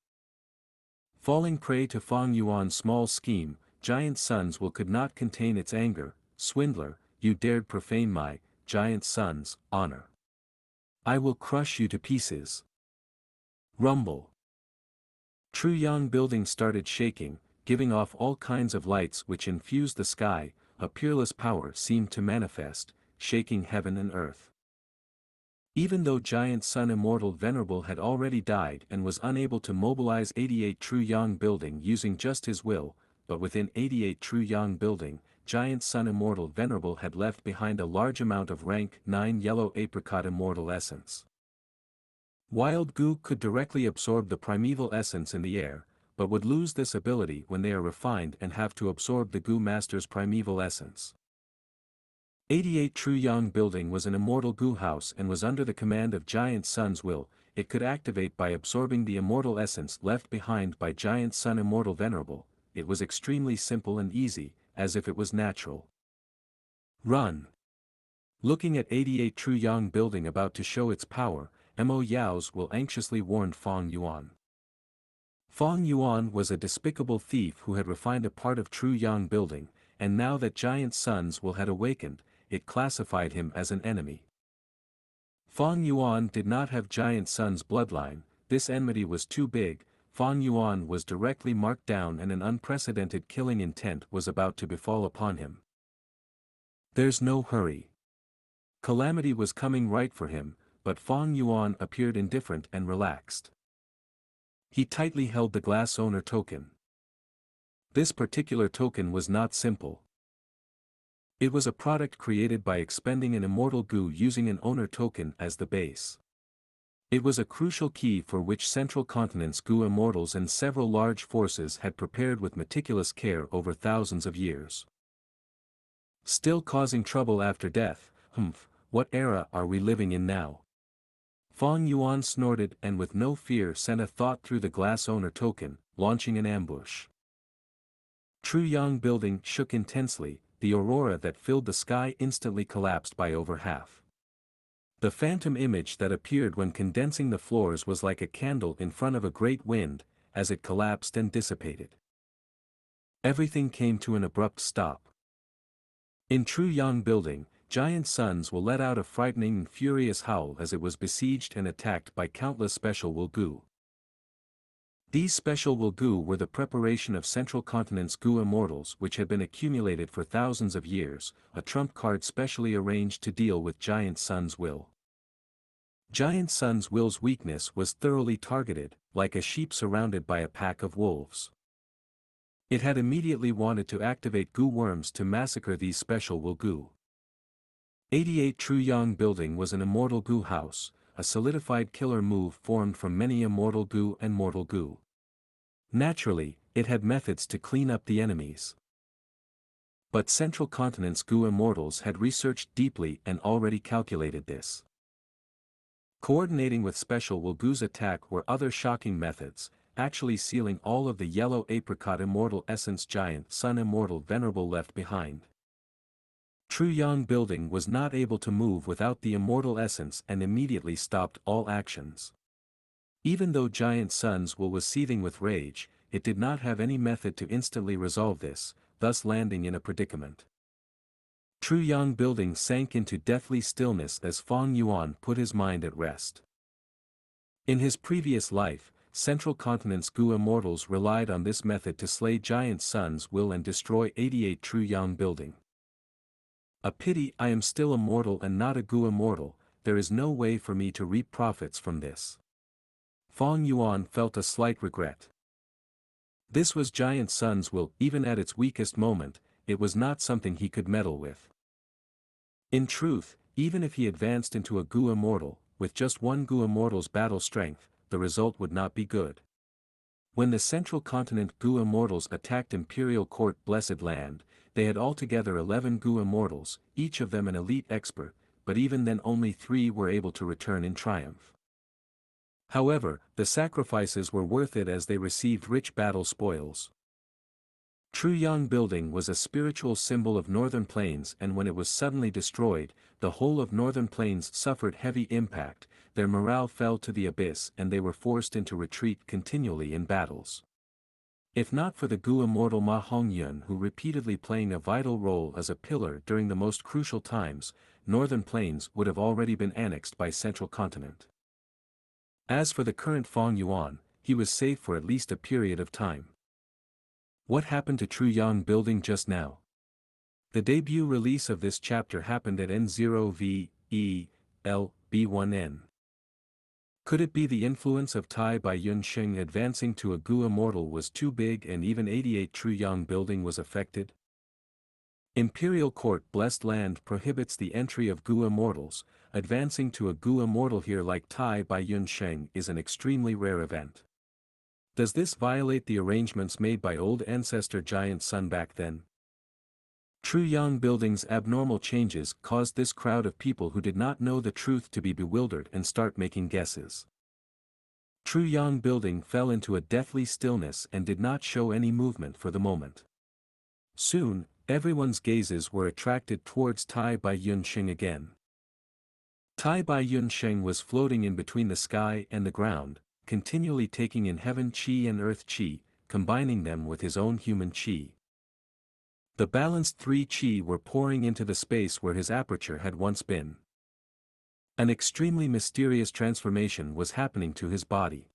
Falling prey to Fang Yuan's small scheme, Giant Sun's will could not contain its anger. Swindler, you dared profane my, Giant Sun's, honor. I will crush you to pieces. Rumble. True Yang building started shaking, giving off all kinds of lights which infused the sky. A peerless power seemed to manifest, shaking heaven and earth. Even though Giant Sun Immortal Venerable had already died and was unable to mobilize 88 True Yang building using just his will, but within 88 True Yang building, Giant Sun Immortal Venerable had left behind a large amount of rank 9 Yellow Apricot Immortal Essence. Wild Gu could directly absorb the primeval essence in the air, but would lose this ability when they are refined and have to absorb the Gu Master's primeval essence. 88 True Yang building was an immortal Gu house and was under the command of Giant Sun's will. It could activate by absorbing the immortal essence left behind by Giant Sun Immortal Venerable. It was extremely simple and easy, as if it was natural. Run! Looking at 88 True Yang building about to show its power, Mo Yao's will anxiously warned Fang Yuan. Fang Yuan was a despicable thief who had refined a part of True Yang building, and now that Giant Sun's will had awakened, it classified him as an enemy. Fang Yuan did not have Giant Sun's bloodline. This enmity was too big. Fang Yuan was directly marked down and an unprecedented killing intent was about to befall upon him. There's no hurry. Calamity was coming right for him, but Fang Yuan appeared indifferent and relaxed. He tightly held the glass owner token. This particular token was not simple. It was a product created by expending an immortal Gu using an owner token as the base. It was a crucial key for which Central Continent's Gu immortals and several large forces had prepared with meticulous care over thousands of years. Still causing trouble after death, what era are we living in now? Fang Yuan snorted and with no fear sent a thought through the glass owner token, launching an ambush. Truyang Building shook intensely, the aurora that filled the sky instantly collapsed by over half. The phantom image that appeared when condensing the floors was like a candle in front of a great wind, as it collapsed and dissipated. Everything came to an abrupt stop. In Truyang Building, giant suns will let out a frightening and furious howl as it was besieged and attacked by countless special Will Gu. These special Will Gu were the preparation of Central Continent's Gu immortals which had been accumulated for thousands of years, a trump card specially arranged to deal with Giant Sun's will. Giant Sun's will's weakness was thoroughly targeted, like a sheep surrounded by a pack of wolves. It had immediately wanted to activate Gu worms to massacre these special Will Gu. 88 Truyang Building was an immortal Gu house, a solidified killer move formed from many immortal Gu and mortal Gu. Naturally, it had methods to clean up the enemies. But Central Continent's Gu immortals had researched deeply and already calculated this. Coordinating with special Will Gu's attack were other shocking methods, actually sealing all of the yellow apricot immortal essence Giant Sun immortal venerable left behind. Truyang Building was not able to move without the immortal essence and immediately stopped all actions. Even though Giant Sun's will was seething with rage, it did not have any method to instantly resolve this, thus landing in a predicament. Truyang Building sank into deathly stillness as Fang Yuan put his mind at rest. In his previous life, Central Continent's Gu immortals relied on this method to slay Giant Sun's will and destroy 88 Truyang Building. A pity I am still immortal and not a Gu immortal, there is no way for me to reap profits from this. Fang Yuan felt a slight regret. This was Giant Sun's will, even at its weakest moment, it was not something he could meddle with. In truth, even if he advanced into a Gu immortal, with just one Gu immortal's battle strength, the result would not be good. When the Central Continent Gu immortals attacked Imperial Court Blessed Land, they had altogether 11 Gu immortals, each of them an elite expert, but even then only 3 were able to return in triumph. However, the sacrifices were worth it as they received rich battle spoils. Truyang Building was a spiritual symbol of Northern Plains, and when it was suddenly destroyed, the whole of Northern Plains suffered heavy impact, their morale fell to the abyss and they were forced into retreat continually in battles. If not for the Gu immortal Ma Hongyun who repeatedly playing a vital role as a pillar during the most crucial times, Northern Plains would have already been annexed by Central Continent. As for the current Fang Yuan, he was safe for at least a period of time. What happened to Truyang Building just now? The debut release of this chapter happened at N0VELB1N. Could it be the influence of Tai by Yunsheng advancing to a Gu immortal was too big and even 88 Truyang Building was affected? Imperial Court Blessed Land prohibits the entry of Gu immortals, advancing to a Gu immortal here like Tai by Yunsheng is an extremely rare event. Does this violate the arrangements made by old ancestor Giant Sun back then? Truyang Building's abnormal changes caused this crowd of people who did not know the truth to be bewildered and start making guesses. Truyang Building fell into a deathly stillness and did not show any movement for the moment. Soon, everyone's gazes were attracted towards Tai by Yunsheng again. Tai by Yunsheng was floating in between the sky and the ground, continually taking in heaven qi and earth qi, combining them with his own human qi. The balanced 3 qi were pouring into the space where his aperture had once been. An extremely mysterious transformation was happening to his body.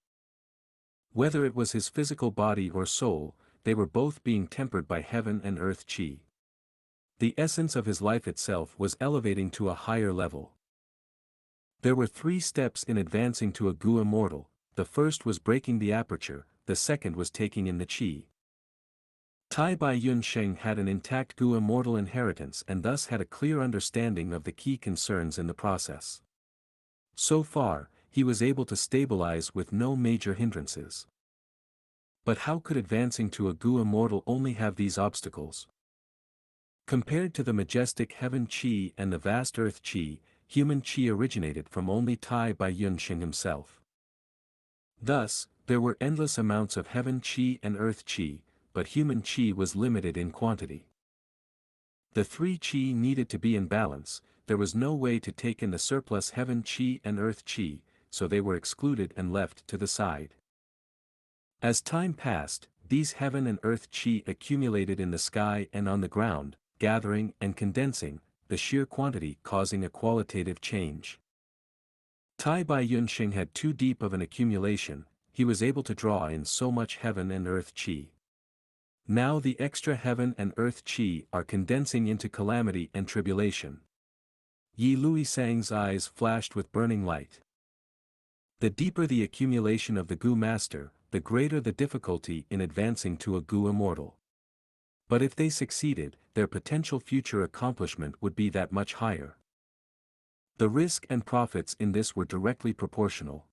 Whether it was his physical body or soul, they were both being tempered by heaven and earth qi. The essence of his life itself was elevating to a higher level. There were 3 steps in advancing to a Gu immortal. The first was breaking the aperture, the second was taking in the qi. Tai Bai Yun Sheng had an intact Gu immortal inheritance and thus had a clear understanding of the key concerns in the process. So far, he was able to stabilize with no major hindrances. But how could advancing to a Gu immortal only have these obstacles? Compared to the majestic heaven qi and the vast earth qi, human qi originated from only Tai Bai Yun Sheng himself. Thus, there were endless amounts of heaven qi and earth qi, but human qi was limited in quantity. The 3 qi needed to be in balance. There was no way to take in the surplus heaven qi and earth qi, so they were excluded and left to the side. As time passed, these heaven and earth qi accumulated in the sky and on the ground, gathering and condensing, the sheer quantity causing a qualitative change. Tai Bai Yun Sheng had too deep of an accumulation. He was able to draw in so much heaven and earth qi. Now the extra heaven and earth qi are condensing into calamity and tribulation. Yi Luisang's eyes flashed with burning light. The deeper the accumulation of the Gu master, the greater the difficulty in advancing to a Gu immortal. But if they succeeded, their potential future accomplishment would be that much higher. The risk and profits in this were directly proportional.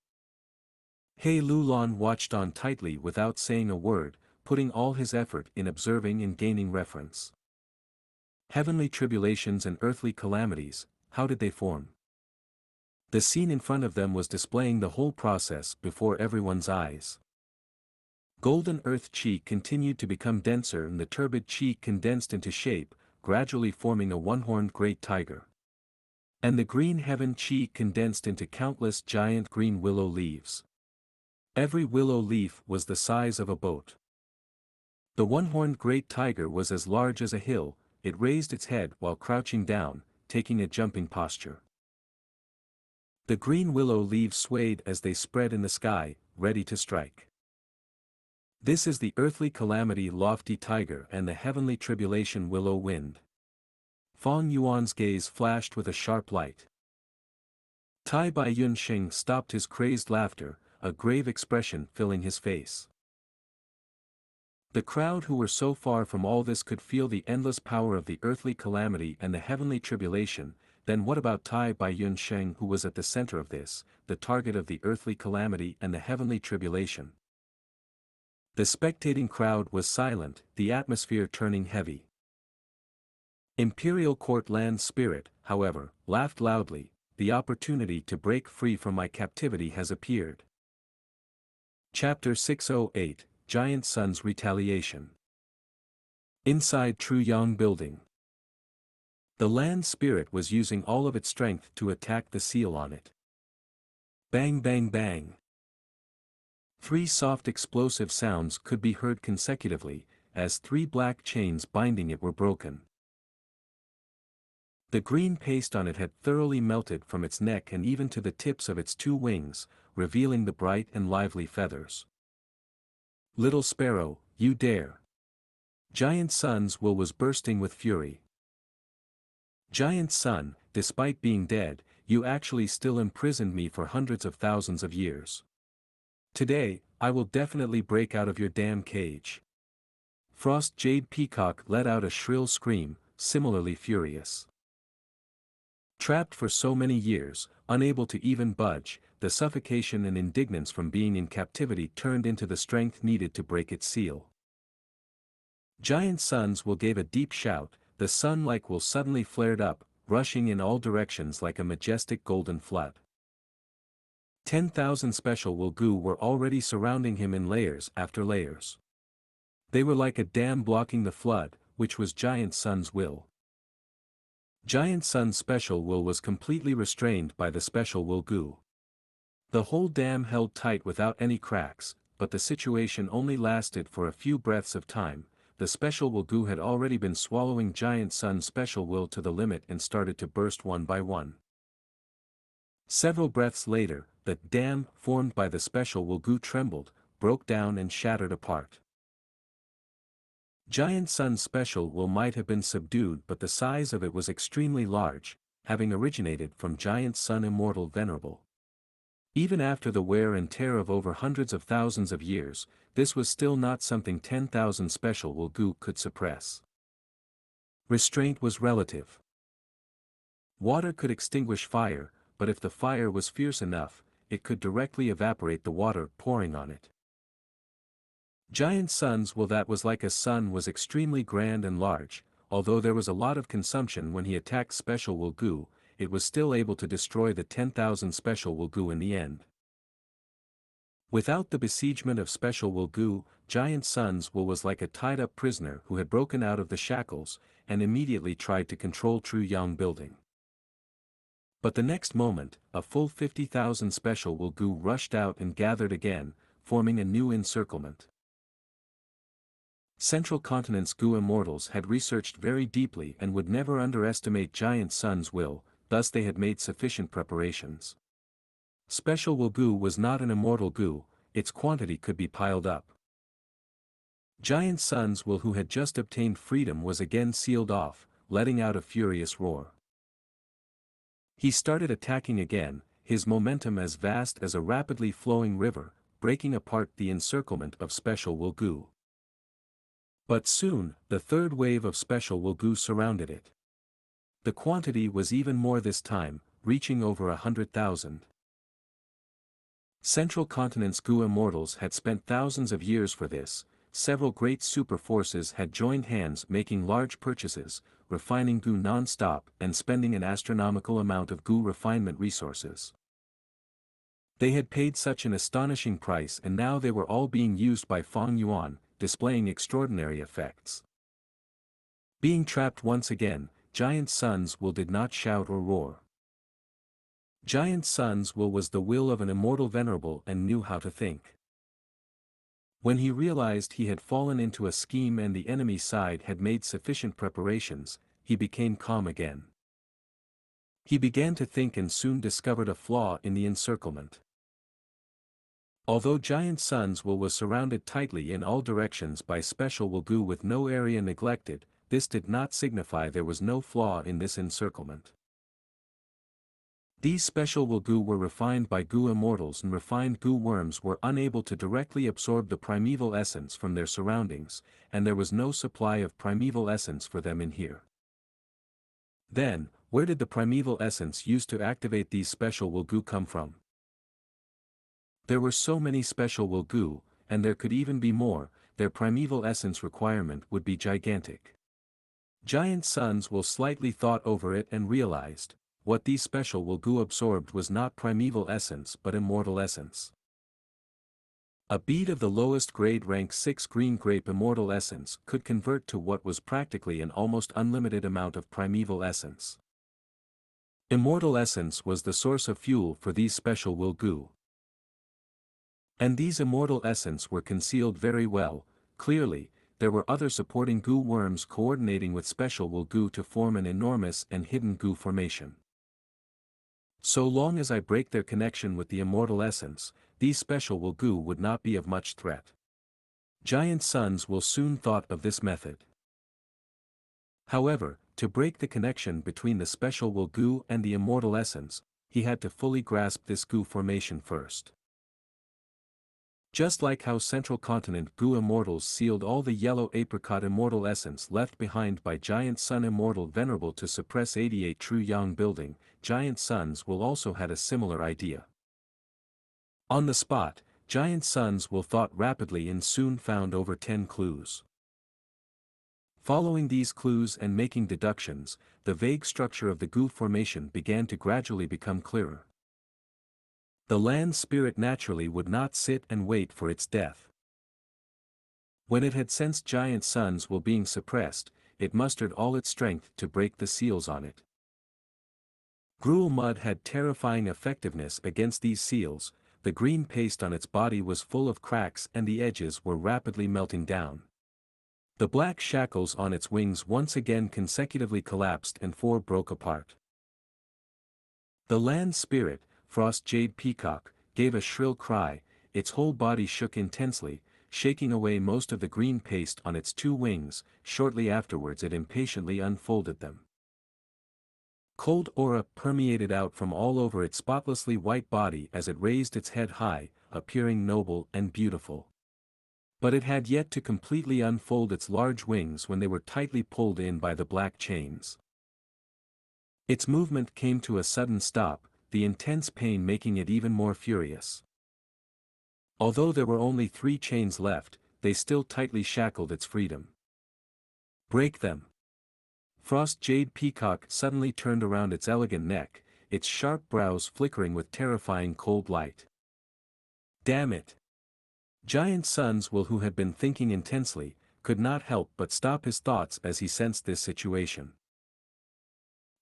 He Lulan watched on tightly without saying a word, putting all his effort in observing and gaining reference. Heavenly tribulations and earthly calamities, how did they form? The scene in front of them was displaying the whole process before everyone's eyes. Golden earth qi continued to become denser and the turbid qi condensed into shape, gradually forming a one-horned great tiger. And the green heaven qi condensed into countless giant green willow leaves. Every willow leaf was the size of a boat. The one-horned great tiger was as large as a hill. It raised its head while crouching down, taking a jumping posture. The green willow leaves swayed as they spread in the sky, ready to strike. This is the earthly calamity lofty tiger and the heavenly tribulation willow wind. Fang Yuan's gaze flashed with a sharp light. Tai Bai Yun Sheng stopped his crazed laughter, a grave expression filling his face. The crowd who were so far from all this could feel the endless power of the earthly calamity and the heavenly tribulation. Then what about Tai Bai Yun Sheng, who was at the center of this, the target of the earthly calamity and the heavenly tribulation? The spectating crowd was silent, the atmosphere turning heavy. Imperial Court Land Spirit, however, laughed loudly. The opportunity to break free from my captivity has appeared. Chapter 608, Giant Sun's Retaliation. Inside Truyang Building. The land spirit was using all of its strength to attack the seal on it. Bang bang bang. 3 soft explosive sounds could be heard consecutively, as 3 black chains binding it were broken. The green paste on it had thoroughly melted from its neck and even to the tips of its 2 wings, revealing the bright and lively feathers. Little sparrow, you dare! Giant Sun's will was bursting with fury. Giant Sun, despite being dead, you actually still imprisoned me for hundreds of thousands of years. Today, I will definitely break out of your damn cage. Frost Jade Peacock let out a shrill scream, similarly furious. Trapped for so many years, unable to even budge, the suffocation and indignance from being in captivity turned into the strength needed to break its seal. Giant Sun's will gave a deep shout. The sun-like will suddenly flared up, rushing in all directions like a majestic golden flood. 10,000 special will Gu were already surrounding him in layers after layers. They were like a dam blocking the flood, which was Giant Sun's will. Giant Sun's special will was completely restrained by the special will Gu. The whole dam held tight without any cracks, but the situation only lasted for a few breaths of time. The special will Gu had already been swallowing Giant Sun's special will to the limit and started to burst one by one. Several breaths later, the dam formed by the special will Gu trembled, broke down and shattered apart. Giant Sun's special will might have been subdued, but the size of it was extremely large, having originated from Giant Sun Immortal Venerable. Even after the wear and tear of over hundreds of thousands of years, this was still not something 10,000 Special Will Gu could suppress. Restraint was relative. Water could extinguish fire, but if the fire was fierce enough, it could directly evaporate the water pouring on it. Giant Sun's will that was like a sun was extremely grand and large, although there was a lot of consumption when he attacked Special Will Gu, it was still able to destroy the 10,000 Special Will Gu in the end. Without the besiegement of Special Will Gu, Giant Sun's will was like a tied-up prisoner who had broken out of the shackles, and immediately tried to control True Yang Building. But the next moment, a full 50,000 Special Will Gu rushed out and gathered again, forming a new encirclement. Central Continent's Gu immortals had researched very deeply and would never underestimate Giant Sun's will, thus they had made sufficient preparations. Special Will Gu was not an immortal Gu, its quantity could be piled up. Giant Sun's will who had just obtained freedom was again sealed off, letting out a furious roar. He started attacking again, his momentum as vast as a rapidly flowing river, breaking apart the encirclement of Special Will Gu. But soon, the third wave of Special Will Gu surrounded it. The quantity was even more this time, reaching over 100,000. Central Continent's Gu immortals had spent thousands of years for this, several great super forces had joined hands making large purchases, refining Gu non-stop and spending an astronomical amount of Gu refinement resources. They had paid such an astonishing price and now they were all being used by Feng Yuan, displaying extraordinary effects. Being trapped once again, Giant Sun's will did not shout or roar. Giant Sun's will was the will of an immortal venerable and knew how to think. When he realized he had fallen into a scheme and the enemy side had made sufficient preparations, he became calm again. He began to think and soon discovered a flaw in the encirclement. Although Giant Sun's will was surrounded tightly in all directions by Special Will Gu with no area neglected, this did not signify there was no flaw in this encirclement. These Special Will Gu were refined by Gu immortals and refined Gu worms were unable to directly absorb the primeval essence from their surroundings, and there was no supply of primeval essence for them in here. Then, where did the primeval essence used to activate these Special Will Gu come from? There were so many Special Will Gu, and there could even be more, their primeval essence requirement would be gigantic. Giant Sun's will slightly thought over it and realized, what these Special Will Gu absorbed was not primeval essence but immortal essence. A bead of the lowest grade rank 6 green grape immortal essence could convert to what was practically an almost unlimited amount of primeval essence. Immortal essence was the source of fuel for these Special Will Gu. And these immortal essence were concealed very well, clearly, there were other supporting Gu worms coordinating with Special Will Gu to form an enormous and hidden Gu formation. So long as I break their connection with the immortal essence, these Special Will Gu would not be of much threat. Giant Sun's will soon thought of this method. However, to break the connection between the Special Will Gu and the immortal essence, he had to fully grasp this Gu formation first. Just like how Central Continent Gu immortals sealed all the yellow apricot immortal essence left behind by Giant Sun Immortal Venerable to suppress 88 True Yang Building, Giant Sun's will also had a similar idea. On the spot, Giant Sun's will thought rapidly and soon found over 10 clues. Following these clues and making deductions, the vague structure of the Gu formation began to gradually become clearer. The land spirit naturally would not sit and wait for its death. When it had sensed Giant Sun's will being suppressed, it mustered all its strength to break the seals on it. Gruel mud had terrifying effectiveness against these seals, the green paste on its body was full of cracks and the edges were rapidly melting down. The black shackles on its wings once again consecutively collapsed and 4 broke apart. The land spirit, Frost Jade Peacock, gave a shrill cry, its whole body shook intensely, shaking away most of the green paste on its two wings. Shortly afterwards it impatiently unfolded them. Cold aura permeated out from all over its spotlessly white body as it raised its head high, appearing noble and beautiful. But it had yet to completely unfold its large wings when they were tightly pulled in by the black chains. Its movement came to a sudden stop, the intense pain making it even more furious. Although there were only 3 chains left, they still tightly shackled its freedom. Break them! Frost Jade Peacock suddenly turned around its elegant neck, its sharp brows flickering with terrifying cold light. Damn it! Giant Sun's Will, who had been thinking intensely, could not help but stop his thoughts as he sensed this situation.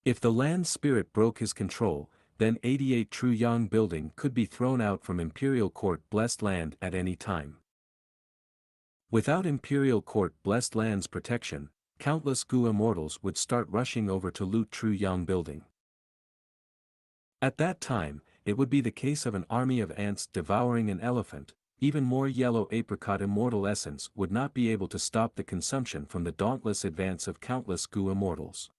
If the land spirit broke his control, then 88 True Yang building could be thrown out from Imperial Court Blessed Land at any time. Without Imperial Court Blessed Land's protection, countless Gu immortals would start rushing over to loot True Yang building. At that time, it would be the case of an army of ants devouring an elephant. Even more yellow apricot immortal essence would not be able to stop the consumption from the dauntless advance of countless Gu immortals.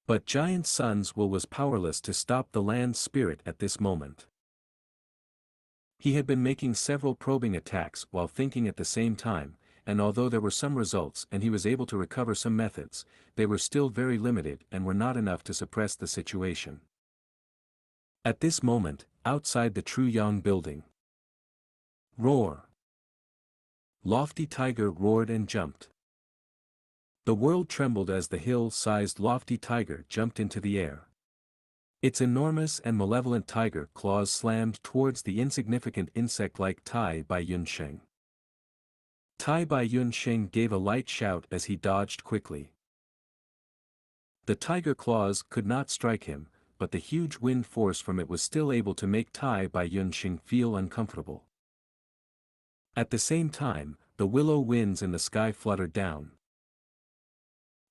But Giant Sun's Will was powerless to stop the land spirit at this moment. He had been making several probing attacks while thinking at the same time, and although there were some results and he was able to recover some methods, they were still very limited and were not enough to suppress the situation. At this moment, outside the True Yang building. Roar! Lofty Tiger roared and jumped. The world trembled as the hill-sized Lofty Tiger jumped into the air. Its enormous and malevolent tiger claws slammed towards the insignificant insect-like Tai Bai Yunsheng. Tai Bai Yunsheng gave a light shout as he dodged quickly. The tiger claws could not strike him, but the huge wind force from it was still able to make Tai Bai Yunsheng feel uncomfortable. At the same time, the willow winds in the sky fluttered down.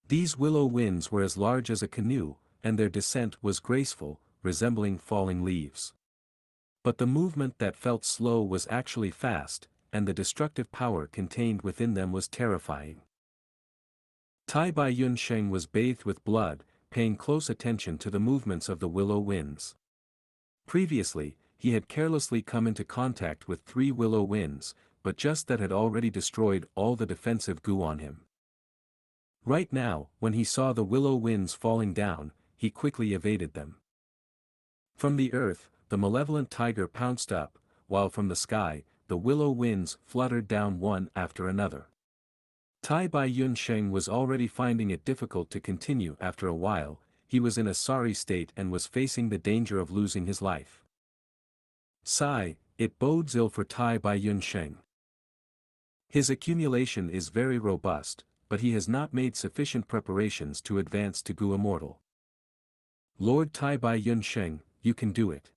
These willow winds were as large as a canoe, and their descent was graceful, resembling falling leaves. But the movement that felt slow was actually fast, and the destructive power contained within them was terrifying. Tai Bai Yunsheng was bathed with blood, paying close attention to the movements of the willow winds. Previously, he had carelessly come into contact with 3 willow winds, but just that had already destroyed all the defensive Gu on him. Right now, when he saw the willow winds falling down, he quickly evaded them. From the earth, the malevolent tiger pounced up, while from the sky, the willow winds fluttered down one after another. Tai Bai Yunsheng was already finding it difficult to continue after a while. He was in a sorry state and was facing the danger of losing his life. Sigh, it bodes ill for Tai Bai Yunsheng. His accumulation is very robust, but he has not made sufficient preparations to advance to Gu Immortal. Lord Tai Bai Yunsheng, you can do it.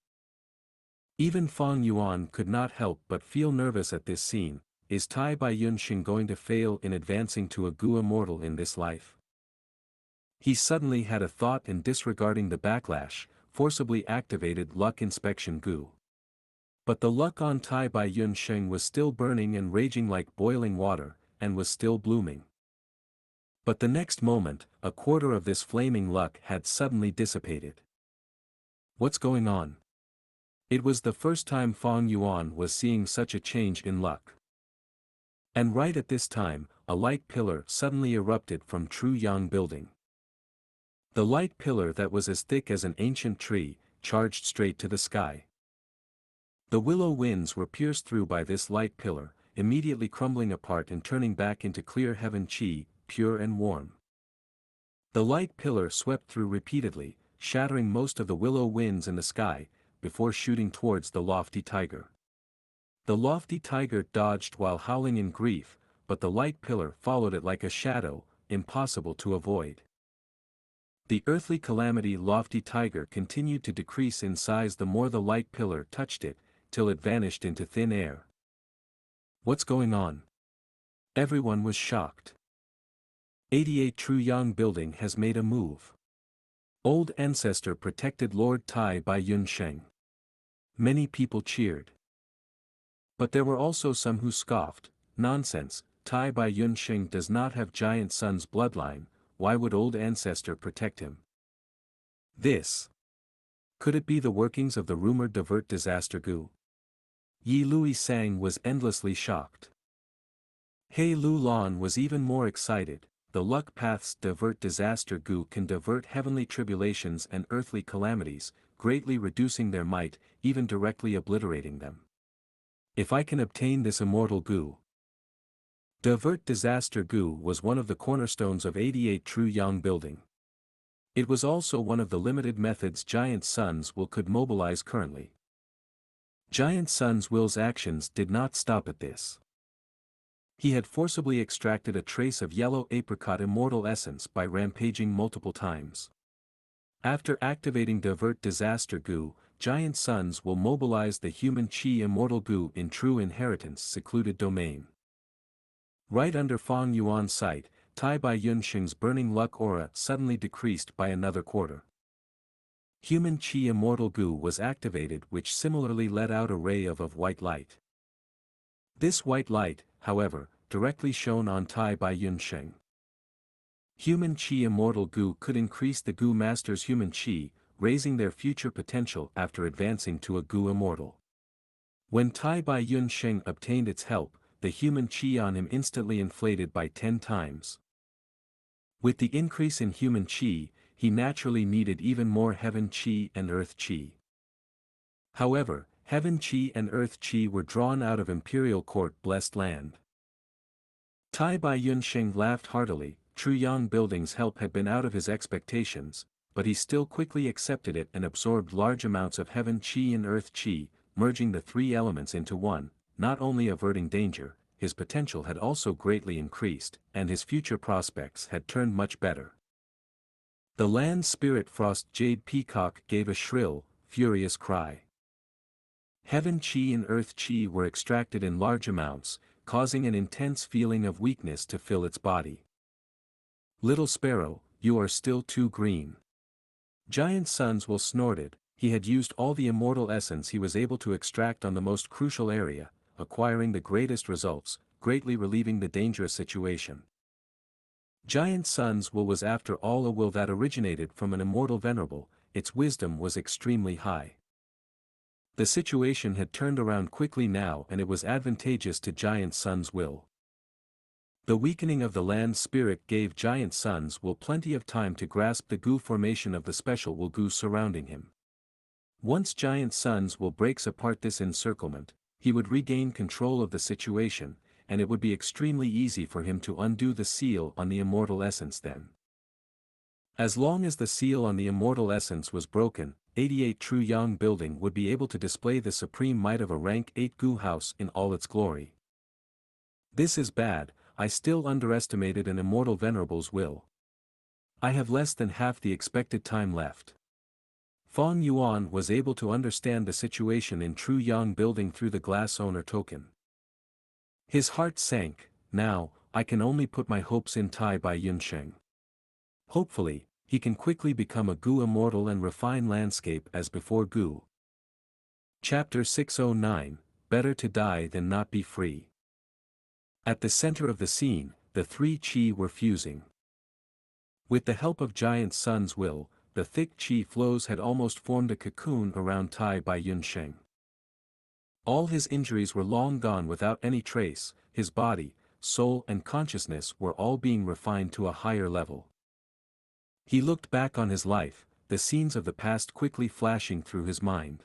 Even Fang Yuan could not help but feel nervous at this scene. Is Tai Bai Yunsheng going to fail in advancing to a Gu Immortal in this life? He suddenly had a thought and disregarding the backlash, forcibly activated Luck Inspection Gu. But the luck on Tai Bai Yunsheng was still burning and raging like boiling water, and was still blooming. But the next moment, a quarter of this flaming luck had suddenly dissipated. What's going on? It was the first time Fang Yuan was seeing such a change in luck. And right at this time, a light pillar suddenly erupted from True Yang building. The light pillar that was as thick as an ancient tree, charged straight to the sky. The willow winds were pierced through by this light pillar, immediately crumbling apart and turning back into clear heaven chi, pure and warm. The light pillar swept through repeatedly, shattering most of the willow winds in the sky, before shooting towards the lofty tiger. The lofty tiger dodged while howling in grief, but the light pillar followed it like a shadow, impossible to avoid. The earthly calamity lofty tiger continued to decrease in size the more the light pillar touched it, till it vanished into thin air. What's going on? Everyone was shocked. 88 True Yang building has made a move. Old ancestor protected Lord Tai Bai Yunsheng. Many people cheered. But there were also some who scoffed, "Nonsense, Tai Bai Yunxing does not have giant son's bloodline, why would old ancestor protect him?" This. Could it be the workings of the rumored Divert Disaster Gu? Yi Lui Sang was endlessly shocked. He Lu Lan was even more excited. The luck path's Divert Disaster Gu can divert heavenly tribulations and earthly calamities, greatly reducing their might, even directly obliterating them. If I can obtain this immortal Gu. Divert Disaster Gu was one of the cornerstones of 88 True Yang building. It was also one of the limited methods Giant Sun's will could mobilize currently. Giant Sun's will's actions did not stop at this. He had forcibly extracted a trace of yellow apricot immortal essence by rampaging multiple times. After activating Divert Disaster Gu, Giant Sun's will mobilize the human Qi immortal Gu in True Inheritance secluded domain. Right under Fang Yuan's sight, Tai Bai Yunxing's burning luck aura suddenly decreased by another quarter. Human Qi immortal Gu was activated, which similarly let out a ray of white light. This white light, however, directly shone on Tai Bai Yunxing. Human Qi immortal Gu could increase the Gu Master's human Qi, raising their future potential after advancing to a Gu immortal. When Tai Bai Yunxing obtained its help, the human Qi on him instantly inflated by 10 times. With the increase in human Qi, he naturally needed even more heaven Qi and earth Qi. However, heaven Qi and earth Qi were drawn out of Imperial Court blessed land. Tai Bai Yunxing laughed heartily. True Yang Building's help had been out of his expectations, but he still quickly accepted it and absorbed large amounts of heaven Qi and earth Qi, merging the three elements into one, not only averting danger, his potential had also greatly increased, and his future prospects had turned much better. The land spirit Frost Jade Peacock gave a shrill, furious cry. Heaven Qi and earth Qi were extracted in large amounts, causing an intense feeling of weakness to fill its body. "Little sparrow, you are still too green." Giant Sun's will snorted. He had used all the immortal essence he was able to extract on the most crucial area, acquiring the greatest results, greatly relieving the dangerous situation. Giant Sun's will was after all a will that originated from an immortal venerable, its wisdom was extremely high. The situation had turned around quickly now, and it was advantageous to Giant Sun's will. The weakening of the land spirit gave Giant Sun's will plenty of time to grasp the Gu formation of the special will Gu surrounding him. Once Giant Sun's will breaks apart this encirclement, he would regain control of the situation, and it would be extremely easy for him to undo the seal on the immortal essence then. As long as the seal on the immortal essence was broken, 88 True Yang Building would be able to display the supreme might of a rank 8 Gu house in all its glory. This is bad. I still underestimated an immortal venerable's will. I have less than half the expected time left. Fang Yuan was able to understand the situation in True Yang Building through the glass owner token. His heart sank. Now, I can only put my hopes in Tai Bai Yunxing. Hopefully, he can quickly become a Gu immortal and refine landscape as before Gu. Chapter 609, Better to Die Than Not Be Free. At the center of the scene, the three Qi were fusing. With the help of Giant Sun's will, the thick Qi flows had almost formed a cocoon around Tai Bai Yunxing. All his injuries were long gone without any trace, his body, soul and consciousness were all being refined to a higher level. He looked back on his life, the scenes of the past quickly flashing through his mind.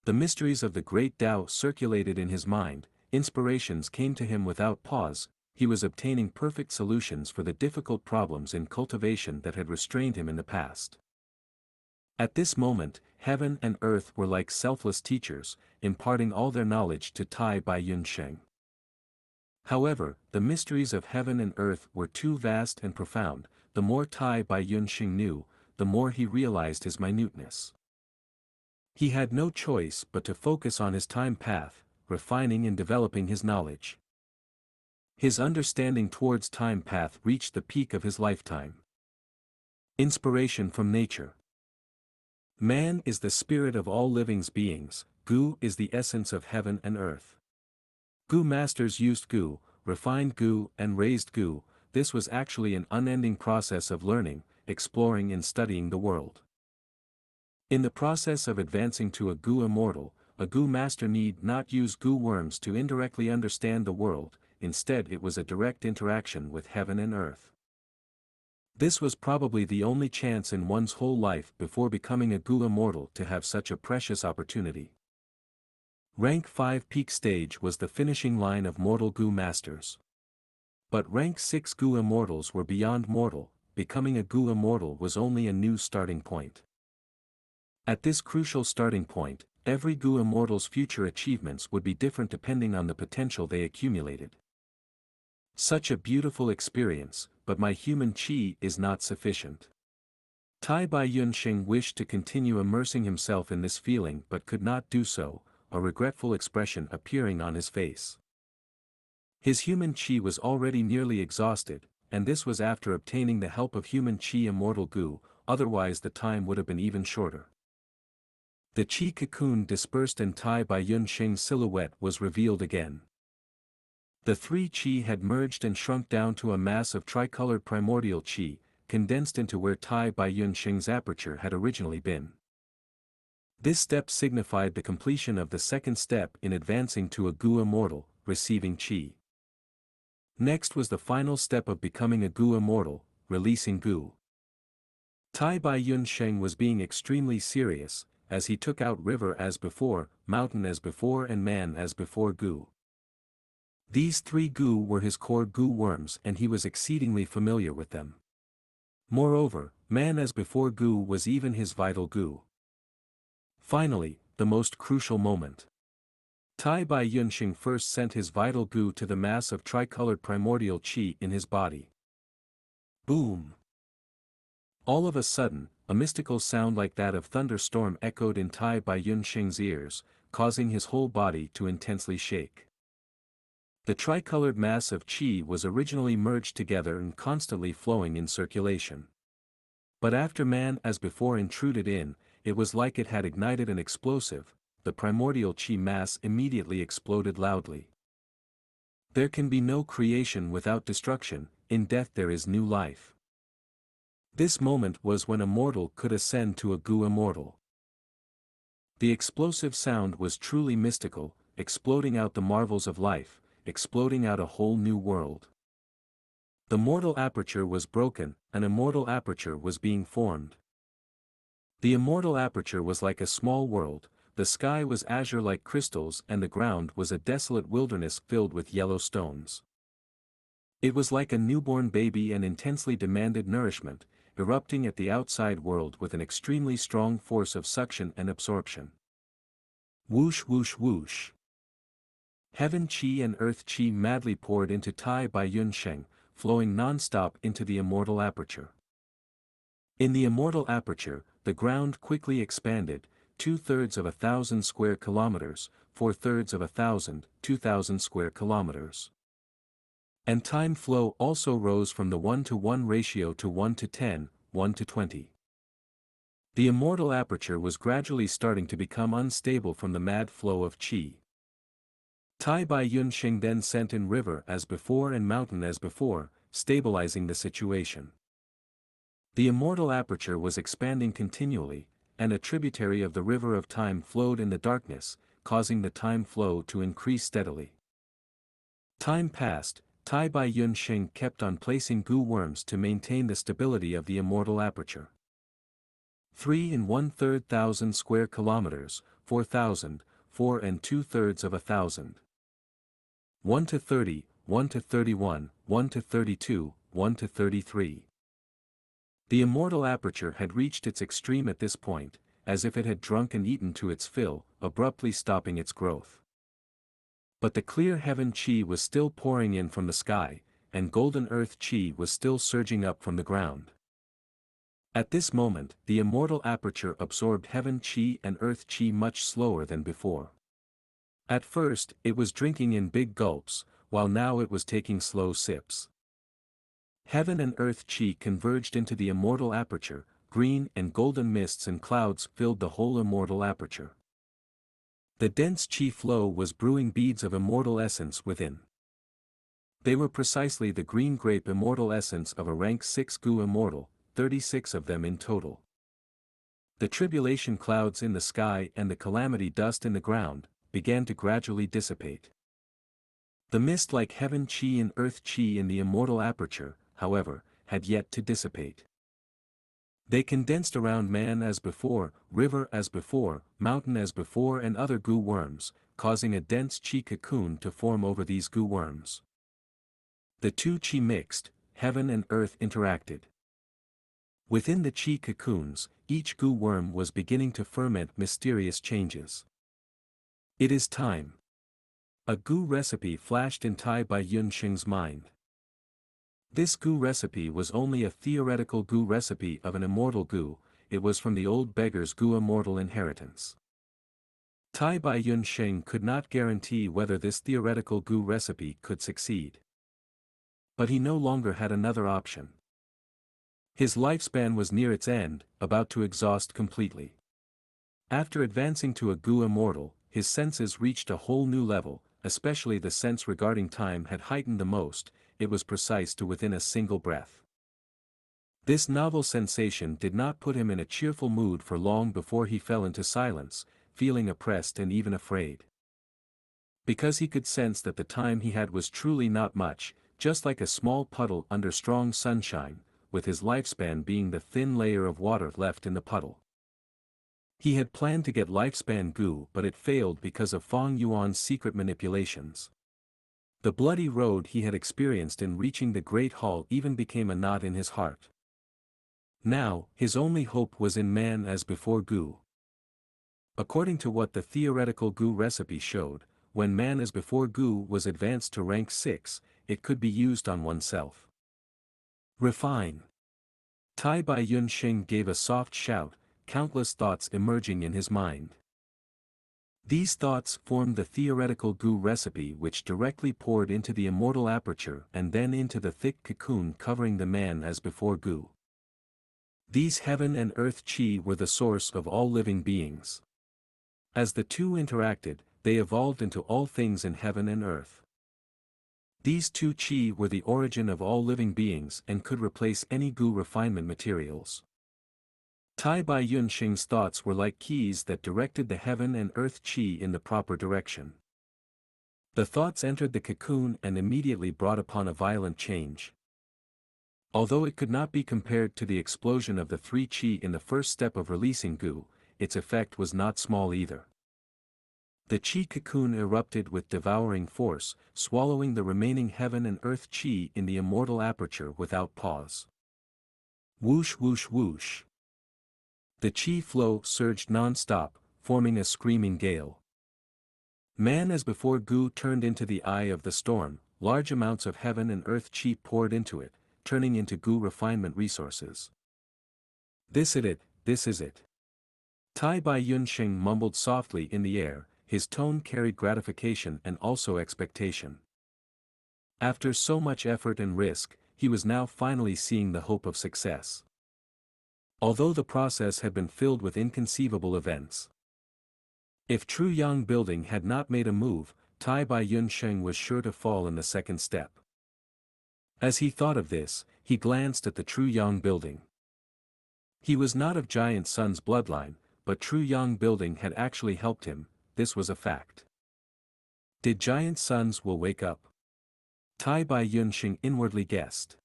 The mysteries of the great Tao circulated in his mind. Inspirations came to him without pause. He was obtaining perfect solutions for the difficult problems in cultivation that had restrained him in the past. At this moment, heaven and earth were like selfless teachers, imparting all their knowledge to Tai Bai Yunxing. However, the mysteries of heaven and earth were too vast and profound. The more Tai Bai Yunxing knew, the more he realized his minuteness. He had no choice but to focus on his time path, refining and developing his knowledge. His understanding towards time path reached the peak of his lifetime. Inspiration from nature. Man is the spirit of all living beings, Gu is the essence of heaven and earth. Gu masters used Gu, refined Gu and raised Gu. This was actually an unending process of learning, exploring and studying the world. In the process of advancing to a Gu immortal, a Gu master need not use Gu worms to indirectly understand the world, instead it was a direct interaction with heaven and earth. This was probably the only chance in one's whole life before becoming a Gu immortal to have such a precious opportunity. Rank 5 peak stage was the finishing line of mortal Gu masters. But rank 6 Gu immortals were beyond mortal, becoming a Gu immortal was only a new starting point. At this crucial starting point, every Gu immortal's future achievements would be different depending on the potential they accumulated. Such a beautiful experience, but my human chi is not sufficient. Tai Bai Yunxing wished to continue immersing himself in this feeling but could not do so, a regretful expression appearing on his face. His human chi was already nearly exhausted, and this was after obtaining the help of human chi immortal Gu, otherwise the time would have been even shorter. The chi cocoon dispersed and Tai Bai Yunxing's silhouette was revealed again. The three chi had merged and shrunk down to a mass of tricolored primordial chi, condensed into where Tai Bai Yunxing's aperture had originally been. This step signified the completion of the second step in advancing to a Gu immortal, receiving chi. Next was the final step of becoming a Gu immortal, releasing Gu. Tai Bai Yunxing was being extremely serious, as he took out river as before, mountain as before and man as before Gu. These three Gu were his core Gu worms and he was exceedingly familiar with them. Moreover, man as before Gu was even his vital Gu. Finally, the most crucial moment. Tai Bai Yunxing first sent his vital Gu to the mass of tricolored primordial chi in his body. Boom! All of a sudden, a mystical sound like that of thunderstorm echoed in Tai Bai Yunxing's ears, causing his whole body to intensely shake. The tricolored mass of chi was originally merged together and constantly flowing in circulation. But after man as before intruded in, it was like it had ignited an explosive, the primordial chi mass immediately exploded loudly. There can be no creation without destruction, in death there is new life. This moment was when a mortal could ascend to a Gu immortal. The explosive sound was truly mystical, exploding out the marvels of life, exploding out a whole new world. The mortal aperture was broken, an immortal aperture was being formed. The immortal aperture was like a small world, the sky was azure like crystals and the ground was a desolate wilderness filled with yellow stones. It was like a newborn baby and intensely demanded nourishment, erupting at the outside world with an extremely strong force of suction and absorption. Whoosh whoosh whoosh. Heaven chi and earth chi madly poured into Tai Bai Yunxing, flowing non-stop into the immortal aperture. In the immortal aperture, the ground quickly expanded, 2/3 of 1,000 square kilometers, 4/3 of 1,000, 2,000 square kilometers. And time flow also rose from the 1-to-1 ratio to 1-to-10, 1-to-20. The immortal aperture was gradually starting to become unstable from the mad flow of chi. Tai Bai Yunxing then sent in river as before and mountain as before, stabilizing the situation. The immortal aperture was expanding continually, and a tributary of the river of time flowed in the darkness, causing the time flow to increase steadily. Time passed, Tai Bai Yunxing kept on placing Gu worms to maintain the stability of the immortal aperture. 3 1/3 thousand square kilometers, 4,000, 4 2/3 of 1,000. 1-to-30, 1-to-31, 1-to-32, 1-to-33. The immortal aperture had reached its extreme at this point, as if it had drunk and eaten to its fill, abruptly stopping its growth. But the clear heaven chi was still pouring in from the sky, and golden earth chi was still surging up from the ground. At this moment, the immortal aperture absorbed heaven chi and earth chi much slower than before. At first, it was drinking in big gulps, while now it was taking slow sips. Heaven and earth chi converged into the immortal aperture, green and golden mists and clouds filled the whole immortal aperture. The dense chi flow was brewing beads of immortal essence within. They were precisely the green grape immortal essence of a rank 6 Gu immortal, 36 of them in total. The tribulation clouds in the sky and the calamity dust in the ground began to gradually dissipate. The mist like heaven chi and earth chi in the immortal aperture, however, had yet to dissipate. They condensed around man as before, river as before, mountain as before and other Gu worms, causing a dense chi cocoon to form over these Gu worms. The two chi mixed, heaven and earth interacted. Within the chi cocoons, each Gu worm was beginning to ferment mysterious changes. It is time. A Gu recipe flashed in Tai Bai Yunsheng's mind. This Gu recipe was only a theoretical Gu recipe of an immortal Gu, it was from the old beggar's Gu immortal inheritance. Tai Bai Yunsheng could not guarantee whether this theoretical Gu recipe could succeed. But he no longer had another option. His lifespan was near its end, about to exhaust completely. After advancing to a Gu immortal, his senses reached a whole new level, especially the sense regarding time had heightened the most, it was precise to within a single breath. This novel sensation did not put him in a cheerful mood for long before he fell into silence, feeling oppressed and even afraid. Because he could sense that the time he had was truly not much, just like a small puddle under strong sunshine, with his lifespan being the thin layer of water left in the puddle. He had planned to get lifespan Gu but it failed because of Fong Yuan's secret manipulations. The bloody road he had experienced in reaching the Great Hall even became a knot in his heart. Now, his only hope was in man as before Gu. According to what the theoretical Gu recipe showed, when man as before Gu was advanced to rank 6, it could be used on oneself. Refine. Tai Bai Yunsheng gave a soft shout, countless thoughts emerging in his mind. These thoughts formed the theoretical Gu recipe which directly poured into the immortal aperture and then into the thick cocoon covering the man as before Gu. These heaven and earth chi were the source of all living beings. As the two interacted, they evolved into all things in heaven and earth. These two chi were the origin of all living beings and could replace any Gu refinement materials. Tai Bai Yunsheng's thoughts were like keys that directed the heaven and earth chi in the proper direction. The thoughts entered the cocoon and immediately brought upon a violent change. Although it could not be compared to the explosion of the three chi in the first step of releasing Gu, its effect was not small either. The chi cocoon erupted with devouring force, swallowing the remaining heaven and earth chi in the immortal aperture without pause. Whoosh whoosh whoosh. The chi flow surged non-stop, forming a screaming gale. Man as before Gu turned into the eye of the storm, large amounts of heaven and earth chi poured into it, turning into Gu refinement resources. This is it. Tai Bai Yunsheng mumbled softly in the air, his tone carried gratification and also expectation. After so much effort and risk, he was now finally seeing the hope of success. Although the process had been filled with inconceivable events. If True Yang Building had not made a move, Tai Bai Yunsheng was sure to fall in the second step. As he thought of this, he glanced at the True Yang Building. He was not of Giant Sun's bloodline, but True Yang Building had actually helped him, this was a fact. Did Giant Suns will wake up? Tai Bai Yunsheng inwardly guessed.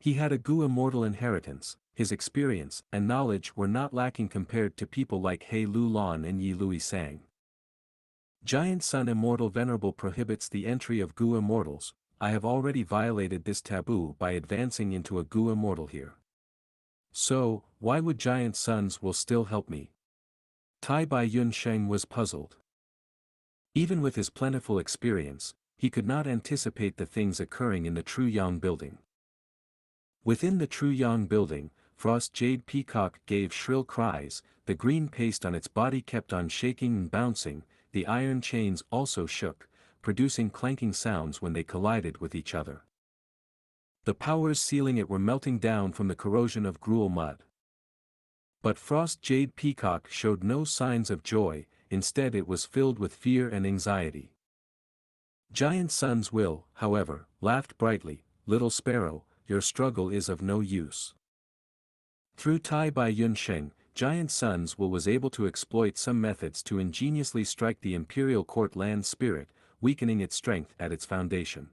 He had a Gu immortal inheritance, his experience and knowledge were not lacking compared to people like He Lu Lan and Yi Lui Sang. Giant Sun Immortal Venerable prohibits the entry of Gu immortals. I have already violated this taboo by advancing into a Gu immortal here. So, why would Giant Suns will still help me? Tai Bai Yunsheng was puzzled. Even with his plentiful experience, he could not anticipate the things occurring in the True Yang Building. Within the True Yang Building, Frost Jade Peacock gave shrill cries, the green paste on its body kept on shaking and bouncing, the iron chains also shook, producing clanking sounds when they collided with each other. The powers sealing it were melting down from the corrosion of gruel mud. But Frost Jade Peacock showed no signs of joy, instead it was filled with fear and anxiety. Giant Sun's will, however, laughed brightly, "Little sparrow, your struggle is of no use." Through Tai Bai Yunsheng, Giant Sun's will was able to exploit some methods to ingeniously strike the imperial court land spirit, weakening its strength at its foundation.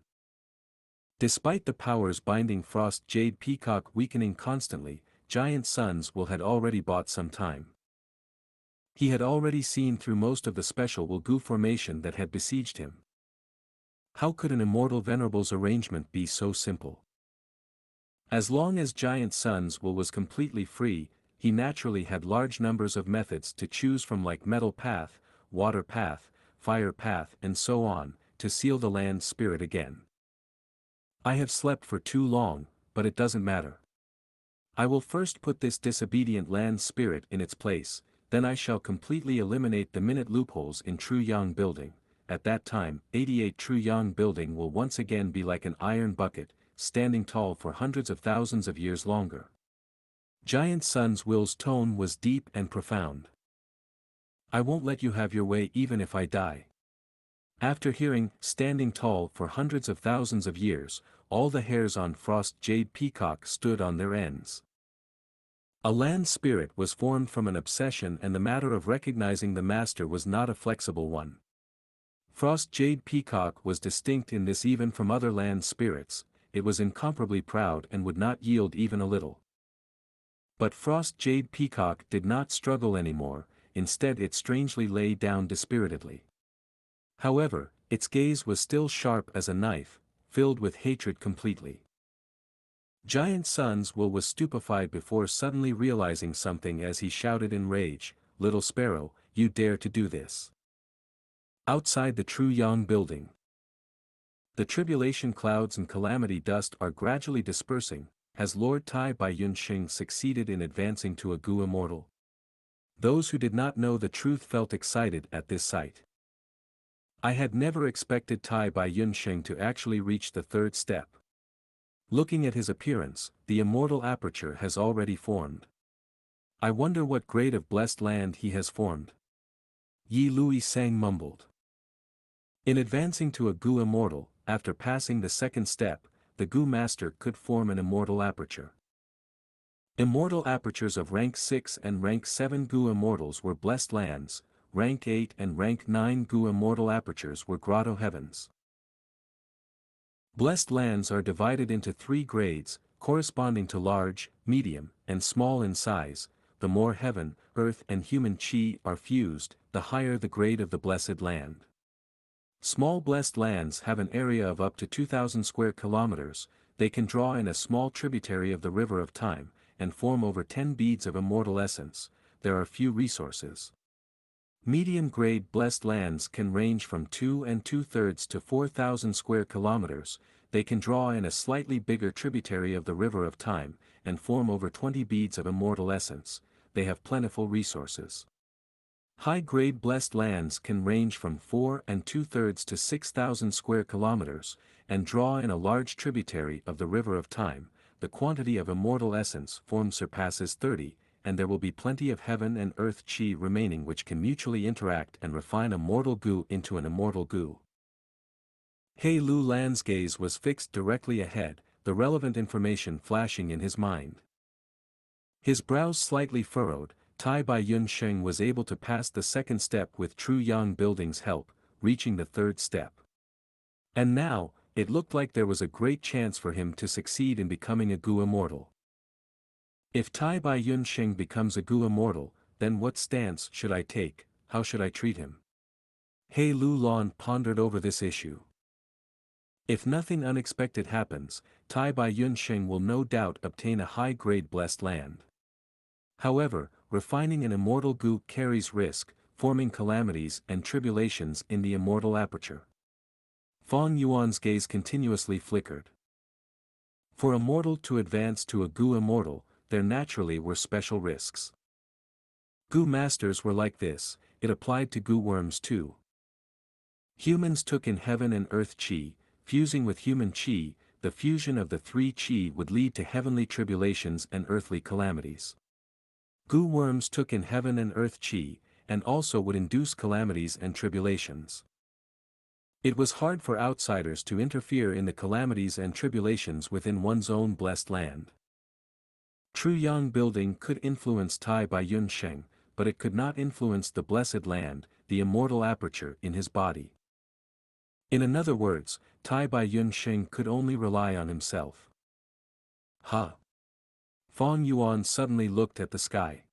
Despite the powers binding Frost Jade Peacock weakening constantly, Giant Sun's will had already bought some time. He had already seen through most of the special Will Gu formation that had besieged him. How could an immortal Venerable's arrangement be so simple? As long as Giant Sun's will was completely free, he naturally had large numbers of methods to choose from, like metal path, water path, fire path and so on, to seal the land spirit again. I have slept for too long, but it doesn't matter. I will first put this disobedient land spirit in its place, then I shall completely eliminate the minute loopholes in True Yang Building. At that time, 88 True Yang Building will once again be like an iron bucket, standing tall for hundreds of thousands of years longer. Giant Sun's will's tone was deep and profound. I won't let you have your way even if I die. After hearing, standing tall for hundreds of thousands of years, all the hairs on Frost Jade Peacock stood on their ends. A land spirit was formed from an obsession, and the matter of recognizing the master was not a flexible one. Frost Jade Peacock was distinct in this even from other land spirits, it was incomparably proud and would not yield even a little. But Frost Jade Peacock did not struggle anymore, instead it strangely lay down dispiritedly. However, its gaze was still sharp as a knife, filled with hatred completely. Giant Sun's will was stupefied before suddenly realizing something as he shouted in rage, "Little sparrow, you dare to do this?" Outside the True Yang Building. The tribulation clouds and calamity dust are gradually dispersing. Has Lord Tai Bai Yunsheng succeeded in advancing to a Gu immortal? Those who did not know the truth felt excited at this sight. I had never expected Tai Bai Yunsheng to actually reach the third step. Looking at his appearance, the immortal aperture has already formed. I wonder what grade of blessed land he has formed. Yi Lui Sang mumbled. In advancing to a Gu immortal, after passing the second step, the Gu master could form an immortal aperture. Immortal apertures of rank 6 and rank 7 Gu immortals were blessed lands, rank 8 and rank 9 Gu immortal apertures were grotto heavens. Blessed lands are divided into 3 grades, corresponding to large, medium, and small in size. The more heaven, earth and human chi are fused, the higher the grade of the blessed land. Small blessed lands have an area of up to 2,000 square kilometers, they can draw in a small tributary of the river of time, and form over 10 beads of immortal essence. There are few resources. Medium-grade blessed lands can range from 2 2/3 to 4,000 square kilometers, they can draw in a slightly bigger tributary of the river of time, and form over 20 beads of immortal essence, they have plentiful resources. High-grade blessed lands can range from 4 2/3 to 6,000 square kilometers, and draw in a large tributary of the river of time, the quantity of immortal essence formed surpasses 30, and there will be plenty of heaven and earth chi remaining which can mutually interact and refine a mortal Gu into an immortal Gu. He Lu Lan's gaze was fixed directly ahead, the relevant information flashing in his mind. His brows slightly furrowed, Tai Bai Yunsheng was able to pass the second step with True Yang Building's help, reaching the third step. And now, it looked like there was a great chance for him to succeed in becoming a Gu immortal. If Tai Bai Yunsheng becomes a Gu immortal, then what stance should I take, how should I treat him? He Lu Lan pondered over this issue. If nothing unexpected happens, Tai Bai Yunsheng will no doubt obtain a high-grade blessed land. However, refining an immortal Gu carries risk, forming calamities and tribulations in the immortal aperture. Fang Yuan's gaze continuously flickered. For a mortal to advance to a Gu immortal, there naturally were special risks. Gu masters were like this, it applied to Gu worms too. Humans took in heaven and earth chi, fusing with human chi, the fusion of the 3 chi would lead to heavenly tribulations and earthly calamities. Gu worms took in heaven and earth chi, and also would induce calamities and tribulations. It was hard for outsiders to interfere in the calamities and tribulations within one's own blessed land. True Yang building could influence Tai Bai Yun Sheng, but it could not influence the blessed land, the immortal aperture in his body. In other words, Tai Bai Yun Sheng could only rely on himself. Fong Yuan suddenly looked at the sky.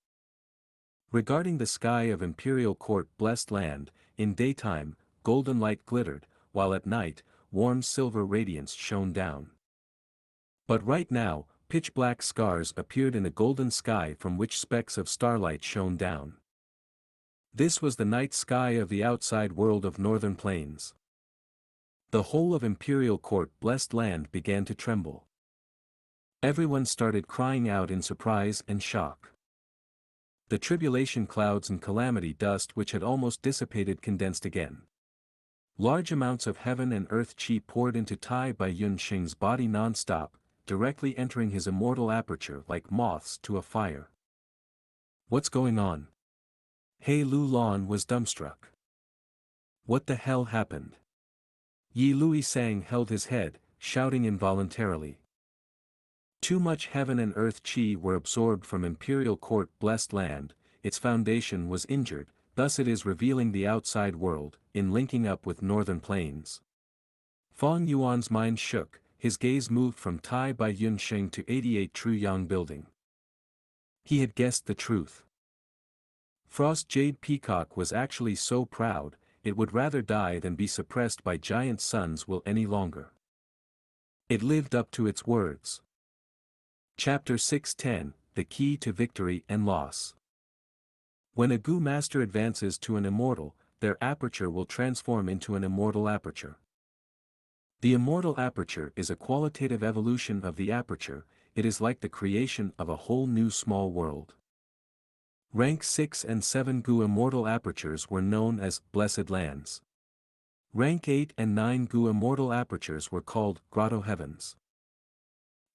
Regarding the sky of Imperial Court blessed land, in daytime, golden light glittered, while at night, warm silver radiance shone down. But right now, pitch-black scars appeared in the golden sky from which specks of starlight shone down. This was the night sky of the outside world of northern plains. The whole of Imperial Court blessed land began to tremble. Everyone started crying out in surprise and shock. The tribulation clouds and calamity dust which had almost dissipated condensed again. Large amounts of heaven and earth chi poured into Tai Bai Yun Sheng's body non-stop, directly entering his immortal aperture like moths to a fire. What's going on? He Lu Lan was dumbstruck. What the hell happened? Yi Lui Sang held his head, shouting involuntarily. Too much heaven and earth chi were absorbed from Imperial Court blessed land, its foundation was injured, thus it is revealing the outside world, in linking up with northern plains. Fong Yuan's mind shook, his gaze moved from Tai Bai Yun Sheng to 88 True Yang building. He had guessed the truth. Frost Jade Peacock was actually so proud, it would rather die than be suppressed by giant suns will any longer. It lived up to its words. Chapter 610, The Key to Victory and Loss. When a Gu master advances to an immortal, their aperture will transform into an immortal aperture. The immortal aperture is a qualitative evolution of the aperture, it is like the creation of a whole new small world. Rank 6 and 7 Gu immortal apertures were known as blessed lands. Rank 8 and 9 Gu immortal apertures were called grotto heavens.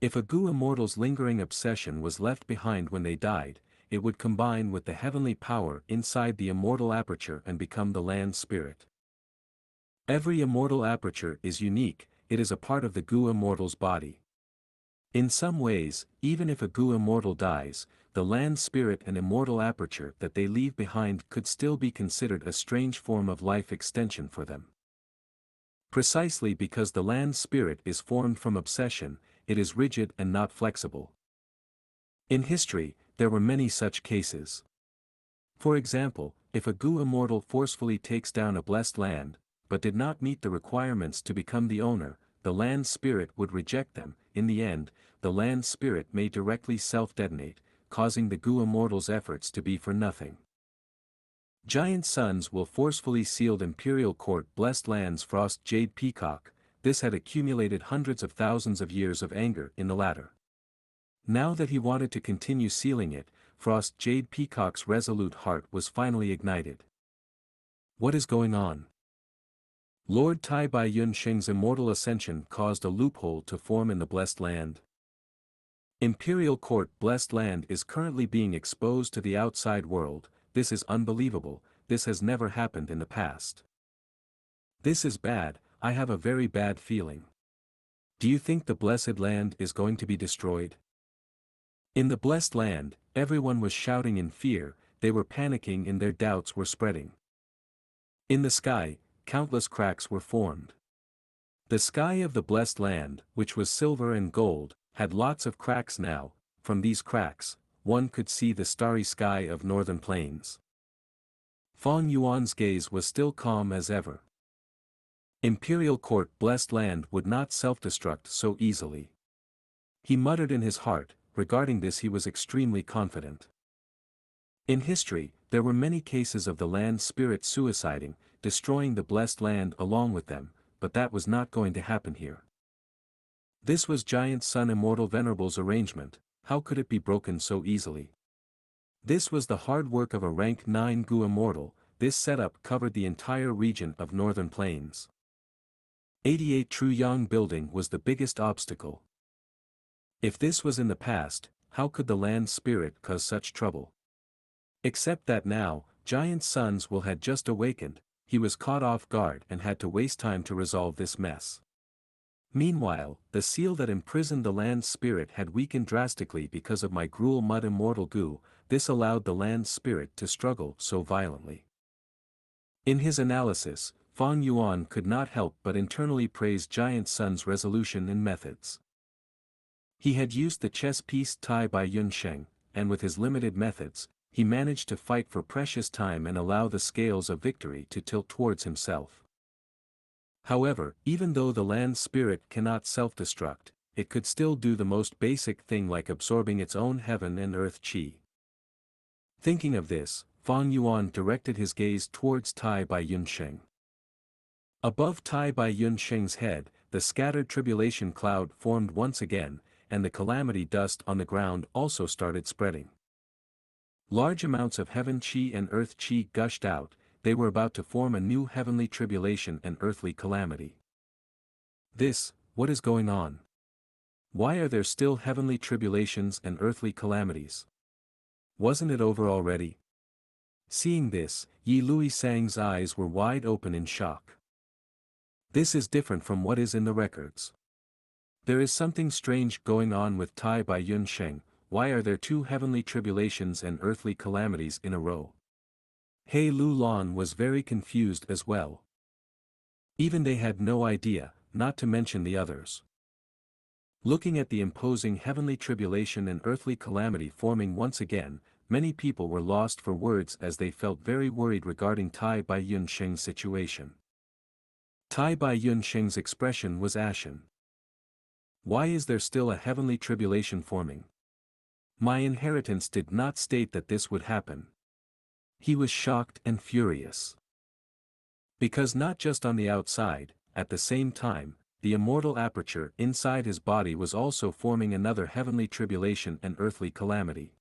If a Gu immortal's lingering obsession was left behind when they died, it would combine with the heavenly power inside the immortal aperture and become the land spirit. Every immortal aperture is unique, it is a part of the Gu immortal's body. In some ways, even if a Gu immortal dies, the land spirit and immortal aperture that they leave behind could still be considered a strange form of life extension for them. Precisely because the land spirit is formed from obsession, it is rigid and not flexible. In history, there were many such cases. For example, if a Gu immortal forcefully takes down a blessed land, but did not meet the requirements to become the owner, the land spirit would reject them. In the end, the land spirit may directly self-detonate, causing the Gu immortal's efforts to be for nothing. Giant suns will forcefully sealed Imperial Court blessed lands Frost Jade Peacock, this had accumulated hundreds of thousands of years of anger in the latter. Now that he wanted to continue sealing it, Frost Jade Peacock's resolute heart was finally ignited. What is going on? Lord Tai Bai Yun Sheng's immortal ascension caused a loophole to form in the blessed land. Imperial Court blessed land is currently being exposed to the outside world. This is unbelievable, this has never happened in the past. This is bad, I have a very bad feeling. Do you think the blessed land is going to be destroyed? In the blessed land, everyone was shouting in fear, they were panicking and their doubts were spreading. In the sky, countless cracks were formed. The sky of the blessed land, which was silver and gold, had lots of cracks now. From these cracks, one could see the starry sky of northern plains. Fong Yuan's gaze was still calm as ever. Imperial Court blessed land would not self-destruct so easily. He muttered in his heart, regarding this he was extremely confident. In history, there were many cases of the land spirit suiciding, destroying the blessed land along with them, but that was not going to happen here. This was Giant Sun Immortal Venerable's arrangement, how could it be broken so easily? This was the hard work of a rank 9 Gu Immortal, this setup covered the entire region of northern plains. 88 True Yang building was the biggest obstacle. If this was in the past, how could the land spirit cause such trouble? Except that now, Giant Sun's will had just awakened. He was caught off guard and had to waste time to resolve this mess. Meanwhile, the seal that imprisoned the land's spirit had weakened drastically because of my gruel mud immortal goo. This allowed the land's spirit to struggle so violently. In his analysis, Fang Yuan could not help but internally praise Giant Sun's resolution and methods. He had used the chess piece Tai by Yunsheng, and with his limited methods, he managed to fight for precious time and allow the scales of victory to tilt towards himself. However, even though the land spirit cannot self-destruct, it could still do the most basic thing like absorbing its own heaven and earth qi. Thinking of this, Fang Yuan directed his gaze towards Tai by Yunsheng. Above Tai by Yunsheng's head, the scattered tribulation cloud formed once again, and the calamity dust on the ground also started spreading. Large amounts of heaven qi and earth qi gushed out. They were about to form a new heavenly tribulation and earthly calamity. What is going on? Why are there still heavenly tribulations and earthly calamities? Wasn't it over already? Seeing this, Yi Lui Sang's eyes were wide open in shock. This is different from what is in the records. There is something strange going on with Tai by Yunsheng. Why are there two heavenly tribulations and earthly calamities in a row? He Lu Lan was very confused as well. Even they had no idea, not to mention the others. Looking at the imposing heavenly tribulation and earthly calamity forming once again, many people were lost for words as they felt very worried regarding Tai by Yunsheng's situation. Tai by Yunsheng's expression was ashen. Why is there still a heavenly tribulation forming? My inheritance did not state that this would happen. He was shocked and furious. Because not just on the outside, at the same time, the immortal aperture inside his body was also forming another heavenly tribulation and earthly calamity.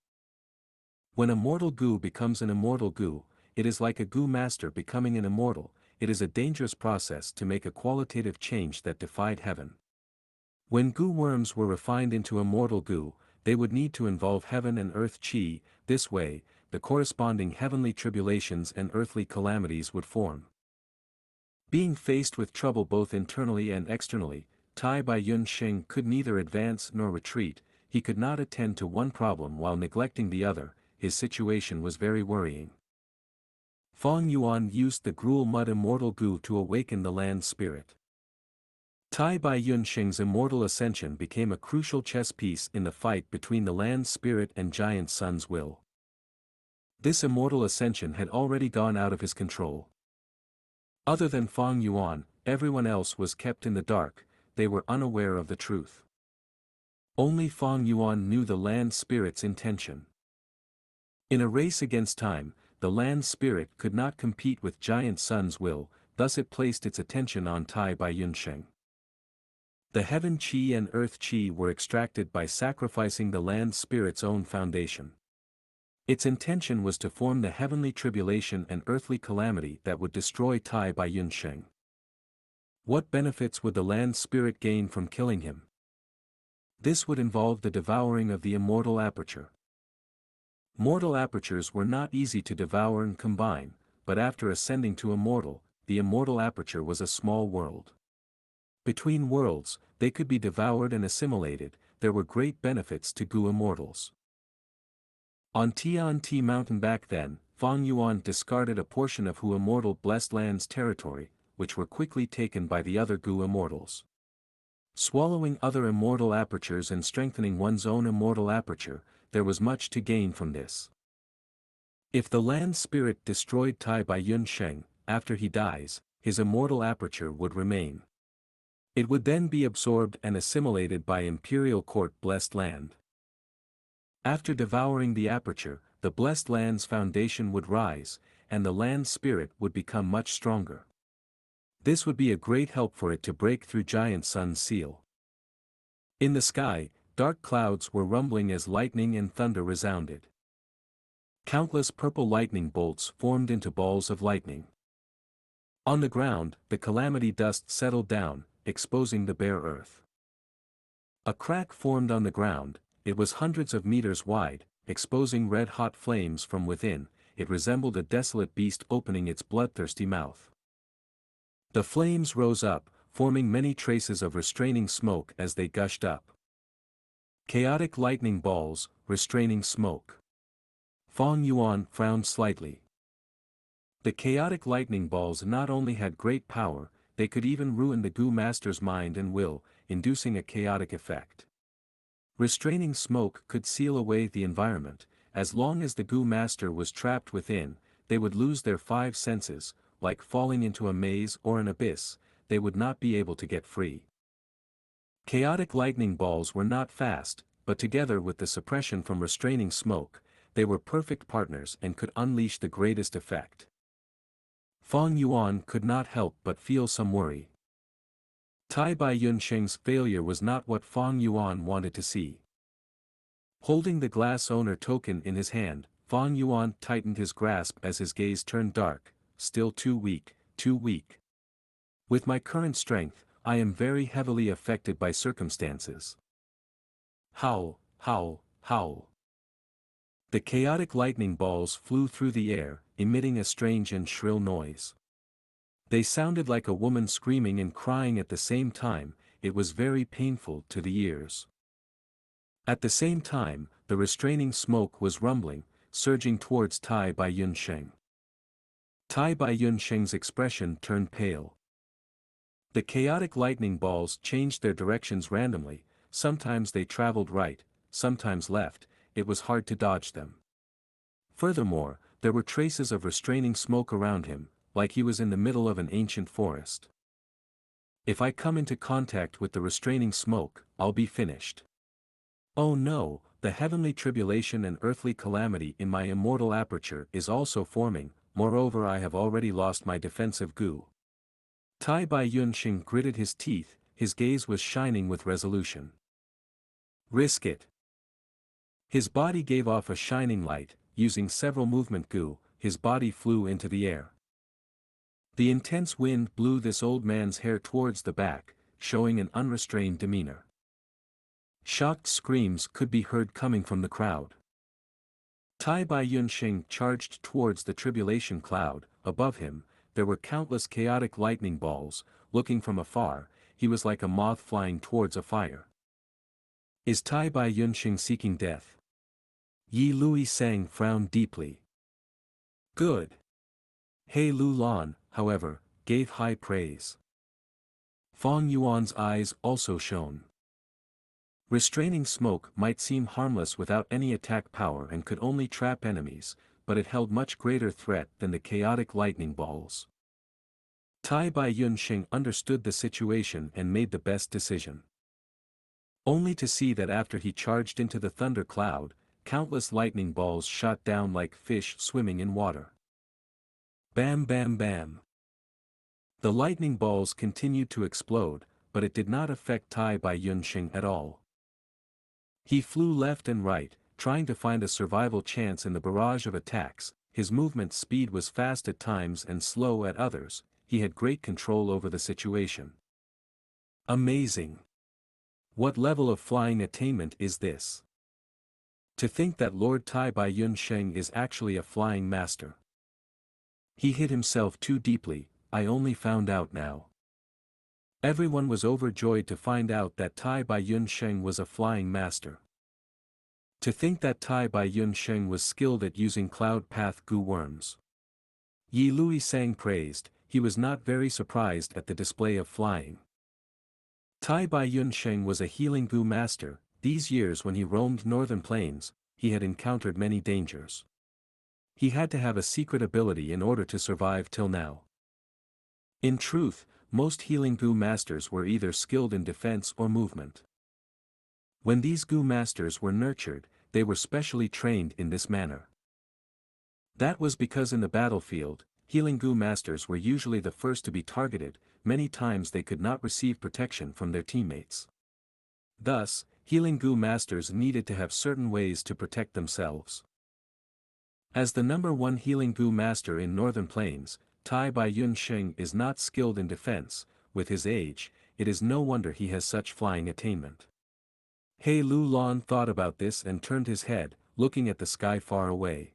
When a mortal Gu becomes an immortal Gu, it is like a Gu master becoming an immortal. It is a dangerous process to make a qualitative change that defied heaven. When Gu worms were refined into immortal Gu, they would need to involve heaven and earth qi. This way, the corresponding heavenly tribulations and earthly calamities would form. Being faced with trouble both internally and externally, Tai by Yunsheng could neither advance nor retreat. He could not attend to one problem while neglecting the other. His situation was very worrying. Fang Yuan used the gruel mud immortal Gu to awaken the land spirit. Tai by Yunsheng's immortal ascension became a crucial chess piece in the fight between the land spirit and Giant Sun's will. This immortal ascension had already gone out of his control. Other than Fang Yuan, everyone else was kept in the dark. They were unaware of the truth. Only Fang Yuan knew the land spirit's intention. In a race against time, the land spirit could not compete with Giant Sun's will, thus it placed its attention on Tai by Yunsheng. The heaven qi and earth qi were extracted by sacrificing the land spirit's own foundation. Its intention was to form the heavenly tribulation and earthly calamity that would destroy Tai by Yunsheng. What benefits would the land spirit gain from killing him? This would involve the devouring of the immortal aperture. Mortal apertures were not easy to devour and combine, but after ascending to immortal, the immortal aperture was a small world. Between worlds, they could be devoured and assimilated. There were great benefits to Gu immortals. On Tian-Ti Mountain back then, Fang Yuan discarded a portion of Hu immortal blessed land's territory, which were quickly taken by the other Gu immortals. Swallowing other immortal apertures and strengthening one's own immortal aperture, there was much to gain from this. If the land spirit destroyed Tai by Yunsheng, after he dies, his immortal aperture would remain. It would then be absorbed and assimilated by Imperial Court blessed land. After devouring the aperture, the blessed land's foundation would rise, and the land spirit would become much stronger. This would be a great help for it to break through Giant Sun's seal. In the sky, dark clouds were rumbling as lightning and thunder resounded. Countless purple lightning bolts formed into balls of lightning. On the ground, the calamity dust settled down, exposing the bare earth. A crack formed on the ground. It was hundreds of meters wide, exposing red-hot flames from within. it resembled a desolate beast opening its bloodthirsty mouth. The flames rose up, forming many traces of restraining smoke as they gushed up. Chaotic lightning balls, restraining smoke. Fang Yuan frowned slightly. The chaotic lightning balls not only had great power, they could even ruin the Gu Master's mind and will, inducing a chaotic effect. Restraining smoke could seal away the environment. As long as the Gu Master was trapped within, they would lose their five senses, like falling into a maze or an abyss, they would not be able to get free. Chaotic lightning balls were not fast, but together with the suppression from restraining smoke, they were perfect partners and could unleash the greatest effect. Fang Yuan could not help but feel some worry. Tai Bai Yunsheng's failure was not what Fang Yuan wanted to see. Holding the glass owner token in his hand, Fang Yuan tightened his grasp as his gaze turned dark. Still too weak, too weak. With my current strength, I am very heavily affected by circumstances. Howl, howl, howl. The chaotic lightning balls flew through the air, emitting a strange and shrill noise. They sounded like a woman screaming and crying at the same time. It was very painful to the ears. At the same time, the restraining smoke was rumbling, surging towards Tai Bai Yunsheng. Tai Bai Yunsheng's expression turned pale. The chaotic lightning balls changed their directions randomly, sometimes they traveled right, sometimes left, it was hard to dodge them. Furthermore, there were traces of restraining smoke around him, like he was in the middle of an ancient forest. If I come into contact with the restraining smoke, I'll be finished. Oh no, the heavenly tribulation and earthly calamity in my immortal aperture is also forming, moreover I have already lost my defensive Gu. Tai Bai Yunsheng gritted his teeth, his gaze was shining with resolution. Risk it. His body gave off a shining light, using several movement Gu, his body flew into the air. The intense wind blew this old man's hair towards the back, showing an unrestrained demeanor. Shocked screams could be heard coming from the crowd. Tai Bai Yunsheng charged towards the tribulation cloud. Above him, there were countless chaotic lightning balls. Looking from afar, he was like a moth flying towards a fire. Is Tai Bai Yunsheng seeking death? Yi Lui Sang frowned deeply. Good. He Lu Lan, however, gave high praise. Fang Yuan's eyes also shone. Restraining smoke might seem harmless without any attack power and could only trap enemies, but it held much greater threat than the chaotic lightning balls. Tai Bai Yunsheng understood the situation and made the best decision. Only to see that after he charged into the thunder cloud, countless lightning balls shot down like fish swimming in water. Bam bam bam. The lightning balls continued to explode, but it did not affect Tai Bai Yunsheng at all. He flew left and right, trying to find a survival chance in the barrage of attacks. His movement speed was fast at times and slow at others. He had great control over the situation. Amazing! What level of flying attainment is this? To think that Lord Tai Bai Yunsheng is actually a flying master. He hid himself too deeply, I only found out now. Everyone was overjoyed to find out that Tai Bai Yunsheng was a flying master. To think that Tai Bai Yunsheng was skilled at using cloud path Gu worms. Yi Lui Sang praised, he was not very surprised at the display of flying. Tai Bai Yunsheng was a healing Gu master. These years when he roamed northern plains, he had encountered many dangers. He had to have a secret ability in order to survive till now. In truth, most healing Gu masters were either skilled in defense or movement. When these Gu masters were nurtured, they were specially trained in this manner. That was because in the battlefield, healing Gu masters were usually the first to be targeted. Many times they could not receive protection from their teammates. Thus, healing Gu masters needed to have certain ways to protect themselves. As the #1 healing Gu master in Northern Plains, Tai Bai Yunsheng is not skilled in defense. With his age, it is no wonder he has such flying attainment. He Lu Lan thought about this and turned his head, looking at the sky far away.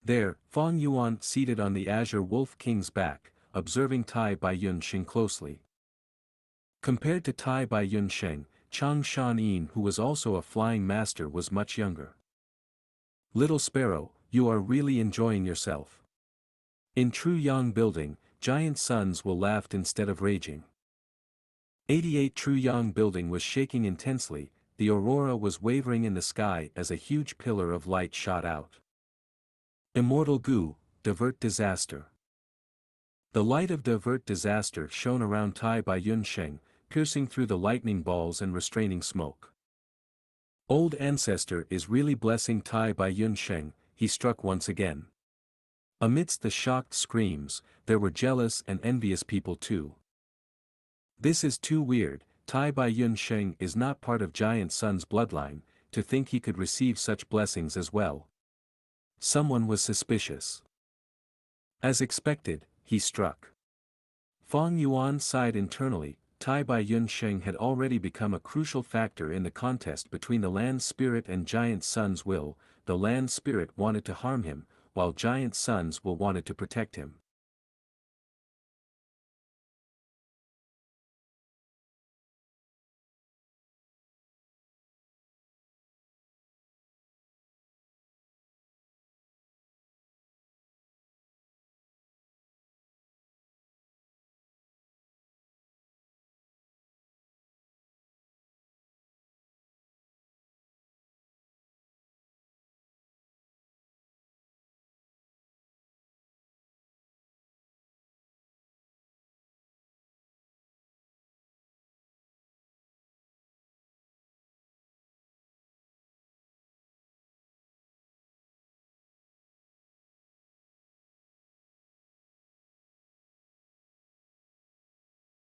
There, Fang Yuan seated on the Azure Wolf King's back, observing Tai Bai Yun Sheng closely. Compared to Tai Bai Yun Sheng, Chang Shan Yin, who was also a flying master, was much younger. Little Sparrow, you are really enjoying yourself. In true Yang building, giant suns will laugh instead of raging. 88 True Yang building was shaking intensely, the aurora was wavering in the sky as a huge pillar of light shot out. Immortal Gu, divert disaster. The light of divert disaster shone around Tai Bai Yun Sheng, piercing through the lightning balls and restraining smoke. Old Ancestor is really blessing Tai Bai Yun Sheng, he struck once again. Amidst the shocked screams, there were jealous and envious people too. This is too weird, Tai Bai Yun Sheng is not part of Giant Sun's bloodline, to think he could receive such blessings as well. Someone was suspicious. As expected, he struck. Fang Yuan sighed internally. Tai Bai Yun Sheng had already become a crucial factor in the contest between the Land Spirit and Giant Sun's will. The Land Spirit wanted to harm him, while Giant Sun's will wanted to protect him.